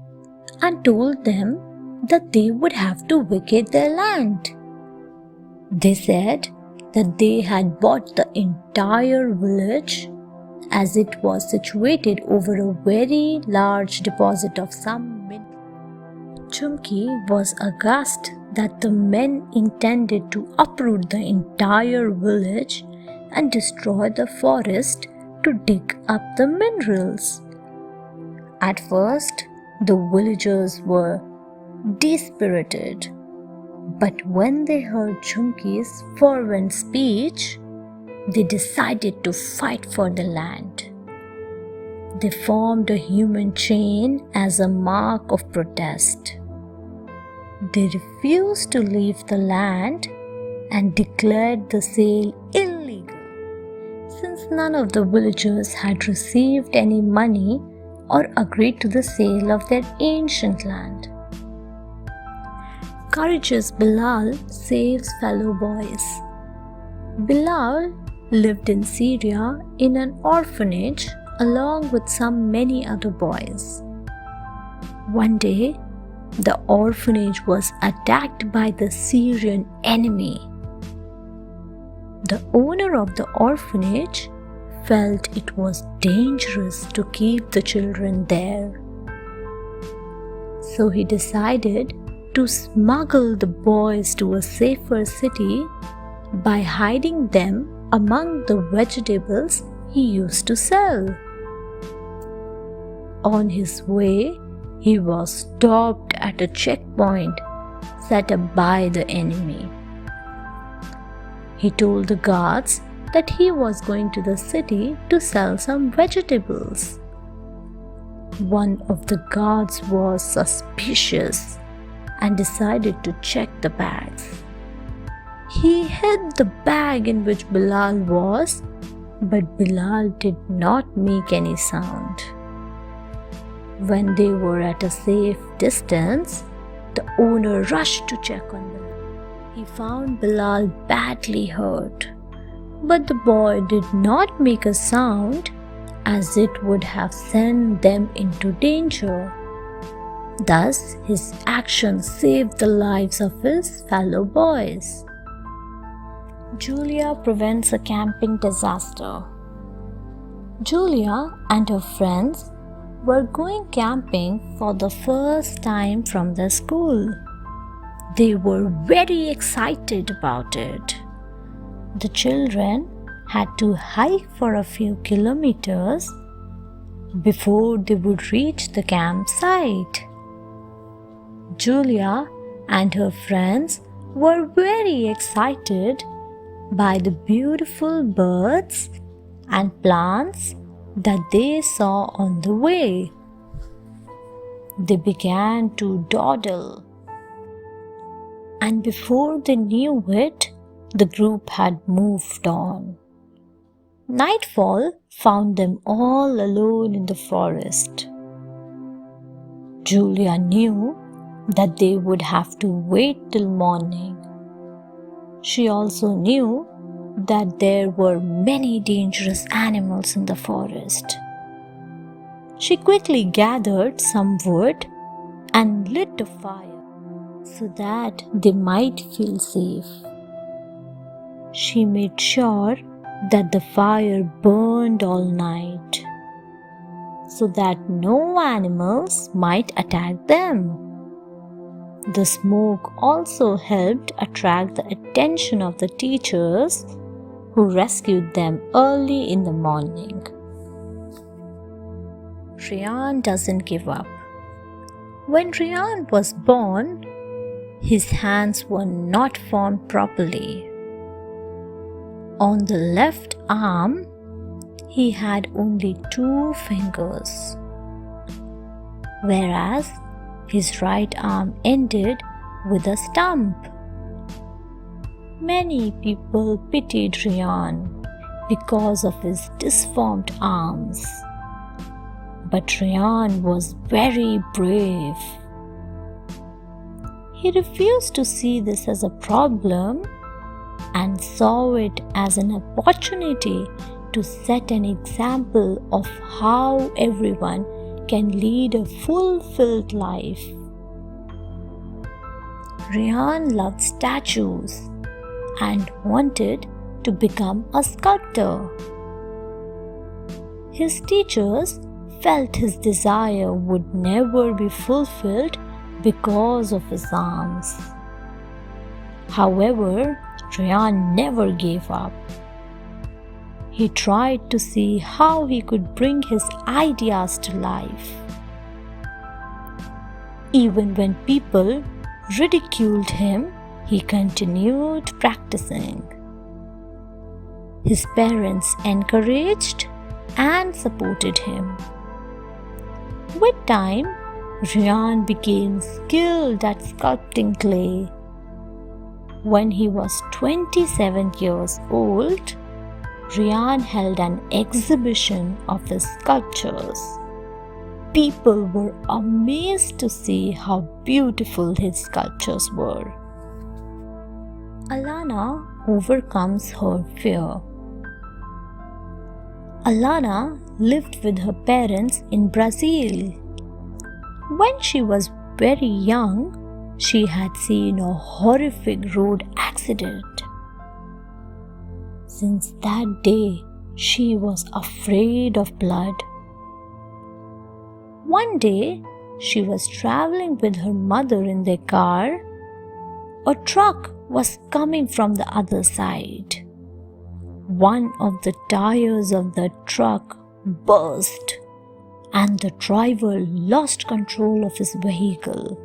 and told them that they would have to vacate their land. They said that they had bought the entire village as it was situated over a very large deposit of some mineral. Jhumki was aghast that the men intended to uproot the entire village and destroy the forest to dig up the minerals. At first, the villagers were dispirited, but when they heard Jhumki's fervent speech, they decided to fight for the land. They formed a human chain as a mark of protest. They refused to leave the land and declared the sale illegal, since none of the villagers had received any money or agreed to the sale of their ancient land. Courageous Bilal saves fellow boys. Bilal lived in Syria in an orphanage along with many other boys. One day, the orphanage was attacked by the Syrian enemy. The owner of the orphanage felt it was dangerous to keep the children there. So he decided to smuggle the boys to a safer city by hiding them among the vegetables he used to sell. On his way, he was stopped at a checkpoint set up by the enemy. He told the guards that he was going to the city to sell some vegetables. One of the guards was suspicious and decided to check the bags. He hid the bag in which Bilal was, but Bilal did not make any sound. When they were at a safe distance, the owner rushed to check on Bilal. He found Bilal badly hurt, but the boy did not make a sound, as it would have sent them into danger. Thus, his action saved the lives of his fellow boys. Julia prevents a camping disaster. Julia and her friends were going camping for the first time from the school. They were very excited about it. The children had to hike for a few kilometers before they would reach the campsite. Julia and her friends were very excited by the beautiful birds and plants that they saw on the way. They began to dawdle, and before they knew it, the group had moved on. Nightfall found them all alone in the forest. Julia knew that they would have to wait till morning. She also knew that there were many dangerous animals in the forest. She quickly gathered some wood and lit a fire so that they might feel safe. She made sure that the fire burned all night so that no animals might attack them. The smoke also helped attract the attention of the teachers, who rescued them early in the morning. Ryan doesn't give up. When Ryan was born, his hands were not formed properly. On the left arm, he had only 2 fingers, whereas his right arm ended with a stump. Many people pitied Ryan because of his disformed arms. But Ryan was very brave. He refused to see this as a problem and saw it as an opportunity to set an example of how everyone can lead a fulfilled life. Ryan loved statues and wanted to become a sculptor. His teachers felt his desire would never be fulfilled because of his arms. However, Ryan never gave up. He tried to see how he could bring his ideas to life. Even when people ridiculed him, he continued practicing. His parents encouraged and supported him. With time, Ryan became skilled at sculpting clay. When he was 27 years old, Ryan held an exhibition of his sculptures. People were amazed to see how beautiful his sculptures were. Alana overcomes her fear. Alana lived with her parents in Brazil. When she was very young, she had seen a horrific road accident. Since that day, she was afraid of blood. One day, she was traveling with her mother in their car. A truck was coming from the other side. One of the tires of the truck burst, and the driver lost control of his vehicle.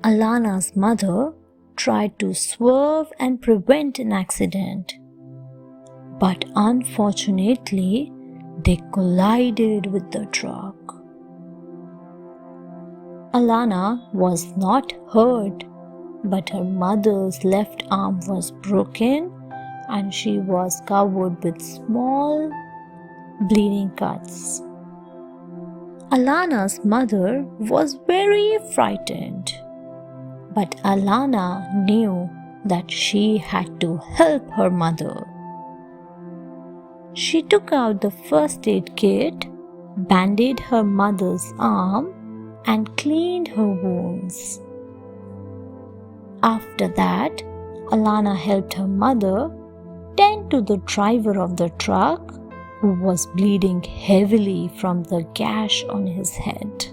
Alana's mother tried to swerve and prevent an accident, but unfortunately, they collided with the truck. Alana was not hurt, but her mother's left arm was broken and she was covered with small bleeding cuts. Alana's mother was very frightened, but Alana knew that she had to help her mother. She took out the first aid kit, bandaged her mother's arm, and cleaned her wounds. After that, Alana helped her mother tend to the driver of the truck, who was bleeding heavily from the gash on his head.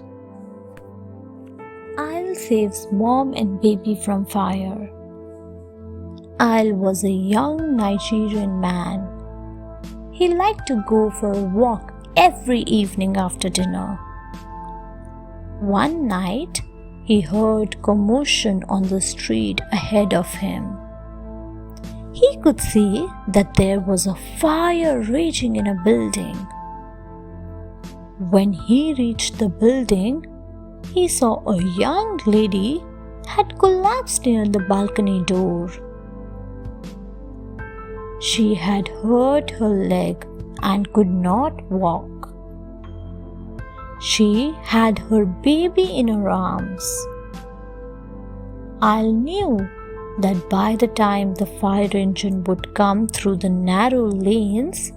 Al saves mom and baby from fire. Al was a young Nigerian man. He liked to go for a walk every evening after dinner. One night, he heard commotion on the street ahead of him. he could see that there was a fire raging in a building. When he reached the building, he saw a young lady had collapsed near the balcony door. She had hurt her leg and could not walk. She had her baby in her arms. I knew that by the time the fire engine would come through the narrow lanes,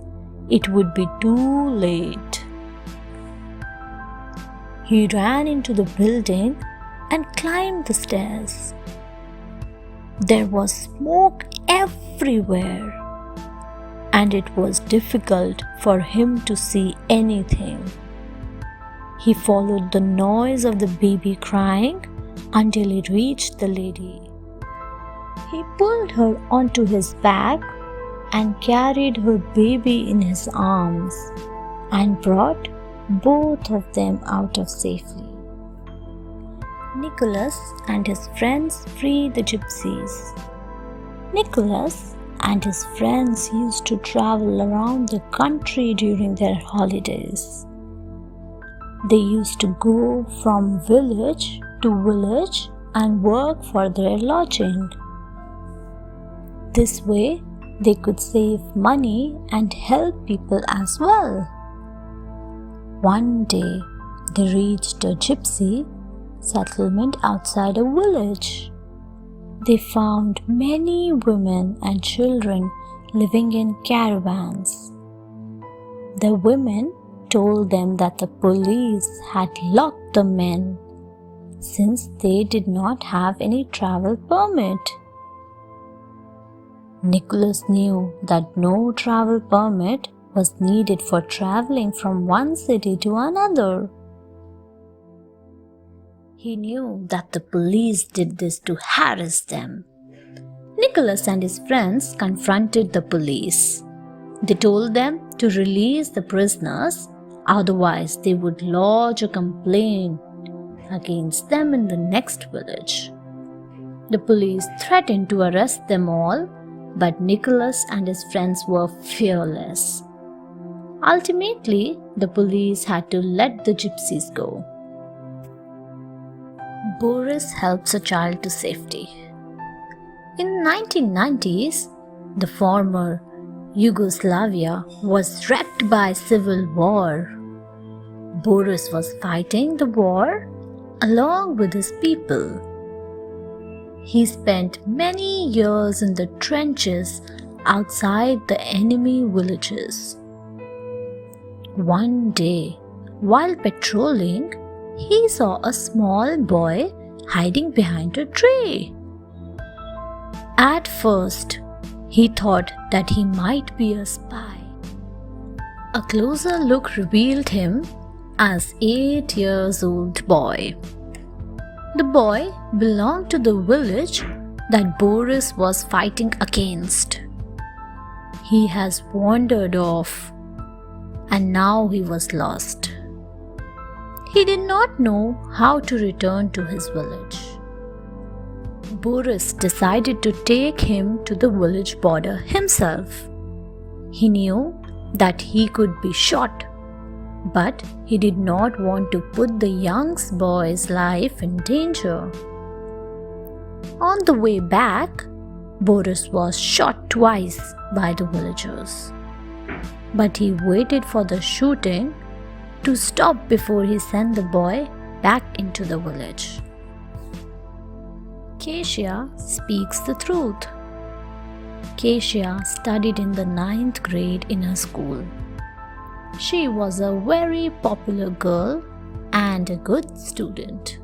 it would be too late. He ran into the building and climbed the stairs. There was smoke everywhere, and it was difficult for him to see anything. He followed the noise of the baby crying until he reached the lady. He pulled her onto his back and carried her baby in his arms and brought both of them out of safely. Nicholas and his friends freed the gypsies. Nicholas and his friends used to travel around the country during their holidays. They used to go from village to village and work for their lodging. This way, they could save money and help people as well. One day, they reached a gypsy settlement outside a village. They found many women and children living in caravans. The women told them that the police had locked the men since they did not have any travel permit. Nicholas knew that no travel permit was needed for traveling from one city to another. He knew that the police did this to harass them. Nicholas and his friends confronted the police. They told them to release the prisoners, otherwise they would lodge a complaint against them in the next village. The police threatened to arrest them all, but Nicholas and his friends were fearless. Ultimately, the police had to let the gypsies go. Boris helps a child to safety. In 1990s, the former Yugoslavia was wrecked by civil war. Boris was fighting the war along with his people. He spent many years in the trenches outside the enemy villages. One day, while patrolling, he saw a small boy hiding behind a tree. At first, he thought that he might be a spy. A closer look revealed him as 8 years old boy. The boy belonged to the village that Boris was fighting against. He has wandered off, and now he was lost. He did not know how to return to his village. Boris decided to take him to the village border himself. He knew that he could be shot, but he did not want to put the young boy's life in danger. On the way back, Boris was shot twice by the villagers. But he waited for the shooting to stop before he sent the boy back into the village. Kezia speaks the truth. Kezia studied in the 9th grade in her school. She was a very popular girl and a good student.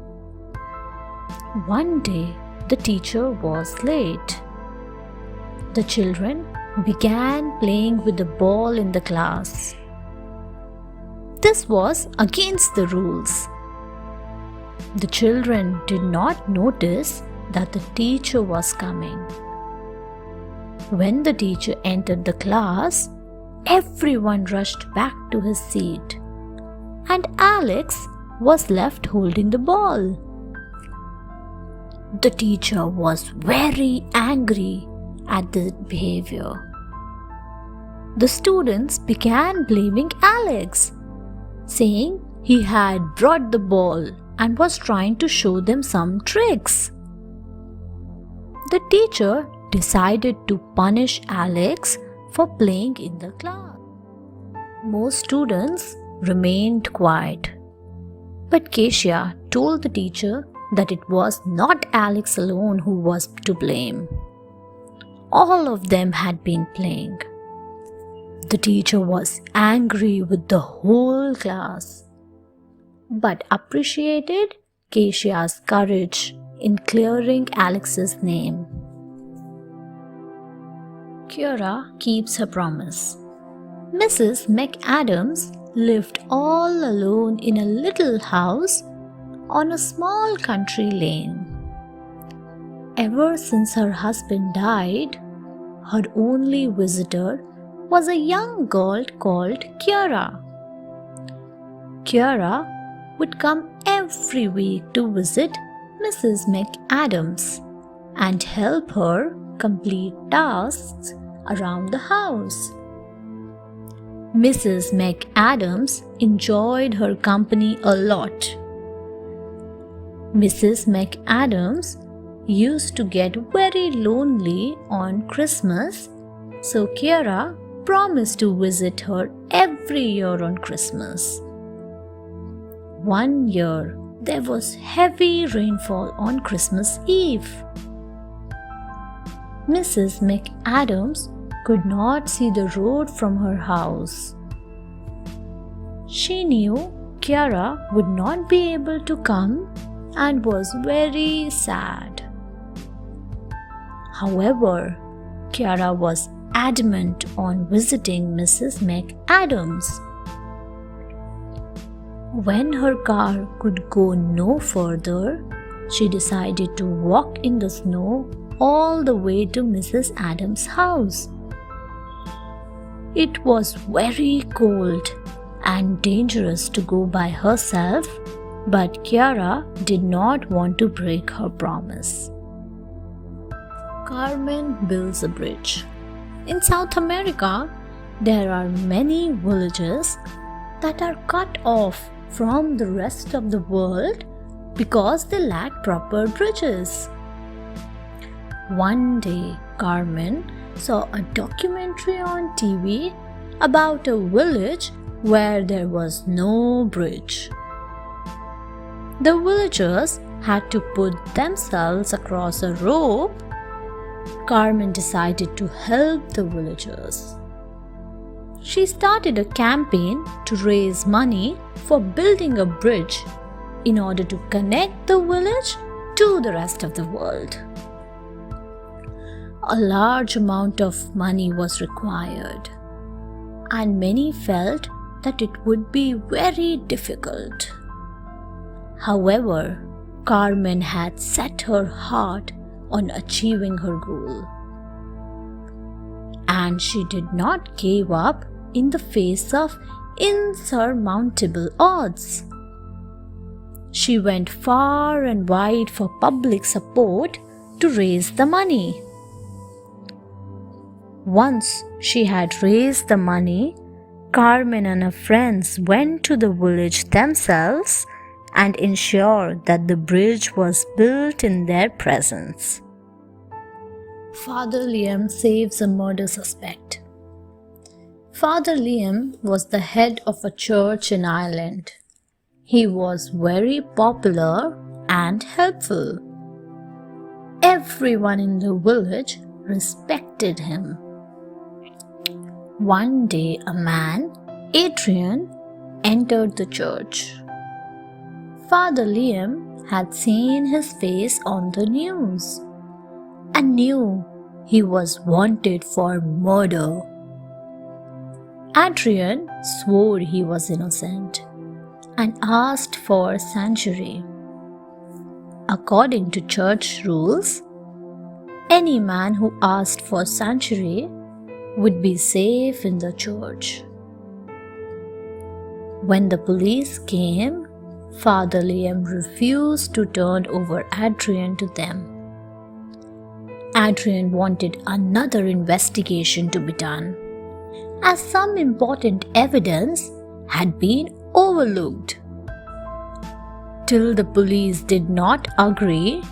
One day, the teacher was late. The children began playing with the ball in the class. This was against the rules. The children did not notice that the teacher was coming. When the teacher entered the class, everyone rushed back to his seat, and Alex was left holding the ball. The teacher was very angry at the behavior. The students began blaming Alex, saying he had brought the ball and was trying to show them some tricks. The teacher decided to punish Alex for playing in the class. Most students remained quiet, but Keisha told the teacher that it was not Alex alone who was to blame. All of them had been playing. The teacher was angry with the whole class, but appreciated Keisha's courage in clearing Alex's name. Kiara keeps her promise. Mrs. McAdams lived all alone in a little house on a small country lane. Ever since her husband died, her only visitor was a young girl called Kiara. Kiara would come every week to visit Mrs. McAdams and help her complete tasks around the house. Mrs. McAdams enjoyed her company a lot. Mrs. McAdams used to get very lonely on Christmas, so Kiara promised to visit her every year on Christmas. One year, there was heavy rainfall on Christmas Eve. Mrs. McAdams could not see the road from her house. She knew Kiara would not be able to come and was very sad. However, Kiara was adamant on visiting Mrs. McAdams. When her car could go no further, she decided to walk in the snow all the way to Mrs. Adams' house. It was very cold and dangerous to go by herself, but Kiara did not want to break her promise. Carmen builds a bridge. In South America, there are many villages that are cut off from the rest of the world because they lack proper bridges. One day, Carmen saw a documentary on TV about a village where there was no bridge. The villagers had to put themselves across a rope. Carmen decided to help the villagers. She started a campaign to raise money for building a bridge in order to connect the village to the rest of the world. A large amount of money was required, and many felt that it would be very difficult. However, Carmen had set her heart on achieving her goal, and she did not give up in the face of insurmountable odds. She went far and wide for public support to raise the money. Once she had raised the money, Carmen and her friends went to the village themselves and ensured that the bridge was built in their presence. Father Liam saves a murder suspect. Father Liam was the head of a church in Ireland. He was very popular and helpful. Everyone in the village respected him. One day, a man, Adrian, entered the church. Father Liam had seen his face on the news and knew he was wanted for murder. Adrian swore he was innocent and asked for sanctuary. According to church rules, any man who asked for sanctuary would be safe in the church. When the police came, Father Liam refused to turn over Adrian to them. Adrian wanted another investigation to be done, as some important evidence had been overlooked. Till the police did not agree,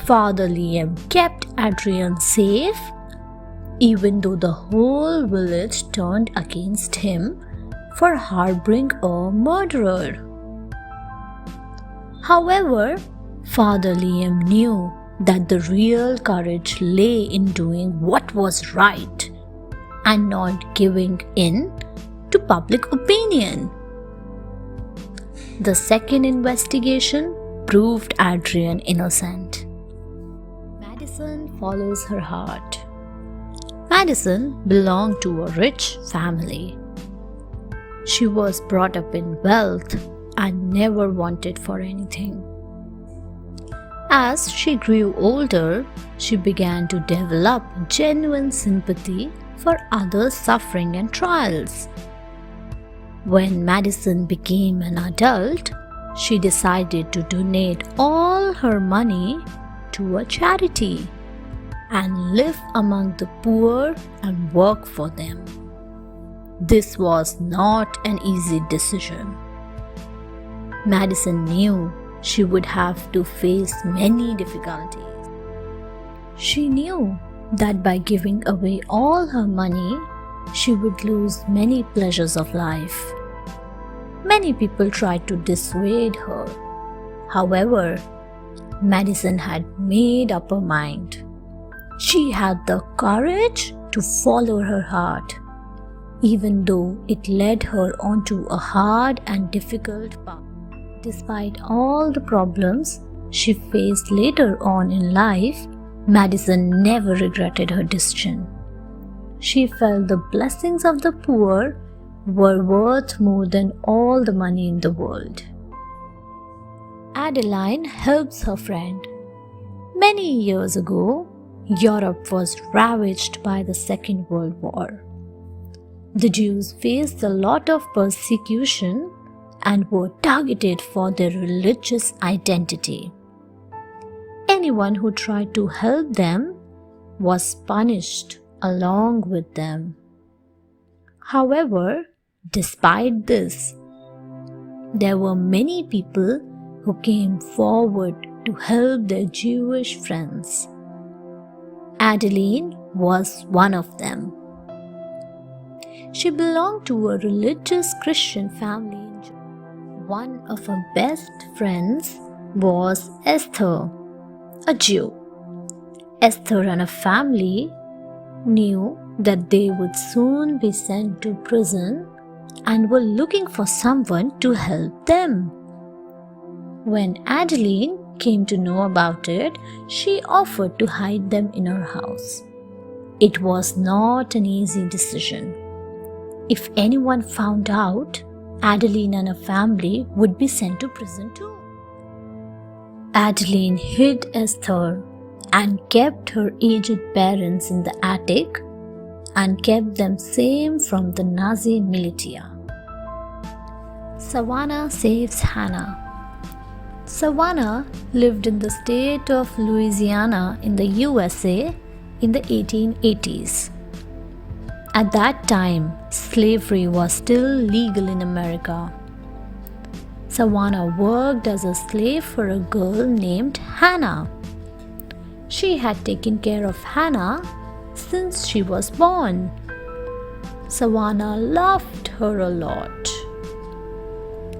Father Liam kept Adrian safe, even though the whole village turned against him for harboring a murderer. However, Father Liam knew that the real courage lay in doing what was right and not giving in to public opinion. The second investigation proved Adrian innocent. Madison follows her heart. Madison belonged to a rich family. She was brought up in wealth and never wanted for anything. As she grew older, she began to develop genuine sympathy for others' suffering and trials. When Madison became an adult, she decided to donate all her money to a charity and live among the poor and work for them. This was not an easy decision. Madison knew she would have to face many difficulties. She knew that by giving away all her money, she would lose many pleasures of life. Many people tried to dissuade her. However, Madison had made up her mind. She had the courage to follow her heart, even though it led her onto a hard and difficult path. Despite all the problems she faced later on in life, Madison never regretted her decision. She felt the blessings of the poor were worth more than all the money in the world. Adeline helps her friend. Many years ago, Europe was ravaged by the Second World War. The Jews faced a lot of persecution and were targeted for their religious identity. Anyone who tried to help them was punished along with them. However, despite this, there were many people who came forward to help their Jewish friends. Adeline was one of them. She belonged to a religious Christian family in Germany. One of her best friends was Esther, a Jew. Esther and her family knew that they would soon be sent to prison and were looking for someone to help them. When Adeline came to know about it, she offered to hide them in her house. It was not an easy decision. If anyone found out, Adeline and her family would be sent to prison too. Adeline hid Esther and kept her aged parents in the attic and kept them safe from the Nazi militia. Savannah saves Hannah. Savannah lived in the state of Louisiana in the USA in the 1880s. At that time, slavery was still legal in America. Savannah worked as a slave for a girl named Hannah. She had taken care of Hannah since she was born. Savannah loved her a lot.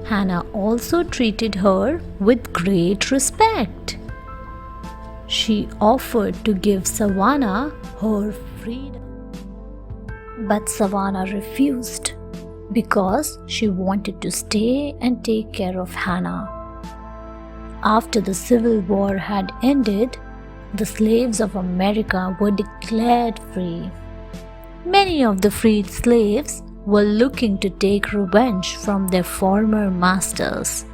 Hannah also treated her with great respect. She offered to give Savannah her freedom. But Savannah refused because she wanted to stay and take care of Hannah. After the Civil War had ended, the slaves of America were declared free. Many of the freed slaves were looking to take revenge from their former masters,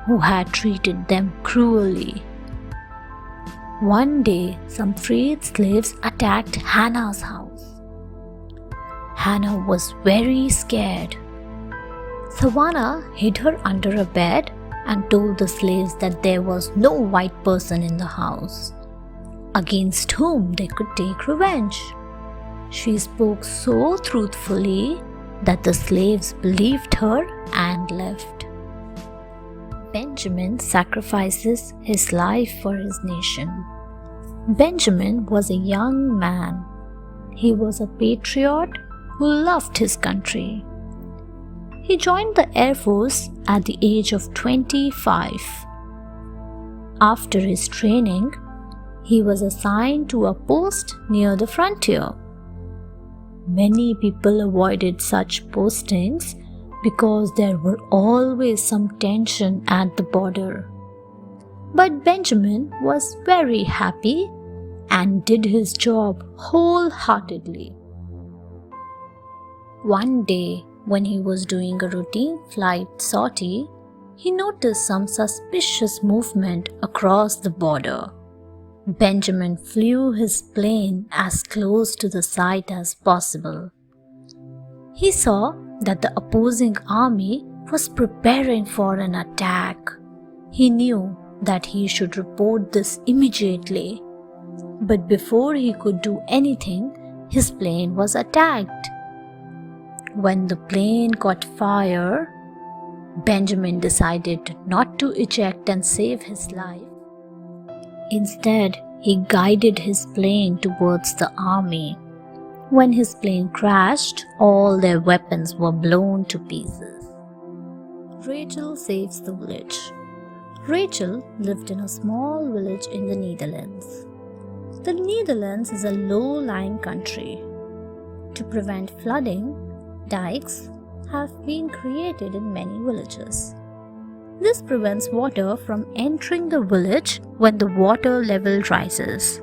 who had treated them cruelly. One day, some freed slaves attacked Hannah's house. Hannah was very scared. Savannah hid her under a bed and told the slaves that there was no white person in the house. against whom they could take revenge. She spoke so truthfully that the slaves believed her and left. Benjamin sacrifices his life for his nation. Benjamin was a young man. He was a patriot who loved his country. He joined the Air Force at the age of 25. After his training, he was assigned to a post near the frontier. Many people avoided such postings because there were always some tension at the border. But Benjamin was very happy and did his job wholeheartedly. One day, when he was doing a routine flight sortie, he noticed some suspicious movement across the border. Benjamin flew his plane as close to the site as possible. He saw that the opposing army was preparing for an attack. He knew that he should report this immediately. But before he could do anything, his plane was attacked. When the plane caught fire, Benjamin decided not to eject and save his life. Instead, he guided his plane towards the army. When his plane crashed, all their weapons were blown to pieces. Rachel saves the village. Rachel lived in a small village in the Netherlands. The Netherlands is a low-lying country. To prevent flooding, dikes have been created in many villages. This prevents water from entering the village when the water level rises.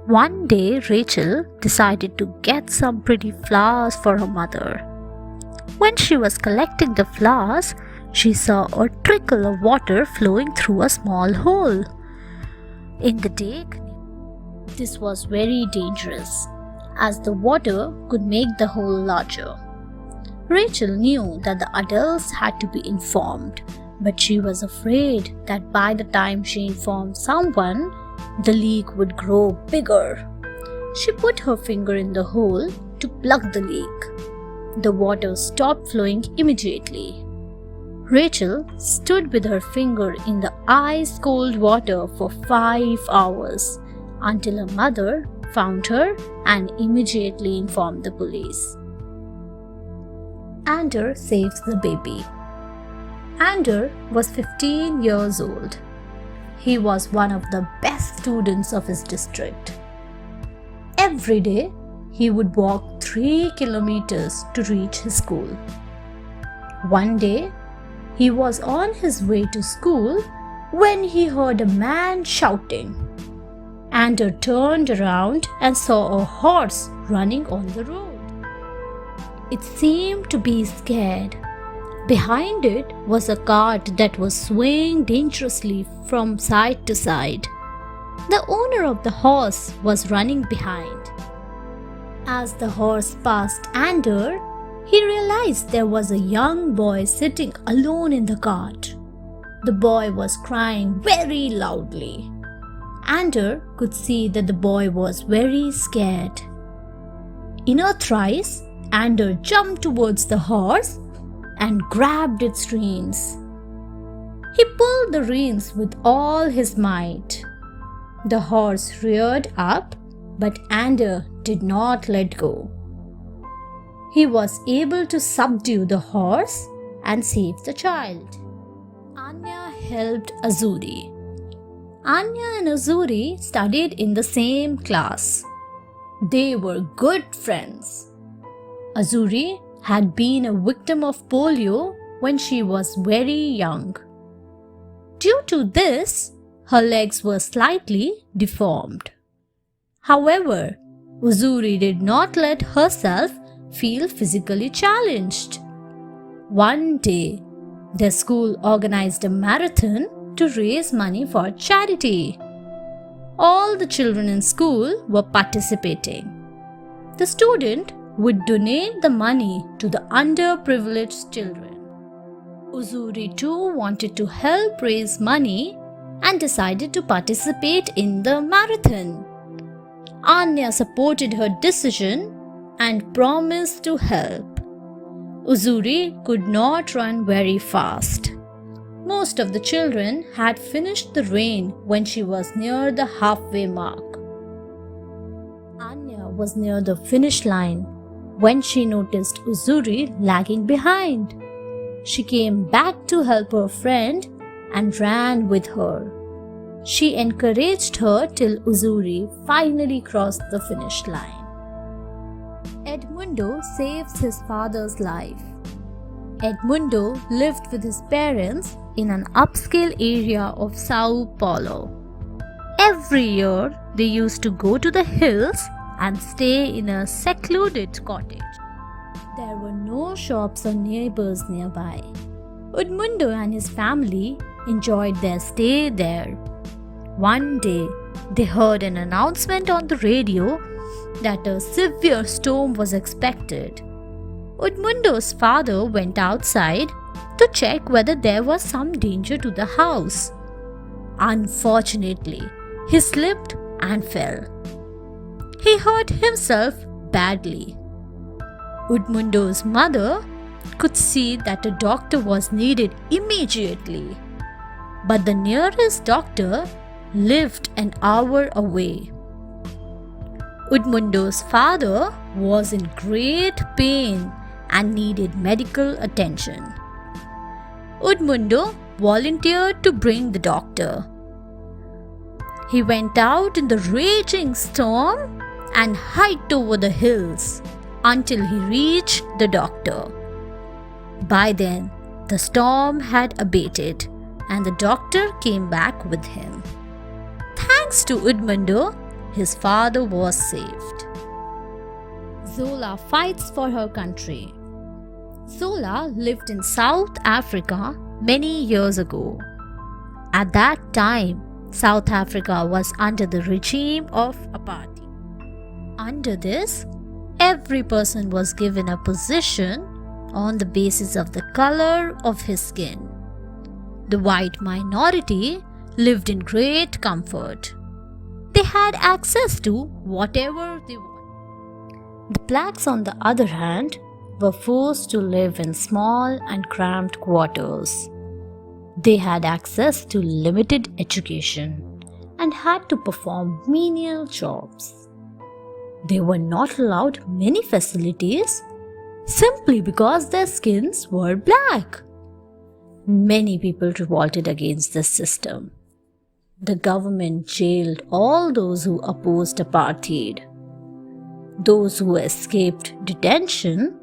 One day, Rachel decided to get some pretty flowers for her mother. When she was collecting the flowers, she saw a trickle of water flowing through a small hole in the dike. This was very dangerous, as the water could make the hole larger. Rachel knew that the adults had to be informed, but she was afraid that by the time she informed someone, the leak would grow bigger. She put her finger in the hole to plug the leak. The water stopped flowing immediately. Rachel stood with her finger in the ice-cold water for 5 hours until her mother found her and immediately informed the police. Ander saves the baby. Ander was 15 years old. He was one of the best students of his district. Every day, he would walk 3 kilometers to reach his school. One day, he was on his way to school when he heard a man shouting. Ander turned around and saw a horse running on the road. It seemed to be scared. Behind it was a cart that was swaying dangerously from side to side. The owner of the horse was running behind. As the horse passed Ander, he realized there was a young boy sitting alone in the cart. The boy was crying very loudly. Ander could see that the boy was very scared. In a trice, Ander jumped towards the horse and grabbed its reins. He pulled the reins with all his might. The horse reared up, but Ander did not let go. He was able to subdue the horse and save the child. Anya helped Azuri. Anya and Azuri studied in the same class. They were good friends. Azuri had been a victim of polio when she was very young. Due to this, her legs were slightly deformed. However, Azuri did not let herself feel physically challenged. One day, the school organized a marathon to raise money for charity. All the children in school were participating. The student would donate the money to the underprivileged children. Azuri too wanted to help raise money and decided to participate in the marathon. Anya supported her decision and promised to help. Uzuri could not run very fast. Most of the children had finished the race when she was near the halfway mark. Anya was near the finish line when she noticed Uzuri lagging behind. She came back to help her friend and ran with her. She encouraged her till Uzuri finally crossed the finish line. Edmundo saves his father's life. Edmundo lived with his parents in an upscale area of Sao Paulo. Every year, they used to go to the hills and stay in a secluded cottage. There were no shops or neighbors nearby. Edmundo and his family enjoyed their stay there. One day, they heard an announcement on the radio that a severe storm was expected. Edmundo's father went outside to check whether there was some danger to the house. Unfortunately, he slipped and fell. He hurt himself badly. Edmundo's mother could see that a doctor was needed immediately, but the nearest doctor lived an hour away. Edmundo's father was in great pain and needed medical attention. Edmundo volunteered to bring the doctor. He went out in the raging storm and hiked over the hills until he reached the doctor. By then, the storm had abated and the doctor came back with him. Thanks to Edmundo, his father was saved. Zola fights for her country. Zola lived in South Africa many years ago. At that time, South Africa was under the regime of apartheid. Under this, every person was given a position on the basis of the color of his skin. The white minority lived in great comfort. They had access to whatever they wanted. The blacks, on the other hand, were forced to live in small and cramped quarters. They had access to limited education and had to perform menial jobs. They were not allowed many facilities simply because their skins were black. Many people revolted against this system. The government jailed all those who opposed apartheid. Those who escaped detention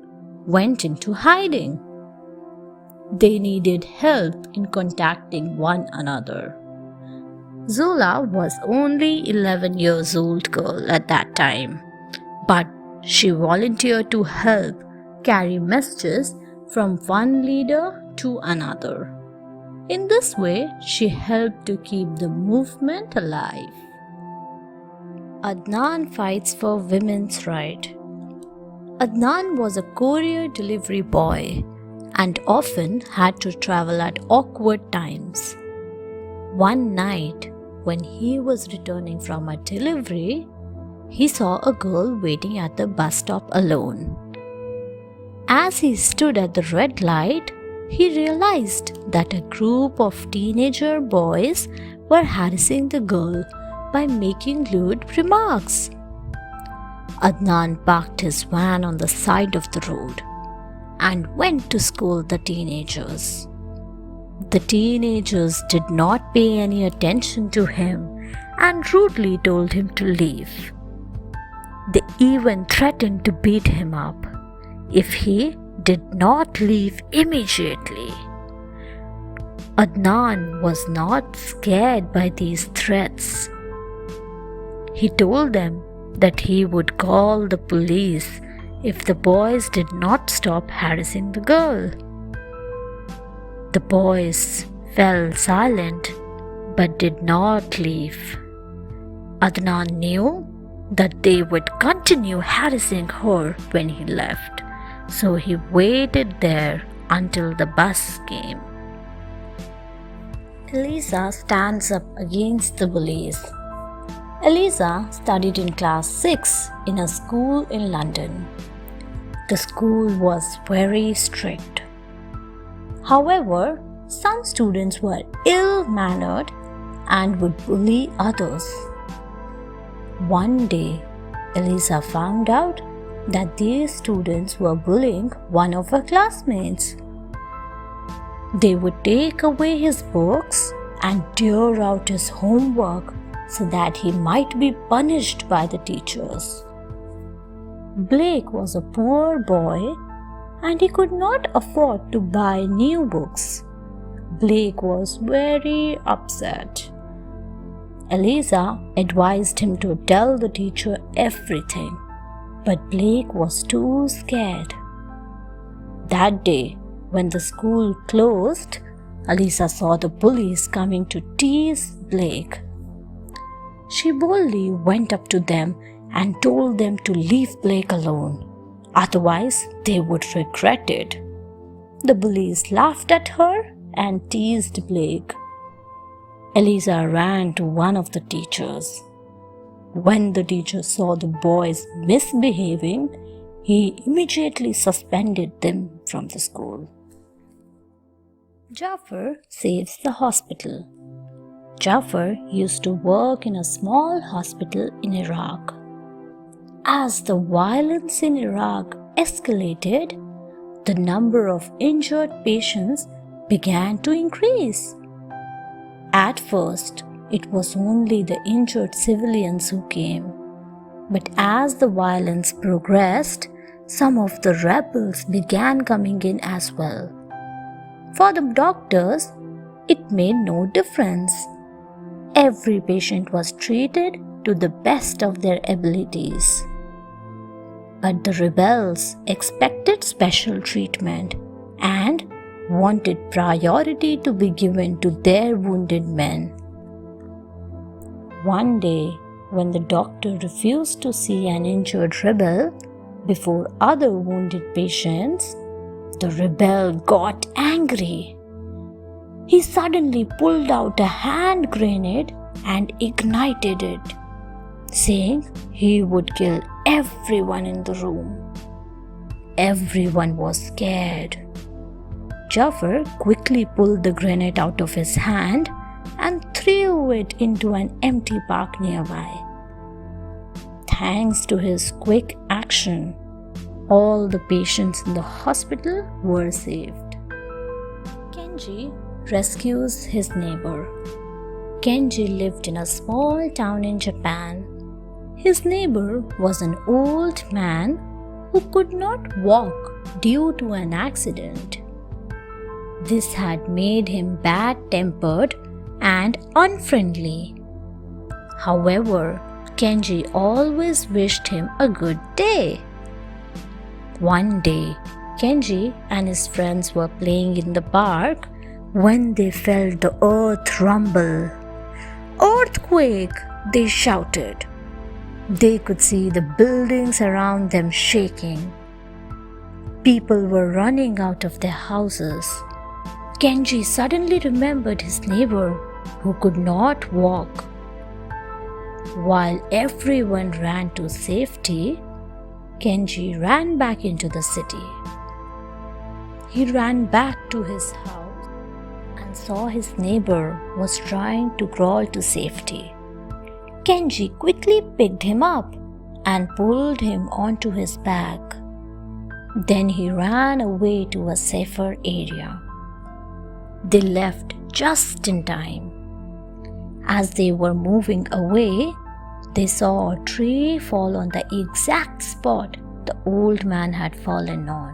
went into hiding. They needed help in contacting one another. Zola was only 11 years old girl at that time, but she volunteered to help carry messages from one leader to another. In this way, she helped to keep the movement alive. Adnan fights for women's rights. Adnan was a courier delivery boy and often had to travel at awkward times. One night, when he was returning from a delivery, he saw a girl waiting at the bus stop alone. As he stood at the red light, he realized that a group of teenager boys were harassing the girl by making lewd remarks. Adnan parked his van on the side of the road and went to scold the teenagers. The teenagers did not pay any attention to him and rudely told him to leave. They even threatened to beat him up if he did not leave immediately. Adnan was not scared by these threats. He told them that he would call the police if the boys did not stop harassing the girl. The boys fell silent but did not leave. Adnan knew that they would continue harassing her when he left, so he waited there until the bus came. Eliza stands up against the bullies. Eliza studied in class 6 in a school in London. The school was very strict. However, some students were ill-mannered and would bully others. One day, Eliza found out that these students were bullying one of her classmates. They would take away his books and tear out his homework so that he might be punished by the teachers. Blake was a poor boy and he could not afford to buy new books. Blake was very upset. Eliza advised him to tell the teacher everything, but Blake was too scared. That day, when the school closed, Eliza saw the bullies coming to tease Blake. She boldly went up to them and told them to leave Blake alone, otherwise they would regret it. The bullies laughed at her and teased Blake. Eliza ran to one of the teachers. When the teacher saw the boys misbehaving, he immediately suspended them from the school. Jafar saves the hospital. Jafar used to work in a small hospital in Iraq. As the violence in Iraq escalated, the number of injured patients began to increase. At first, it was only the injured civilians who came. But as the violence progressed, some of the rebels began coming in as well. For the doctors, it made no difference. Every patient was treated to the best of their abilities. But the rebels expected special treatment and wanted priority to be given to their wounded men. One day, when the doctor refused to see an injured rebel before other wounded patients, the rebel got angry. He suddenly pulled out a hand grenade and ignited it, saying he would kill everyone in the room. Everyone was scared. Jafar quickly pulled the grenade out of his hand and threw it into an empty park nearby. Thanks to his quick action, all the patients in the hospital were saved. Kenji rescues his neighbor. Kenji lived in a small town in Japan. His neighbor was an old man who could not walk due to an accident. This had made him bad-tempered and unfriendly. However, Kenji always wished him a good day. One day, Kenji and his friends were playing in the park when they felt the earth rumble. "Earthquake!" they shouted. They could see the buildings around them shaking. People were running out of their houses. Kenji suddenly remembered his neighbor who could not walk. While everyone ran to safety, Kenji ran back into the city. He ran back to his house and saw his neighbor was trying to crawl to safety. Kenji quickly picked him up and pulled him onto his back. Then he ran away to a safer area. They left just in time. As they were moving away, they saw a tree fall on the exact spot the old man had fallen on.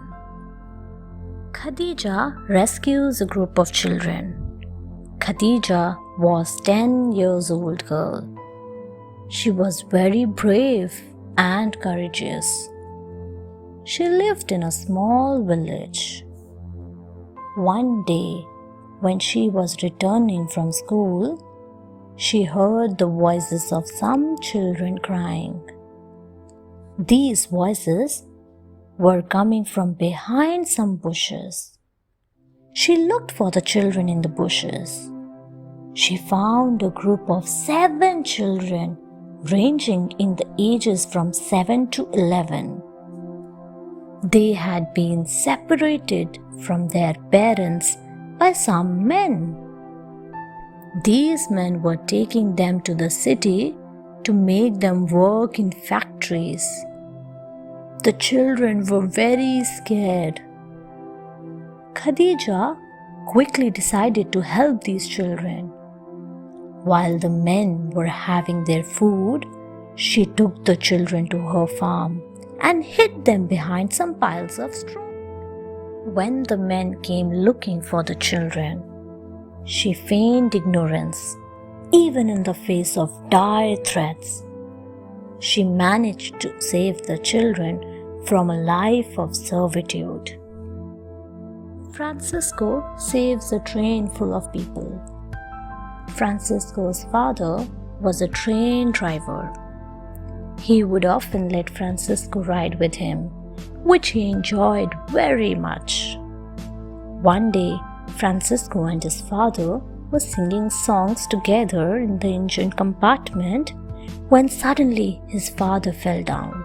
Khadija rescues a group of children. Khadija was 10 years old girl. She was very brave and courageous. She lived in a small village. One day, when she was returning from school, she heard the voices of some children crying. These voices were coming from behind some bushes. She looked for the children in the bushes. she found a group of 7 children ranging in the ages from 7 to 11. They had been separated from their parents by some men. These men were taking them to the city to make them work in factories. The children were very scared. Khadija quickly decided to help these children. While the men were having their food, she took the children to her farm and hid them behind some piles of straw. When the men came looking for the children, she feigned ignorance, even in the face of dire threats. She managed to save the children from a life of servitude. Francisco saves a train full of people. Francisco's father was a train driver. He would often let Francisco ride with him, which he enjoyed very much. One day, Francisco and his father were singing songs together in the engine compartment when suddenly his father fell down.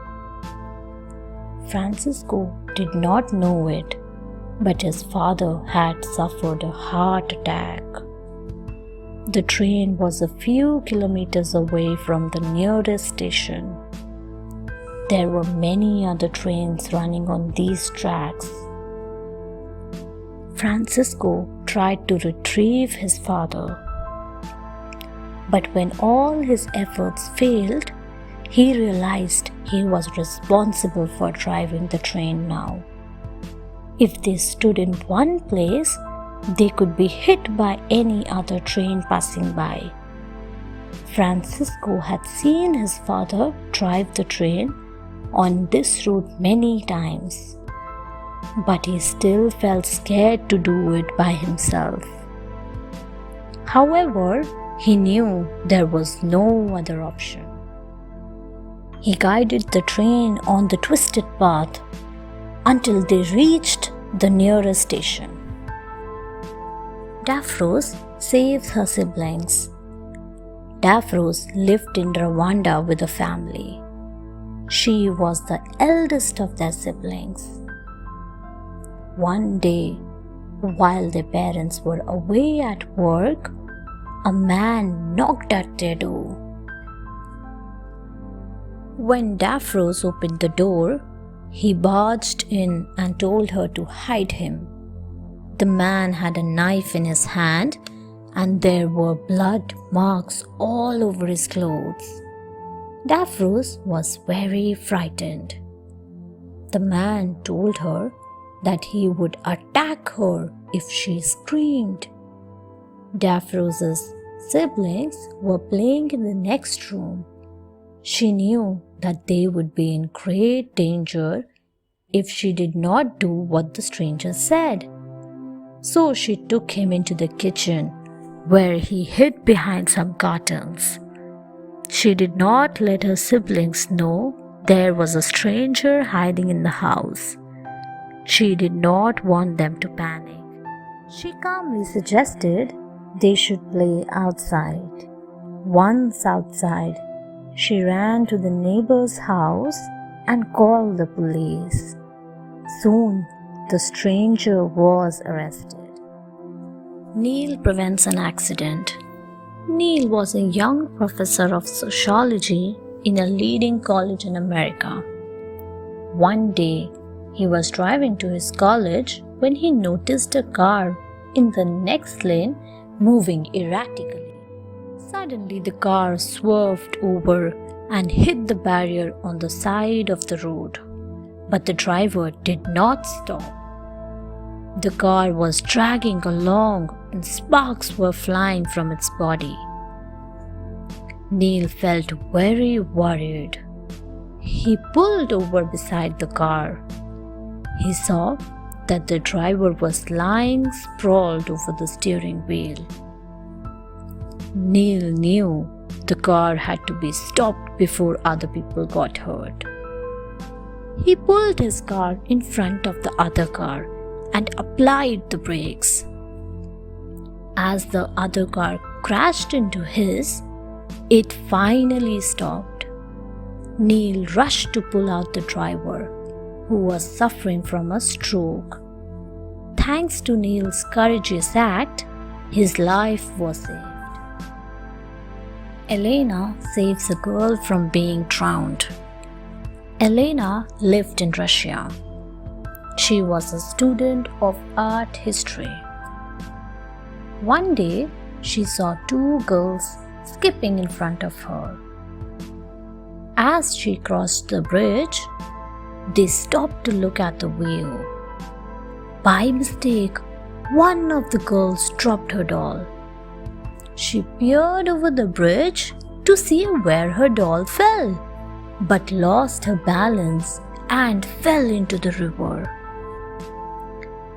Francisco did not know it, but his father had suffered a heart attack. The train was a few kilometers away from the nearest station. There were many other trains running on these tracks. Francisco tried to retrieve his father. But when all his efforts failed, he realized he was responsible for driving the train now. If they stood in one place, they could be hit by any other train passing by. Francisco had seen his father drive the train on this route many times, but he still felt scared to do it by himself. However, he knew there was no other option. He guided the train on the twisted path until they reached the nearest station. Daphros saves her siblings. Daphros lived in Rwanda with a family. She was the eldest of their siblings. One day, while their parents were away at work, a man knocked at their door. When Daphros opened the door, he barged in and told her to hide him. The man had a knife in his hand, and there were blood marks all over his clothes. Daphros was very frightened. The man told her that he would attack her if she screamed. Daphros's siblings were playing in the next room. She knew that they would be in great danger if she did not do what the stranger said. So she took him into the kitchen, where he hid behind some curtains. She did not let her siblings know there was a stranger hiding in the house. She did not want them to panic. She calmly suggested they should play outside. Once outside, she ran to the neighbor's house and called the police. Soon, the stranger was arrested. Neil prevents an accident. Neil was a young professor of sociology in a leading college in America. One day, he was driving to his college when he noticed a car in the next lane moving erratically. Suddenly, the car swerved over and hit the barrier on the side of the road. But the driver did not stop. The car was dragging along and sparks were flying from its body. Neil felt very worried. He pulled over beside the car. He saw that the driver was lying sprawled over the steering wheel. Neil knew the car had to be stopped before other people got hurt. He pulled his car in front of the other car and applied the brakes. As the other car crashed into his, it finally stopped. Neil rushed to pull out the driver, who was suffering from a stroke. Thanks to Neil's courageous act, his life was saved. Elena saves a girl from being drowned. Elena lived in Russia. She was a student of art history. One day, she saw two girls skipping in front of her. As she crossed the bridge, they stopped to look at the view. By mistake, one of the girls dropped her doll. She peered over the bridge to see where her doll fell, but lost her balance and fell into the river.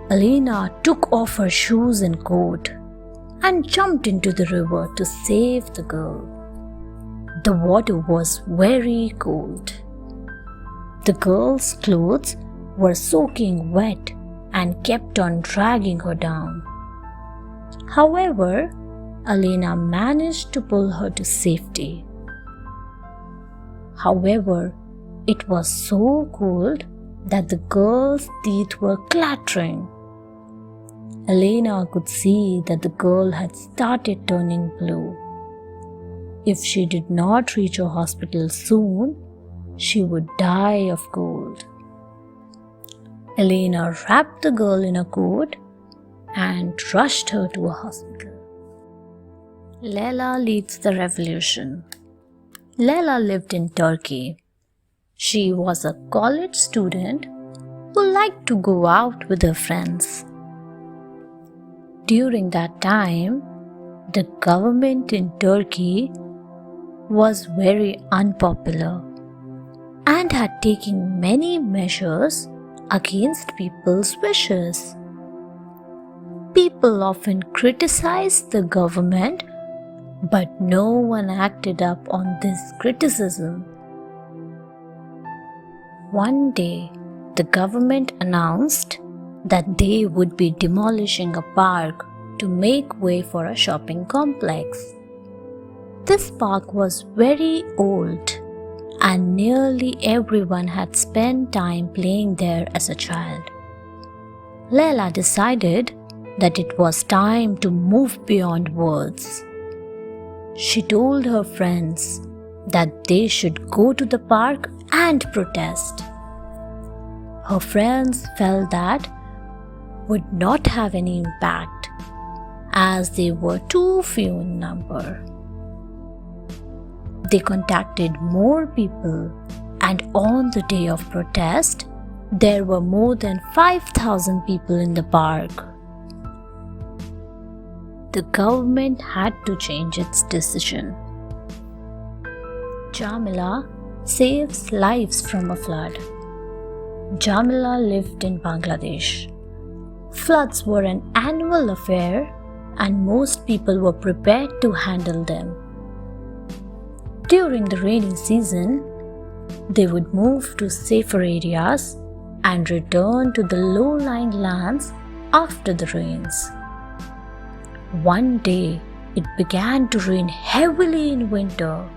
Elena took off her shoes and coat and jumped into the river to save the girl. The water was very cold. The girl's clothes were soaking wet and kept on dragging her down. However, Elena managed to pull her to safety. However, it was so cold that the girl's teeth were clattering. Elena could see that the girl had started turning blue. If she did not reach a hospital soon, she would die of cold. Elena wrapped the girl in a coat and rushed her to a hospital. Leila leads the revolution. Leila lived in Turkey. She was a college student who liked to go out with her friends. During that time, the government in Turkey was very unpopular and had taken many measures against people's wishes. People often criticized the government, but no one acted up on this criticism. One day, the government announced that they would be demolishing a park to make way for a shopping complex. This park was very old, and nearly everyone had spent time playing there as a child. Leila decided that it was time to move beyond words. She told her friends that they should go to the park and protest. Her friends felt that would not have any impact as they were too few in number. They contacted more people, and on the day of protest, there were more than 5,000 people in the park. The government had to change its decision. Jamila saves lives from a flood. Jamila lived in Bangladesh. Floods were an annual affair, and most people were prepared to handle them. During the rainy season, they would move to safer areas and return to the low-lying lands after the rains. One day, it began to rain heavily in winter.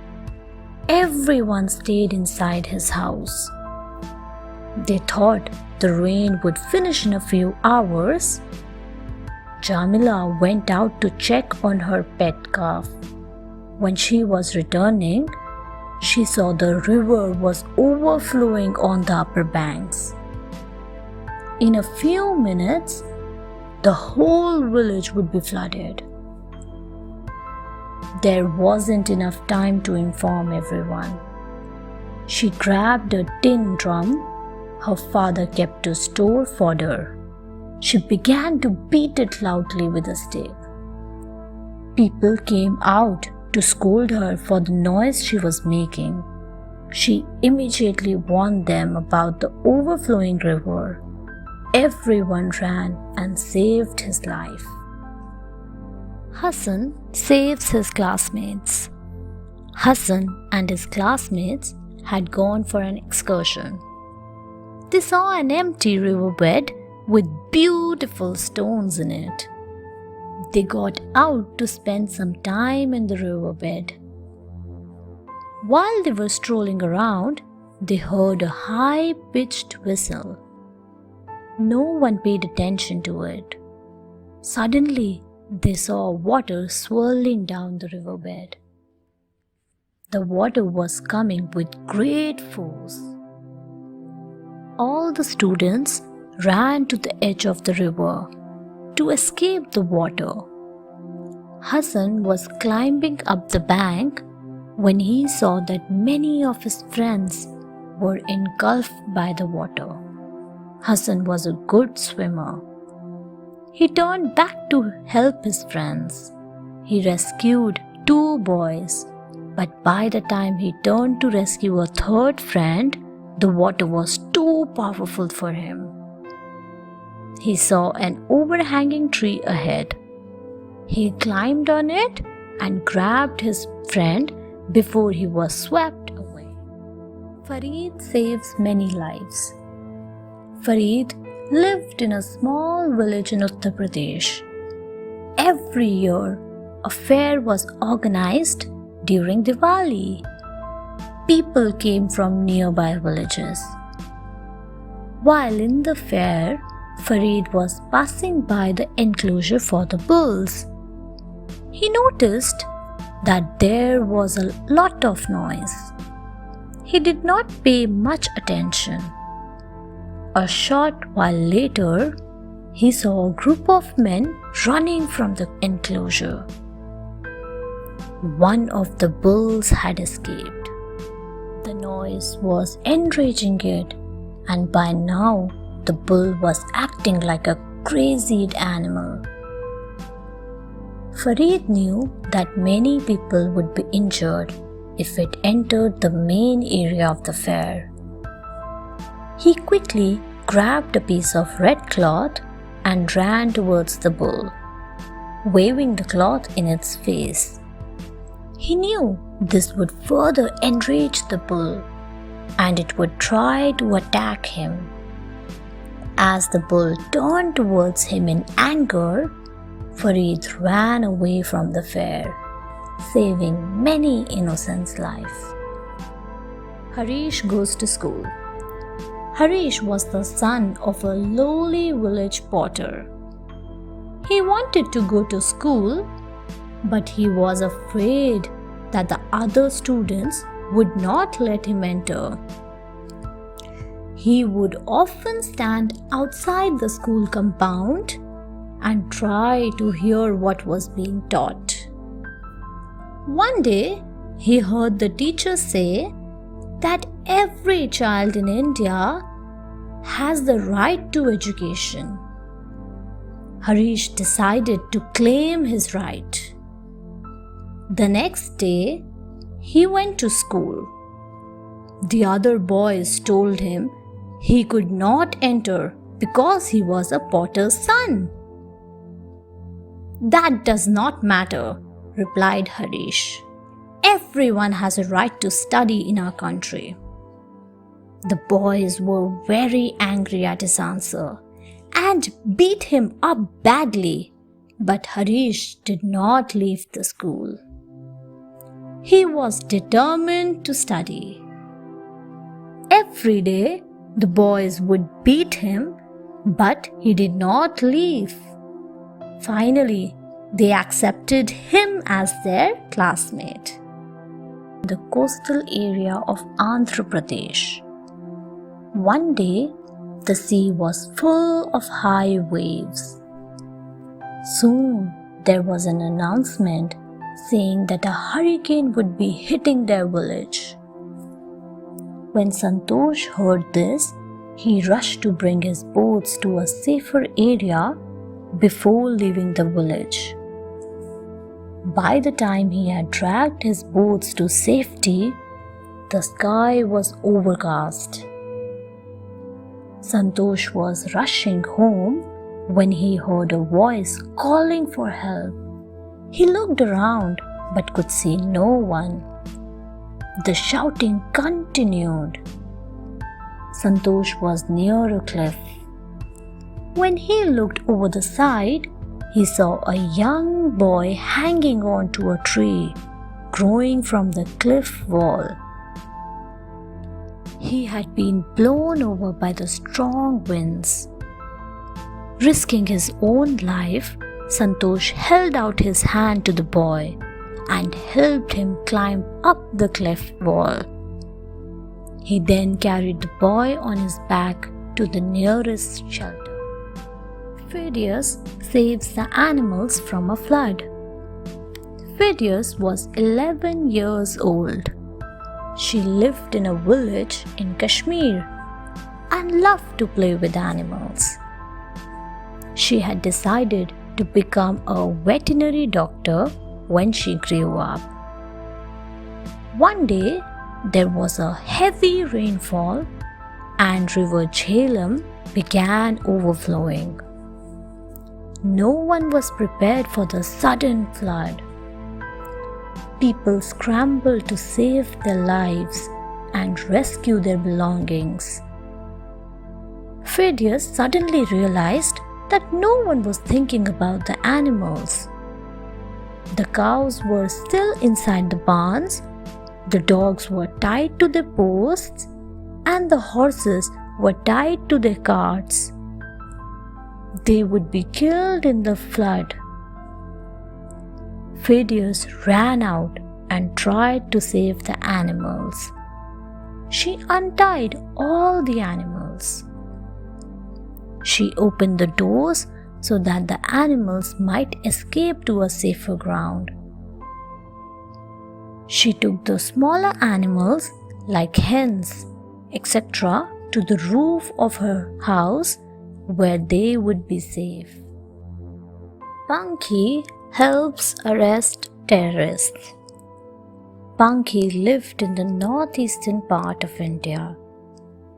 Everyone stayed inside his house. They thought the rain would finish in a few hours. Jamila went out to check on her pet calf. When she was returning, she saw the river was overflowing on the upper banks. In a few minutes, the whole village would be flooded. There wasn't enough time to inform everyone. She grabbed a tin drum her father kept to store fodder. She began to beat it loudly with a stick. People came out to scold her for the noise she was making. She immediately warned them about the overflowing river. Everyone ran and saved his life. Hassan saves his classmates. Hassan and his classmates had gone for an excursion. They saw an empty riverbed with beautiful stones in it. They got out to spend some time in the riverbed. While they were strolling around, they heard a high-pitched whistle. No one paid attention to it. Suddenly, they saw water swirling down the riverbed. The water was coming with great force. All the students ran to the edge of the river to escape the water. Hassan was climbing up the bank when he saw that many of his friends were engulfed by the water. Hassan was a good swimmer. He turned back to help his friends. He rescued 2 boys, but by the time he turned to rescue a 3rd friend, the water was too powerful for him. He saw an overhanging tree ahead. He climbed on it and grabbed his friend before he was swept away. Farid saves many lives. Farid lived in a small village in Uttar Pradesh. Every year, a fair was organized during Diwali. People came from nearby villages. While in the fair, Farid was passing by the enclosure for the bulls. He noticed that there was a lot of noise. He did not pay much attention. A short while later, he saw a group of men running from the enclosure. One of the bulls had escaped. The noise was enraging it, and by now the bull was acting like a crazy animal. Farid knew that many people would be injured if it entered the main area of the fair. He quickly grabbed a piece of red cloth and ran towards the bull, waving the cloth in its face. He knew this would further enrage the bull, and it would try to attack him. As the bull turned towards him in anger, Farid ran away from the fair, saving many innocents' lives. Harish goes to school. Harish was the son of a lowly village potter. He wanted to go to school, but he was afraid that the other students would not let him enter. He would often stand outside the school compound and try to hear what was being taught. One day, he heard the teacher say that every child in India has the right to education. Harish decided to claim his right. The next day, he went to school. The other boys told him he could not enter because he was a potter's son. "That does not matter," replied Harish. "Everyone has a right to study in our country." The boys were very angry at his answer and beat him up badly, but Harish did not leave the school. He was determined to study. Every day, the boys would beat him, but he did not leave. Finally, they accepted him as their classmate. The coastal area of Andhra Pradesh. One day, the sea was full of high waves. Soon, there was an announcement saying that a hurricane would be hitting their village. When Santosh heard this, he rushed to bring his boats to a safer area before leaving the village. By the time he had dragged his boats to safety, the sky was overcast. Santosh was rushing home when he heard a voice calling for help. He looked around but could see no one. The shouting continued. Santosh was near a cliff. When he looked over the side, he saw a young boy hanging onto a tree growing from the cliff wall. He had been blown over by the strong winds. Risking his own life, Santosh held out his hand to the boy and helped him climb up the cliff wall. He then carried the boy on his back to the nearest shelter. Phidias saves the animals from a flood. Phidias was 11 years old. She lived in a village in Kashmir and loved to play with animals. She had decided to become a veterinary doctor when she grew up. One day, there was a heavy rainfall and River Jhelum began overflowing. No one was prepared for the sudden flood. People scrambled to save their lives and rescue their belongings. Phidias suddenly realized that no one was thinking about the animals. The cows were still inside the barns, the dogs were tied to their posts, and the horses were tied to their carts. They would be killed in the flood. Phidias ran out and tried to save the animals. She untied all the animals. She opened the doors so that the animals might escape to a safer ground. She took the smaller animals like hens, etc., to the roof of her house where they would be safe. Punky helps arrest terrorists. Punky lived in the northeastern part of India.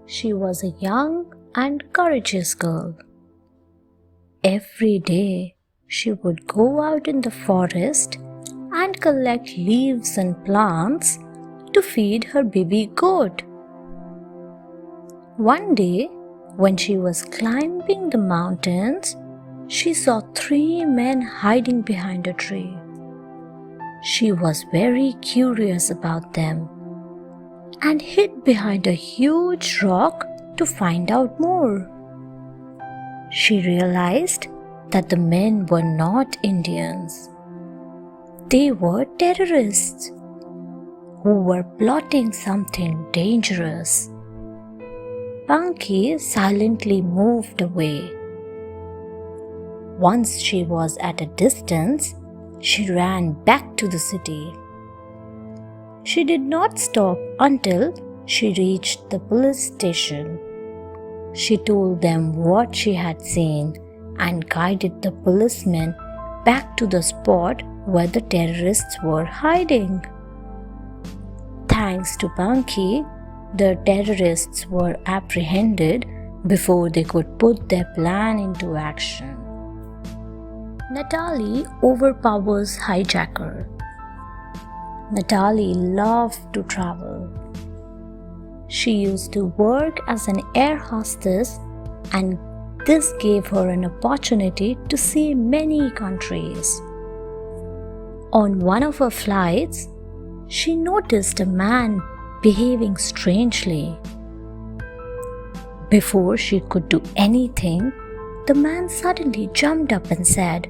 She was a young and courageous girl. Every day, she would go out in the forest and collect leaves and plants to feed her baby goat. One day, when she was climbing the mountains, she saw 3 men hiding behind a tree. She was very curious about them and hid behind a huge rock to find out more. She realized that the men were not Indians. They were terrorists who were plotting something dangerous. Punky silently moved away. Once she was at a distance, she ran back to the city. She did not stop until she reached the police station. She told them what she had seen and guided the policemen back to the spot where the terrorists were hiding. Thanks to Punky, the terrorists were apprehended before they could put their plan into action. Natalie overpowers hijacker. Natalie loved to travel. She used to work as an air hostess, and this gave her an opportunity to see many countries. On one of her flights, she noticed a man behaving strangely. Before she could do anything, the man suddenly jumped up and said,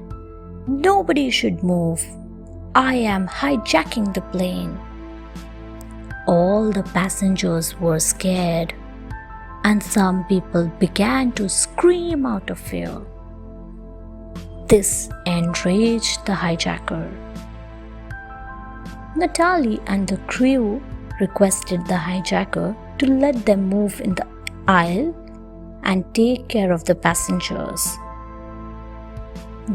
"Nobody should move. I am hijacking the plane." All the passengers were scared, and some people began to scream out of fear. This enraged the hijacker. Natalie and the crew requested the hijacker to let them move in the aisle and take care of the passengers.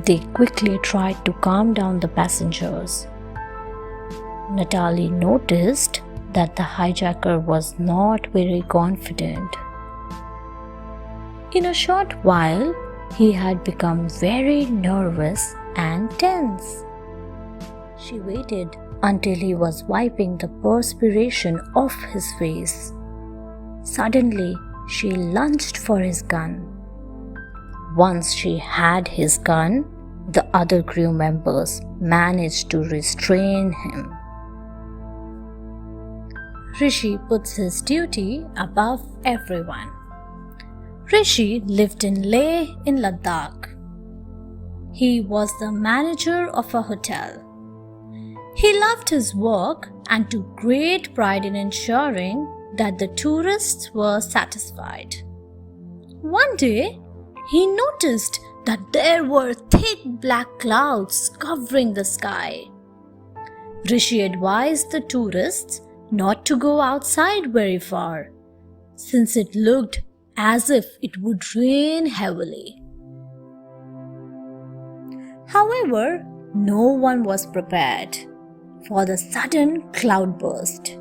They quickly tried to calm down the passengers. Natalie noticed that the hijacker was not very confident. In a short while, he had become very nervous and tense. She waited until he was wiping the perspiration off his face. Suddenly, she lunged for his gun. Once she had his gun, the other crew members managed to restrain him. Rishi puts his duty above everyone. Rishi lived in Leh in Ladakh. He was the manager of a hotel. He loved his work and took great pride in ensuring that the tourists were satisfied. One day, he noticed that there were thick black clouds covering the sky. Rishi advised the tourists not to go outside very far, since it looked as if it would rain heavily. However, no one was prepared for the sudden cloudburst.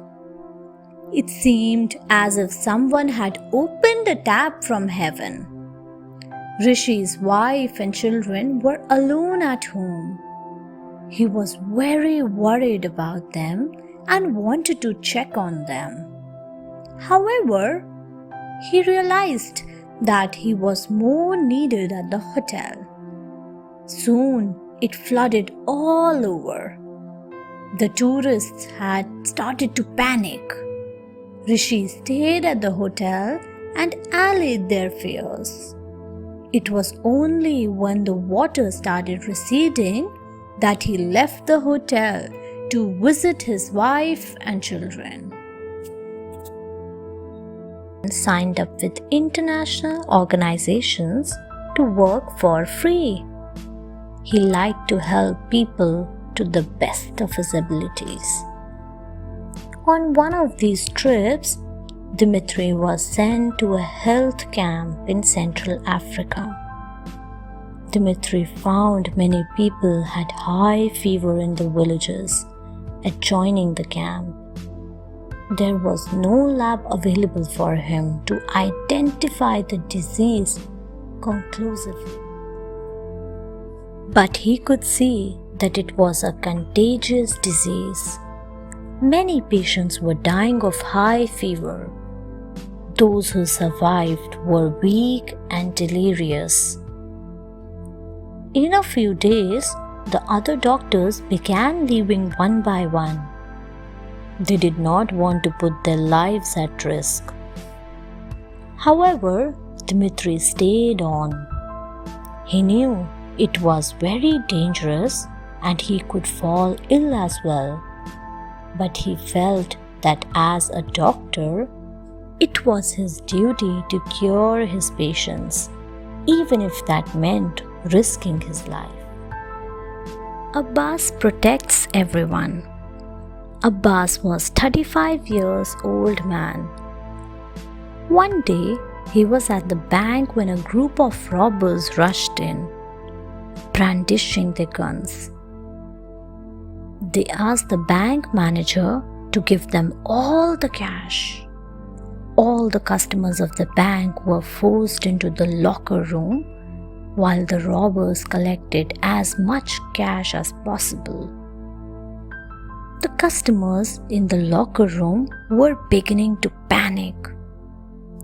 It seemed as if someone had opened a tap from heaven. Rishi's wife and children were alone at home. He was very worried about them and wanted to check on them. However, he realized that he was more needed at the hotel. Soon, it flooded all over. The tourists had started to panic. Rishi stayed at the hotel and allayed their fears. It was only when the water started receding that he left the hotel to visit his wife and children. He signed up with international organizations to work for free. He liked to help people to the best of his abilities. On one of these trips, Dimitri was sent to a health camp in Central Africa. Dimitri found many people had high fever in the villages adjoining the camp. There was no lab available for him to identify the disease conclusively. But he could see that it was a contagious disease. Many patients were dying of high fever. Those who survived were weak and delirious. In a few days, the other doctors began leaving one by one. They did not want to put their lives at risk. However, Dimitri stayed on. He knew it was very dangerous and he could fall ill as well. But he felt that as a doctor, it was his duty to cure his patients, even if that meant risking his life. Abbas protects everyone. Abbas was a 35 years old man. One day, he was at the bank when a group of robbers rushed in, brandishing their guns. They asked the bank manager to give them all the cash. All the customers of the bank were forced into the locker room while the robbers collected as much cash as possible. The customers in the locker room were beginning to panic.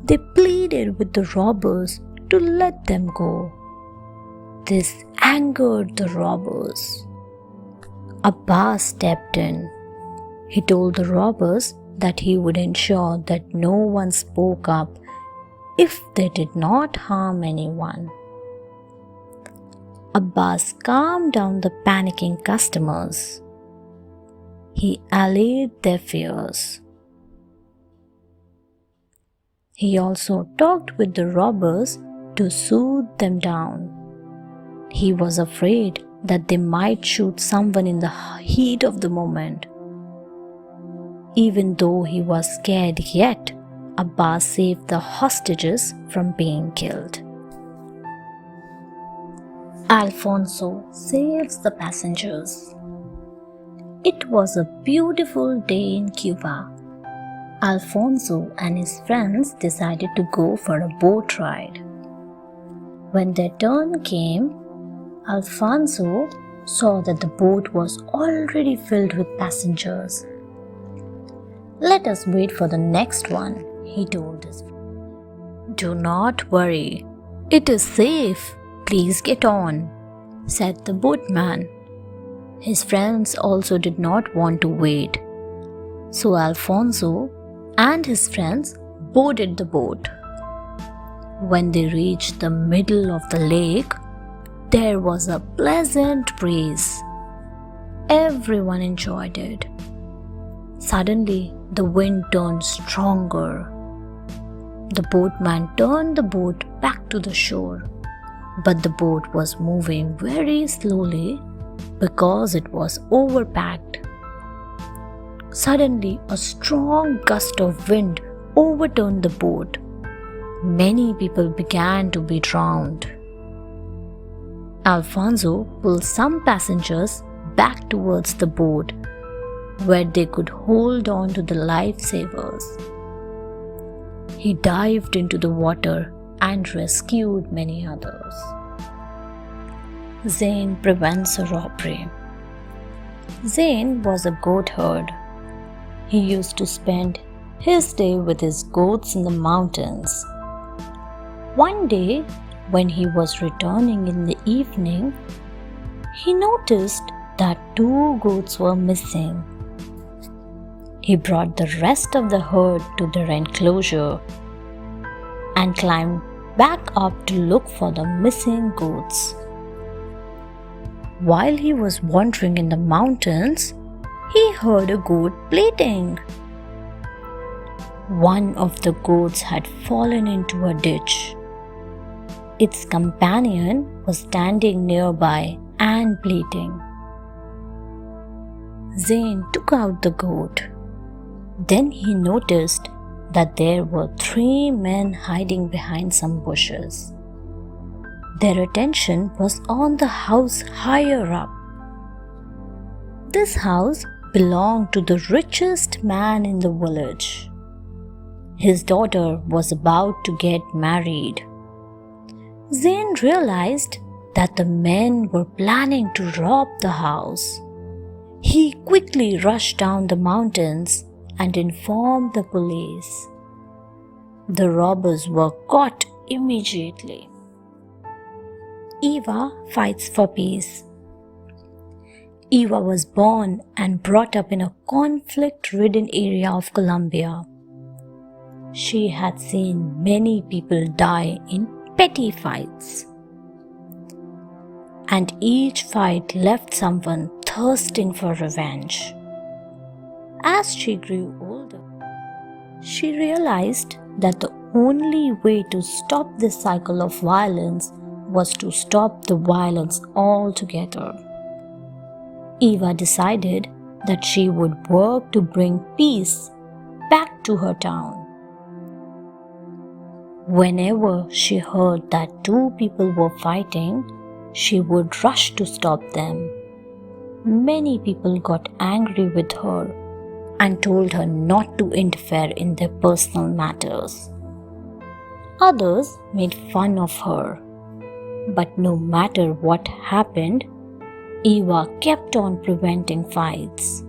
They pleaded with the robbers to let them go. This angered the robbers. Abbas stepped in. He told the robbers that he would ensure that no one spoke up if they did not harm anyone. Abbas calmed down the panicking customers. He allayed their fears. He also talked with the robbers to soothe them down. He was afraid that they might shoot someone in the heat of the moment. Even though he was scared yet, Abbas saved the hostages from being killed. Alfonso saves the passengers. It was a beautiful day in Cuba. Alfonso and his friends decided to go for a boat ride. When their turn came, Alfonso saw that the boat was already filled with passengers. "Let us wait for the next one," he told his friend. "Do not worry. It is safe. Please get on," said the boatman. His friends also did not want to wait, so Alfonso and his friends boarded the boat. When they reached the middle of the lake, there was a pleasant breeze. Everyone enjoyed it. Suddenly, the wind turned stronger. The boatman turned the boat back to the shore, but the boat was moving very slowly because it was overpacked. Suddenly, a strong gust of wind overturned the boat. Many people began to be drowned. Alfonso pulled some passengers back towards the boat where they could hold on to the lifesavers. He dived into the water and rescued many others. Zane prevents a robbery. Zane was a goat herd. He used to spend his day with his goats in the mountains. One day, when he was returning in the evening, he noticed that 2 goats were missing. He brought the rest of the herd to their enclosure and climbed back up to look for the missing goats. While he was wandering in the mountains, he heard a goat bleating. One of the goats had fallen into a ditch. Its companion was standing nearby and bleating. Zane took out the goat. Then he noticed that there were 3 men hiding behind some bushes. Their attention was on the house higher up. This house belonged to the richest man in the village. His daughter was about to get married. Zane realized that the men were planning to rob the house. He quickly rushed down the mountains and informed the police. The robbers were caught immediately. Eva fights for peace. Eva was born and brought up in a conflict-ridden area of Colombia. She had seen many people die in petty fights, and each fight left someone thirsting for revenge. As she grew older, she realized that the only way to stop this cycle of violence was to stop the violence altogether. Eva decided that she would work to bring peace back to her town. Whenever she heard that 2 people were fighting, she would rush to stop them. Many people got angry with her and told her not to interfere in their personal matters. Others made fun of her. But no matter what happened, Eva kept on preventing fights.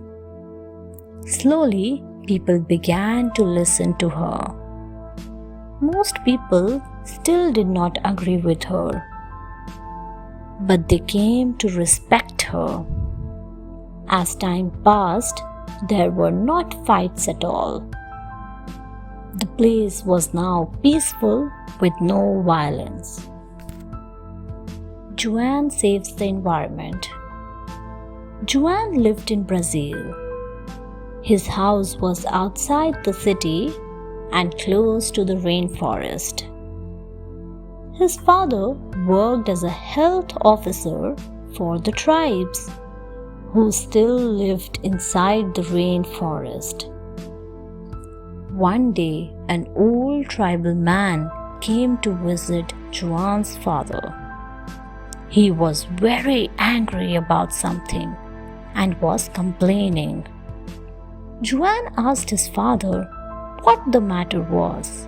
Slowly, people began to listen to her. Most people still did not agree with her, but they came to respect her. As time passed, there were not fights at all. The place was now peaceful with no violence. João saves the environment. João lived in Brazil. His house was outside the city and close to the rainforest. His father worked as a health officer for the tribes, who still lived inside the rainforest. One day, an old tribal man came to visit João's father. He was very angry about something and was complaining. João asked his father what the matter was.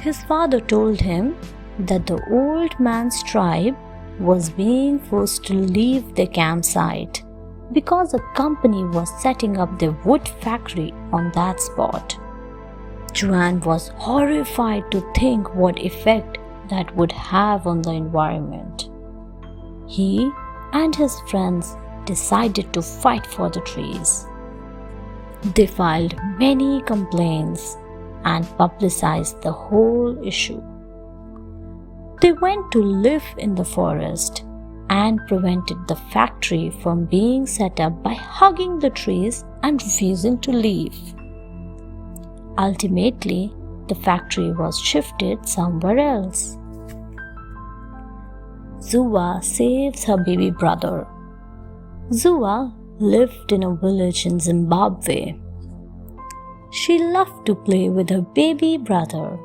His father told him that the old man's tribe was being forced to leave their campsite because a company was setting up their wood factory on that spot. João was horrified to think what effect that would have on the environment. he and his friends decided to fight for the trees. They filed many complaints and publicized the whole issue. They went to live in the forest and prevented the factory from being set up by hugging the trees and refusing to leave. Ultimately, the factory was shifted somewhere else. Zua saves her baby brother. Zua lived in a village in Zimbabwe. She loved to play with her baby brother.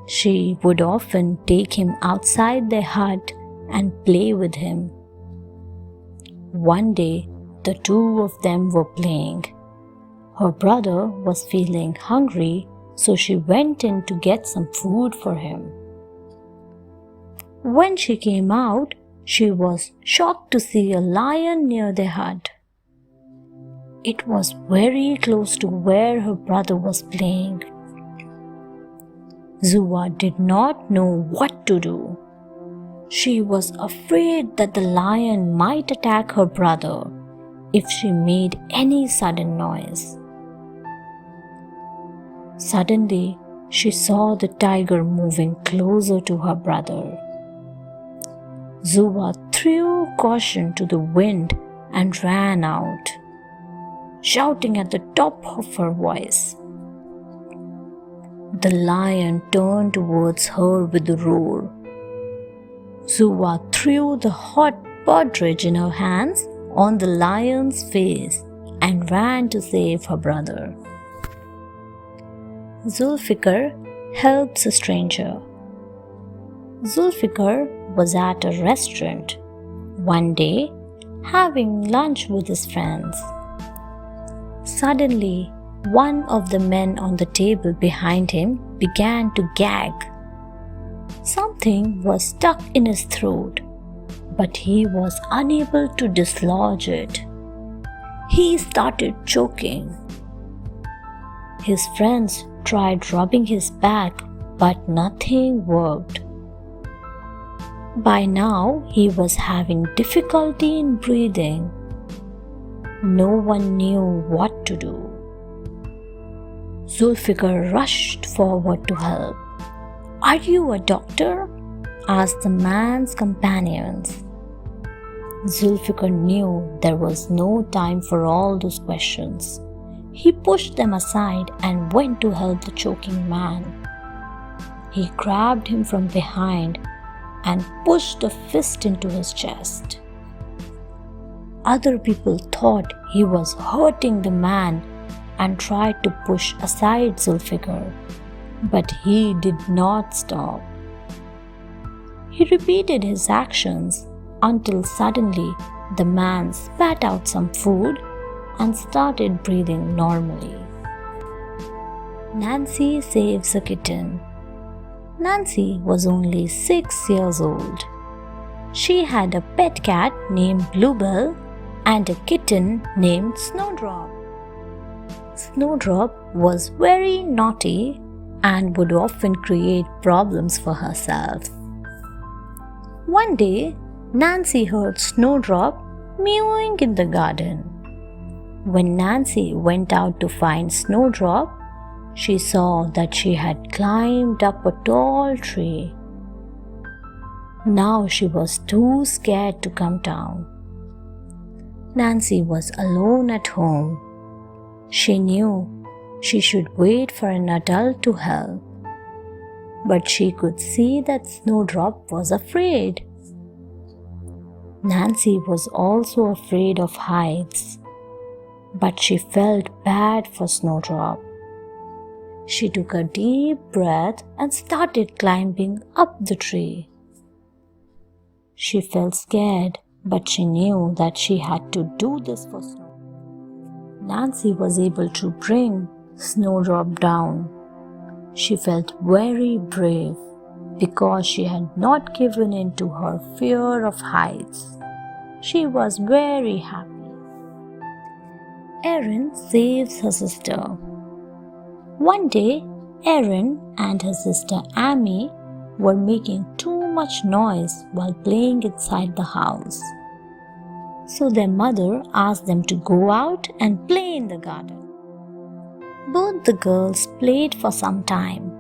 She would often take him outside their hut and play with him. One day, the two of them were playing. Her brother was feeling hungry, so she went in to get some food for him. When she came out, she was shocked to see a lion near their hut. It was very close to where her brother was playing. Zua did not know what to do. She was afraid that the lion might attack her brother if she made any sudden noise. Suddenly, she saw the tiger moving closer to her brother. Zua threw caution to the wind and ran out, shouting at the top of her voice. The lion turned towards her with a roar. Zua threw the hot partridge in her hands on the lion's face and ran to save her brother. Zulfikar helps a stranger. Zulfikar was at a restaurant one day having lunch with his friends. Suddenly, one of the men on the table behind him began to gag. Something was stuck in his throat, but he was unable to dislodge it. He started choking. His friends tried rubbing his back, but nothing worked. By now, he was having difficulty in breathing. No one knew what to do. Zulfikar rushed forward to help. "Are you a doctor?" asked the man's companions. Zulfikar knew there was no time for all those questions. He pushed them aside and went to help the choking man. He grabbed him from behind and pushed a fist into his chest. Other people thought he was hurting the man and tried to push aside Zulfikar, but he did not stop. He repeated his actions until suddenly the man spat out some food and started breathing normally. Nancy saves a kitten. Nancy was only 6 years old. She had a pet cat named Bluebell and a kitten named Snowdrop. Snowdrop was very naughty and would often create problems for herself. One day, Nancy heard Snowdrop mewing in the garden. When Nancy went out to find Snowdrop, she saw that she had climbed up a tall tree. Now she was too scared to come down. Nancy was alone at home. She knew she should wait for an adult to help, but she could see that Snowdrop was afraid. Nancy was also afraid of heights, but she felt bad for Snowdrop. She took a deep breath and started climbing up the tree. She felt scared, but she knew that she had to do this for Snowdrop. Nancy was able to bring Snowdrop down. She felt very brave because she had not given in to her fear of heights. She was very happy. Erin saves her sister. One day, Erin and her sister Amy were making too much noise while playing inside the house. So their mother asked them to go out and play in the garden. Both the girls played for some time,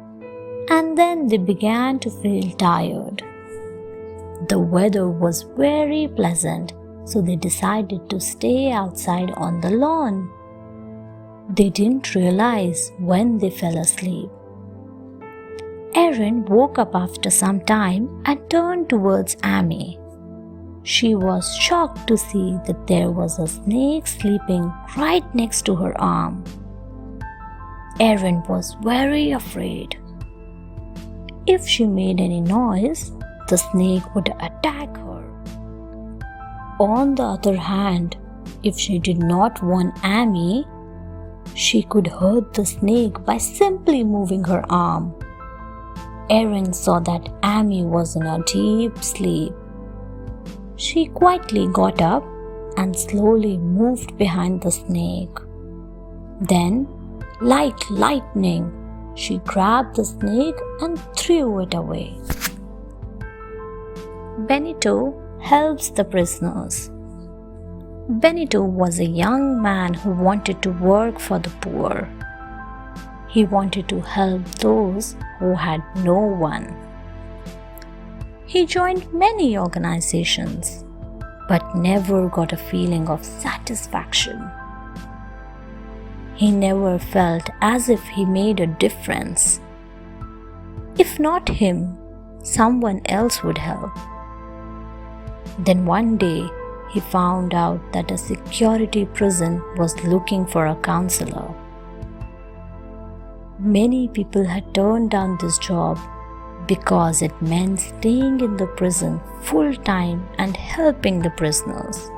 and then they began to feel tired. The weather was very pleasant, so they decided to stay outside on the lawn. They didn't realize when they fell asleep. Erin woke up after some time and turned towards Amy. She was shocked to see that there was a snake sleeping right next to her arm. Erin was very afraid. If she made any noise, the snake would attack her. On the other hand, if she did not want Amy, she could hurt the snake by simply moving her arm. Erin saw that Amy was in a deep sleep. She quietly got up and slowly moved behind the snake. Then, like lightning, she grabbed the snake and threw it away. Benito helps the prisoners. Benito was a young man who wanted to work for the poor. He wanted to help those who had no one. He joined many organizations, but never got a feeling of satisfaction. He never felt as if he made a difference. If not him, someone else would help. Then one day, he found out that a security prison was looking for a counselor. Many people had turned down this job because it meant staying in the prison full time and helping the prisoners.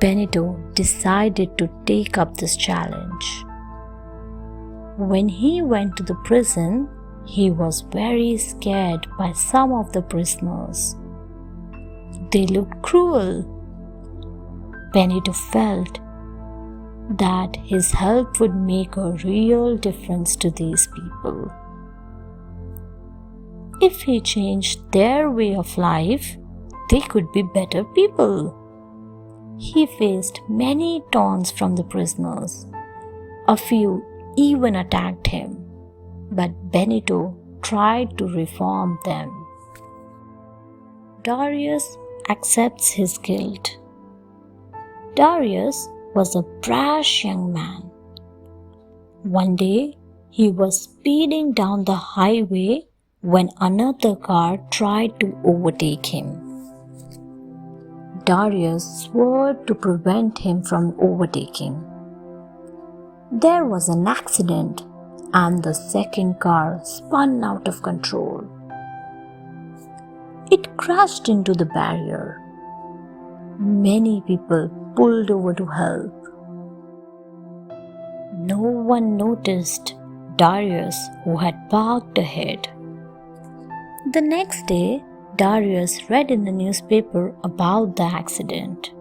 Benito decided to take up this challenge. When he went to the prison, he was very scared by some of the prisoners. They looked cruel. Benito felt that his help would make a real difference to these people. If he changed their way of life, they could be better people. He faced many taunts from the prisoners. A few even attacked him, but Benito tried to reform them. Darius accepts his guilt. Darius was a brash young man. One day, he was speeding down the highway when another car tried to overtake him. Darius swore to prevent him from overtaking. There was an accident and the second car spun out of control. It crashed into the barrier. Many people pulled over to help. No one noticed Darius, who had parked ahead. The next day, Darius read in the newspaper about the accident.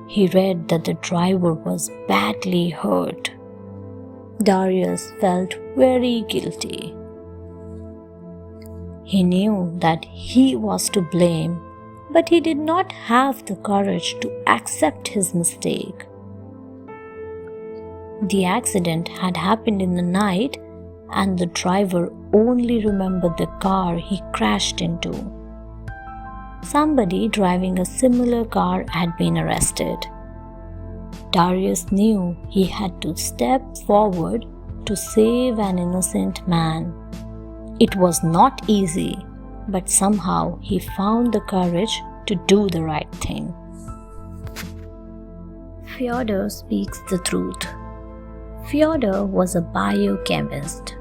He read that the driver was badly hurt. Darius felt very guilty. He knew that he was to blame, but he did not have the courage to accept his mistake. The accident had happened in the night, and the driver only remembered the car he crashed into. Somebody driving a similar car had been arrested. Darius knew he had to step forward to save an innocent man. It was not easy, but somehow he found the courage to do the right thing. Fyodor speaks the truth. Fyodor was a biochemist.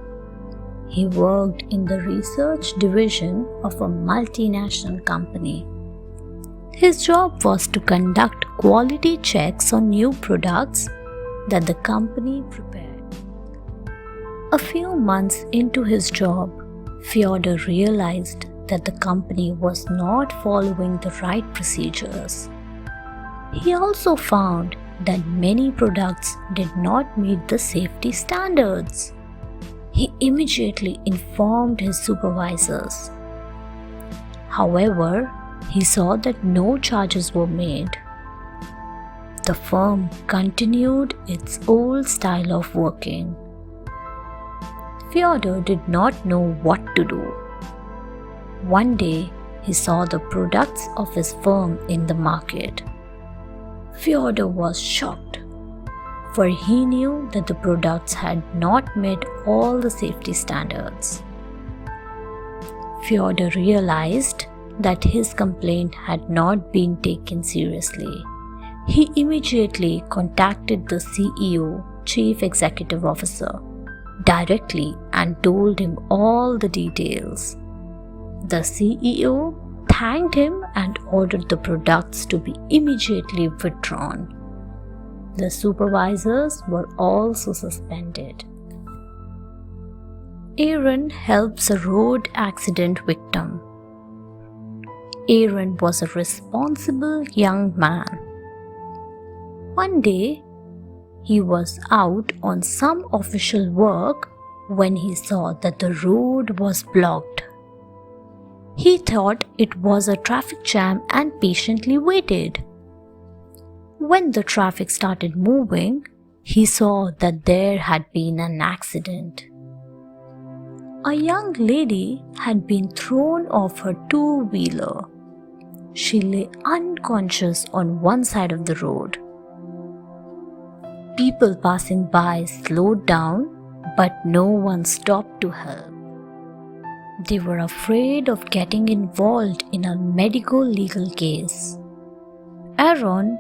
He worked in the research division of a multinational company. His job was to conduct quality checks on new products that the company prepared. A few months into his job, Fyodor realized that the company was not following the right procedures. He also found that many products did not meet the safety standards. He immediately informed his supervisors. However, he saw that no charges were made. The firm continued its old style of working. Fyodor did not know what to do. One day, he saw the products of his firm in the market. Fyodor was shocked, for he knew that the products had not met all the safety standards. Fyodor realized that his complaint had not been taken seriously. He immediately contacted the CEO, Chief Executive Officer, directly and told him all the details. The CEO thanked him and ordered the products to be immediately withdrawn. The supervisors were also suspended. Aaron helps a road accident victim. Aaron was a responsible young man. One day, he was out on some official work when he saw that the road was blocked. He thought it was a traffic jam and patiently waited. When the traffic started moving, he saw that there had been an accident. A young lady had been thrown off her two-wheeler. She lay unconscious on one side of the road. People passing by slowed down, but no one stopped to help. They were afraid of getting involved in a medico-legal case. Aaron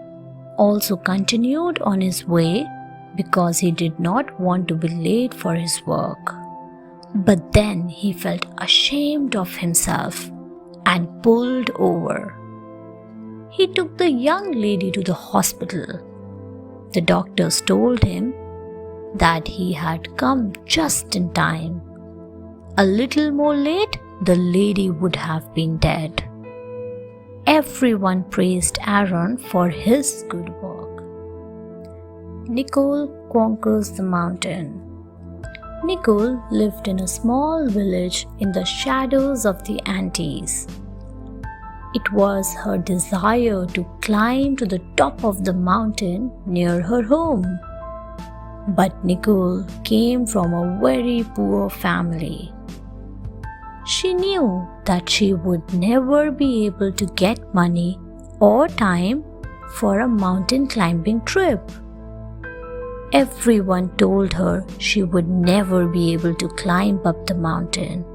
also continued on his way because he did not want to be late for his work. But then he felt ashamed of himself and pulled over. He took the young lady to the hospital. The doctors told him that he had come just in time. A little more late, the lady would have been dead. Everyone praised Aaron for his good work. Nicole conquers the mountain. Nicole lived in a small village in the shadows of the Andes. It was her desire to climb to the top of the mountain near her home. But Nicole came from a very poor family. She knew that she would never be able to get money or time for a mountain climbing trip. Everyone told her she would never be able to climb up the mountain.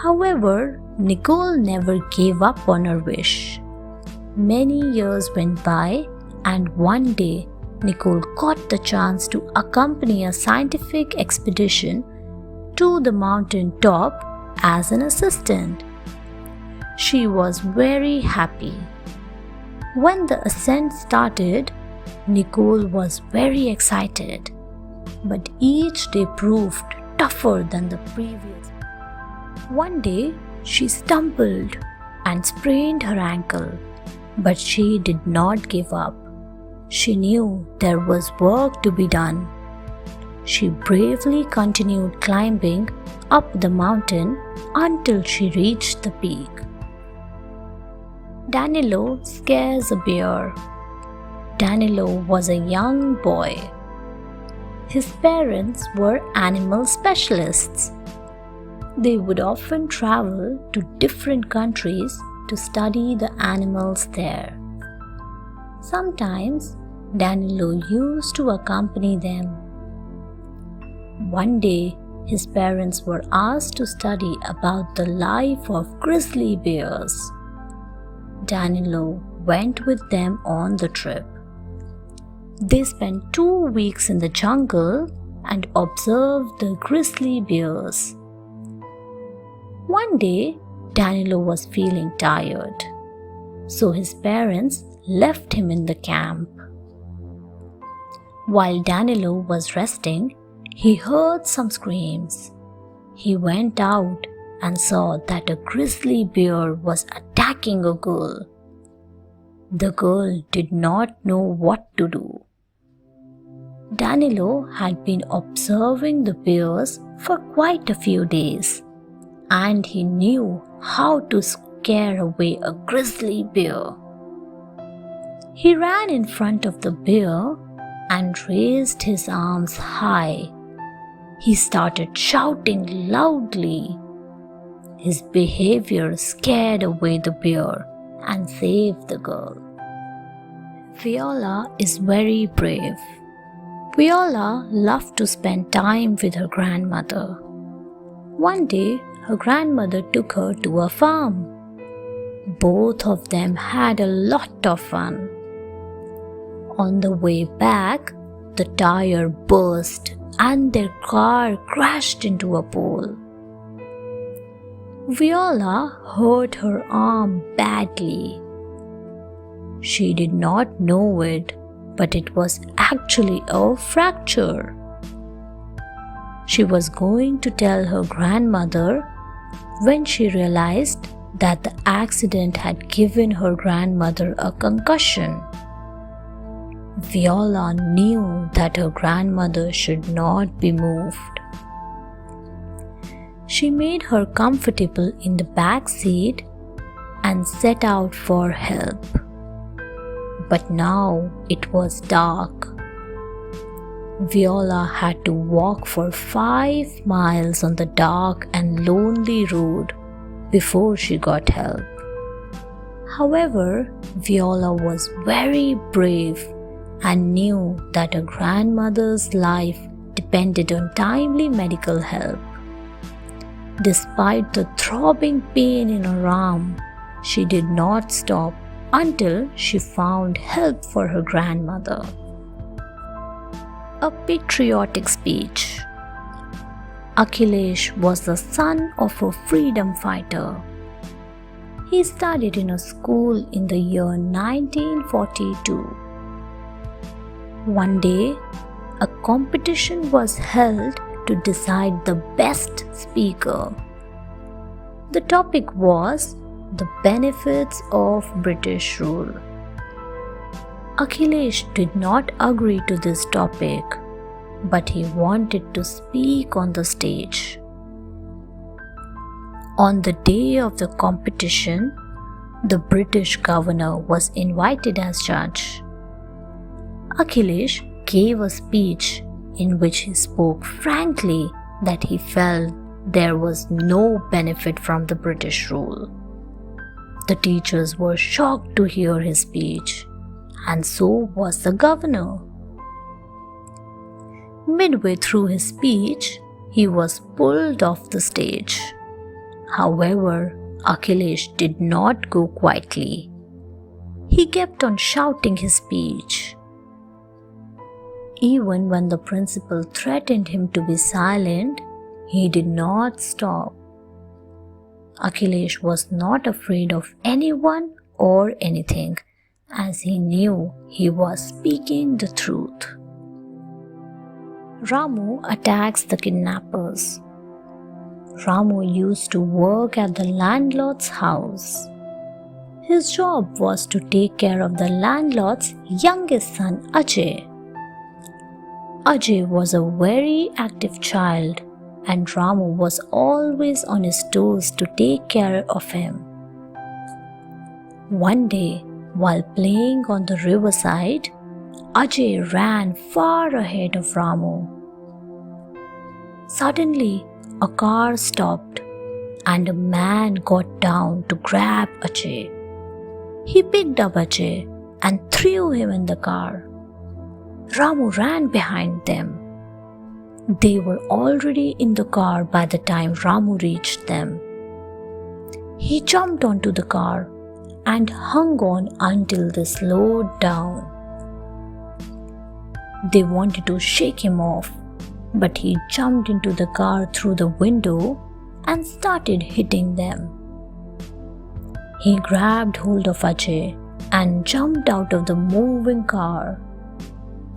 However, Nicole never gave up on her wish. Many years went by, and one day Nicole got the chance to accompany a scientific expedition to the mountain top as an assistant. She was very happy. When the ascent started, Nicole was very excited, but each day proved tougher than the previous. One day, she stumbled and sprained her ankle, but she did not give up. She knew there was work to be done. She bravely continued climbing up the mountain until she reached the peak. Danilo scares a bear. Danilo was a young boy. His parents were animal specialists. They would often travel to different countries to study the animals there. Sometimes Danilo used to accompany them. One day, his parents were asked to study about the life of grizzly bears. Danilo went with them on the trip. They spent 2 weeks in the jungle and observed the grizzly bears. One day, Danilo was feeling tired, so his parents left him in the camp. While Danilo was resting, he heard some screams. He went out and saw that a grizzly bear was attacking a girl. The girl did not know what to do. Danilo had been observing the bears for quite a few days, and he knew how to scare away a grizzly bear. He ran in front of the bear and raised his arms high. He started shouting loudly. His behavior scared away the bear and saved the girl. Viola is very brave. Viola loved to spend time with her grandmother. One day, her grandmother took her to a farm. Both of them had a lot of fun. On the way back, the tire burst and their car crashed into a pole. Viola hurt her arm badly. She did not know it, but it was actually a fracture. She was going to tell her grandmother when she realized that the accident had given her grandmother a concussion. Viola knew that her grandmother should not be moved. She made her comfortable in the back seat and set out for help. But now it was dark. Viola had to walk for 5 miles on the dark and lonely road before she got help. However, Viola was very brave and knew that her grandmother's life depended on timely medical help. Despite the throbbing pain in her arm, she did not stop until she found help for her grandmother. A patriotic speech. Akhilesh was the son of a freedom fighter. He studied in a school in the year 1942. One day, a competition was held to decide the best speaker. The topic was the benefits of British rule. Akhilesh did not agree to this topic, but he wanted to speak on the stage. On the day of the competition, the British governor was invited as judge. Akhilesh gave a speech in which he spoke frankly that he felt there was no benefit from the British rule. The teachers were shocked to hear his speech, and so was the governor. Midway through his speech, he was pulled off the stage. However, Akhilesh did not go quietly. He kept on shouting his speech. Even when the principal threatened him to be silent, he did not stop. Akhilesh was not afraid of anyone or anything, as he knew he was speaking the truth. Ramu attacks the kidnappers. Ramu used to work at the landlord's house. His job was to take care of the landlord's youngest son, Ajay. Ajay was a very active child, and Ramu was always on his toes to take care of him. One day, while playing on the riverside, Ajay ran far ahead of Ramu. Suddenly, a car stopped and a man got down to grab Ajay. He picked up Ajay and threw him in the car. Ramu ran behind them. They were already in the car by the time Ramu reached them. He jumped onto the car and hung on until they slowed down. They wanted to shake him off, but he jumped into the car through the window and started hitting them. He grabbed hold of Ajay and jumped out of the moving car.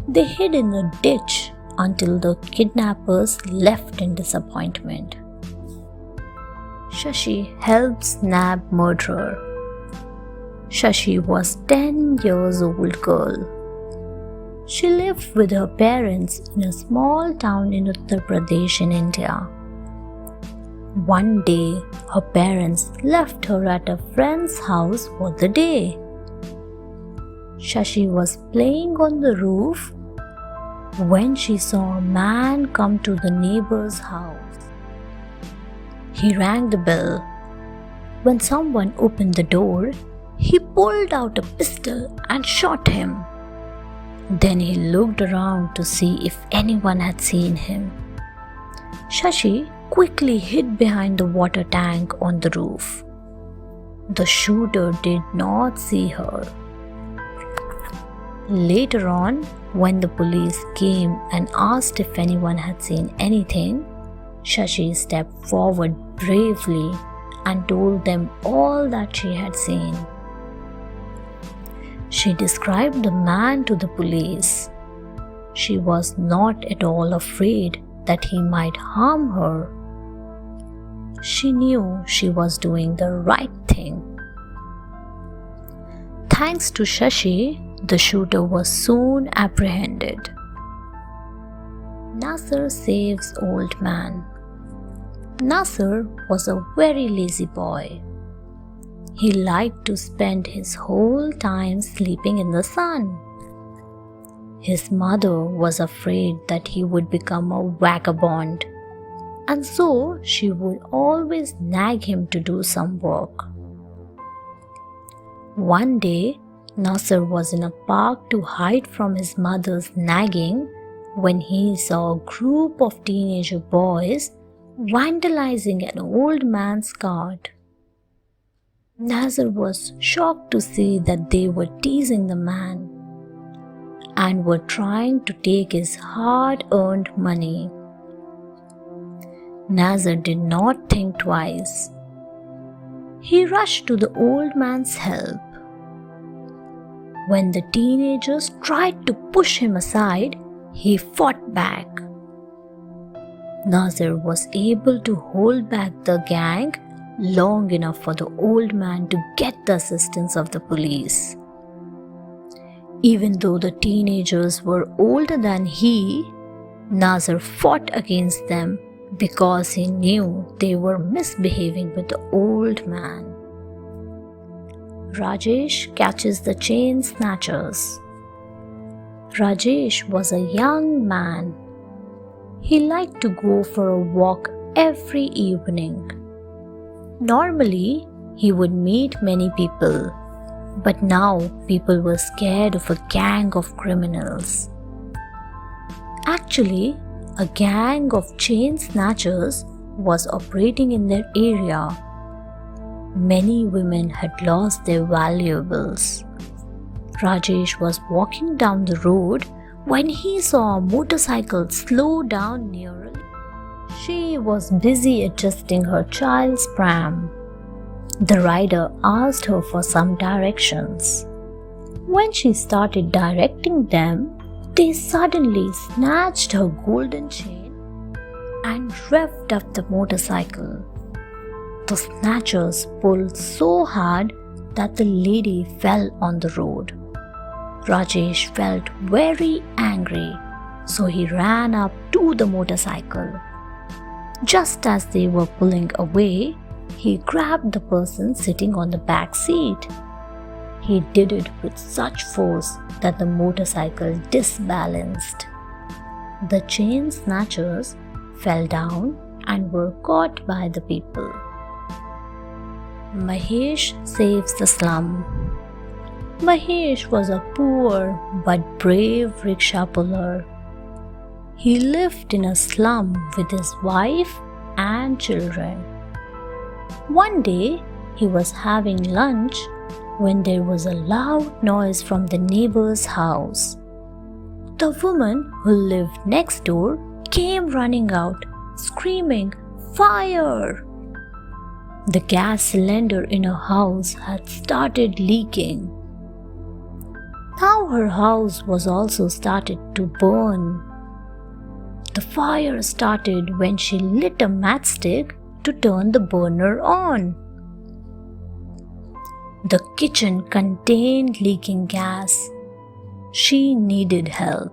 They hid in a ditch until the kidnappers left in disappointment. Shashi helps nab murderer. Shashi was 10 years old girl. She lived with her parents in a small town in Uttar Pradesh in India. One day, her parents left her at a friend's house for the day. Shashi was playing on the roof when she saw a man come to the neighbor's house. He rang the bell. When someone opened the door, he pulled out a pistol and shot him. Then he looked around to see if anyone had seen him. Shashi quickly hid behind the water tank on the roof. The shooter did not see her. Later on, when the police came and asked if anyone had seen anything, Shashi stepped forward bravely and told them all that she had seen. She described the man to the police. She was not at all afraid that he might harm her. She knew she was doing the right thing. Thanks to Shashi, the shooter was soon apprehended. Nasser saves old man. Nasser was a very lazy boy. He liked to spend his whole time sleeping in the sun. His mother was afraid that he would become a vagabond, and so she would always nag him to do some work. One day, Nasser was in a park to hide from his mother's nagging when he saw a group of teenager boys vandalizing an old man's cart. Nasser was shocked to see that they were teasing the man and were trying to take his hard-earned money. Nasser did not think twice. He rushed to the old man's help. When the teenagers tried to push him aside, he fought back. Nasser was able to hold back the gang long enough for the old man to get the assistance of the police. Even though the teenagers were older than he, Nasser fought against them because he knew they were misbehaving with the old man. Rajesh catches the chain snatchers. Rajesh was a young man. He liked to go for a walk every evening. Normally, he would meet many people, but now people were scared of a gang of criminals. Actually, a gang of chain snatchers was operating in their area. Many women had lost their valuables. Rajesh was walking down the road when he saw a motorcycle slow down near a lake. She was busy adjusting her child's pram. The rider asked her for some directions. When she started directing them, they suddenly snatched her golden chain and revved up the motorcycle. The snatchers pulled so hard that the lady fell on the road. Rajesh felt very angry, so he ran up to the motorcycle. Just as they were pulling away, he grabbed the person sitting on the back seat. He did it with such force that the motorcycle disbalanced. The chain snatchers fell down and were caught by the people. Mahesh saves the slum. Mahesh was a poor but brave rickshaw puller. He lived in a slum with his wife and children. One day, he was having lunch when there was a loud noise from the neighbor's house. The woman who lived next door came running out, screaming, "Fire!" The gas cylinder in her house had started leaking. Now her house was also started to burn. The fire started when she lit a matchstick to turn the burner on. The kitchen contained leaking gas. She needed help.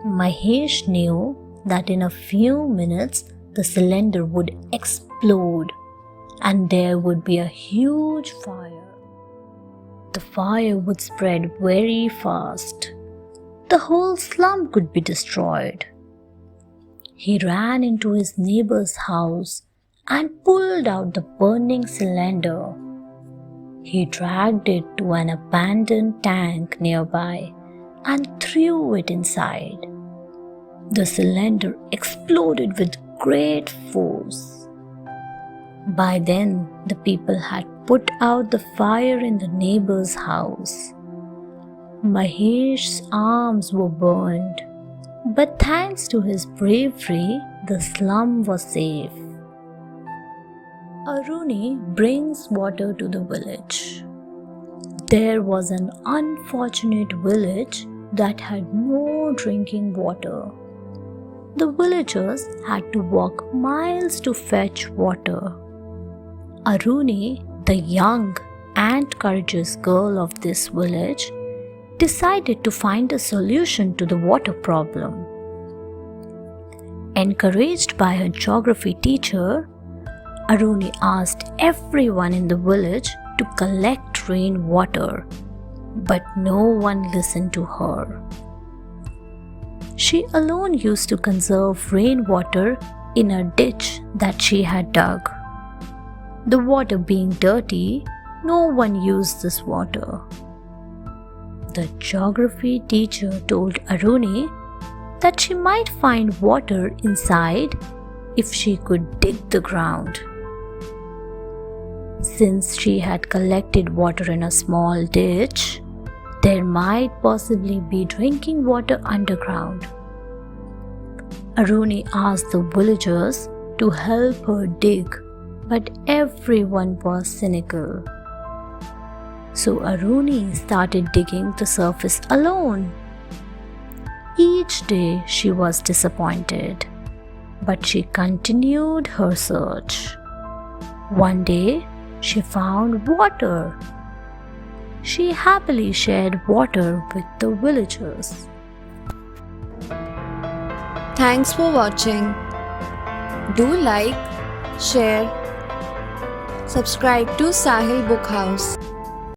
Mahesh knew that in a few minutes the cylinder would explode and there would be a huge fire. The fire would spread very fast. The whole slum could be destroyed. He ran into his neighbor's house and pulled out the burning cylinder. He dragged it to an abandoned tank nearby and threw it inside. The cylinder exploded with great force. By then, the people had put out the fire in the neighbor's house. Mahesh's arms were burned, but thanks to his bravery, the slum was safe. Aruni brings water to the village. There was an unfortunate village that had no drinking water. The villagers had to walk miles to fetch water. Aruni, the young and courageous girl of this village, decided to find a solution to the water problem. Encouraged by her geography teacher, Aruni asked everyone in the village to collect rainwater, but no one listened to her. She alone used to conserve rainwater in a ditch that she had dug. The water being dirty, no one used this water. The geography teacher told Aruni that she might find water inside if she could dig the ground. Since she had collected water in a small ditch, there might possibly be drinking water underground. Aruni asked the villagers to help her dig, but everyone was cynical. So Aruni started digging the surface alone. Each day she was disappointed, but she continued her search. One day she found water. She happily shared water with the villagers. Thanks for watching. Do like, share, subscribe to Sahil Book House.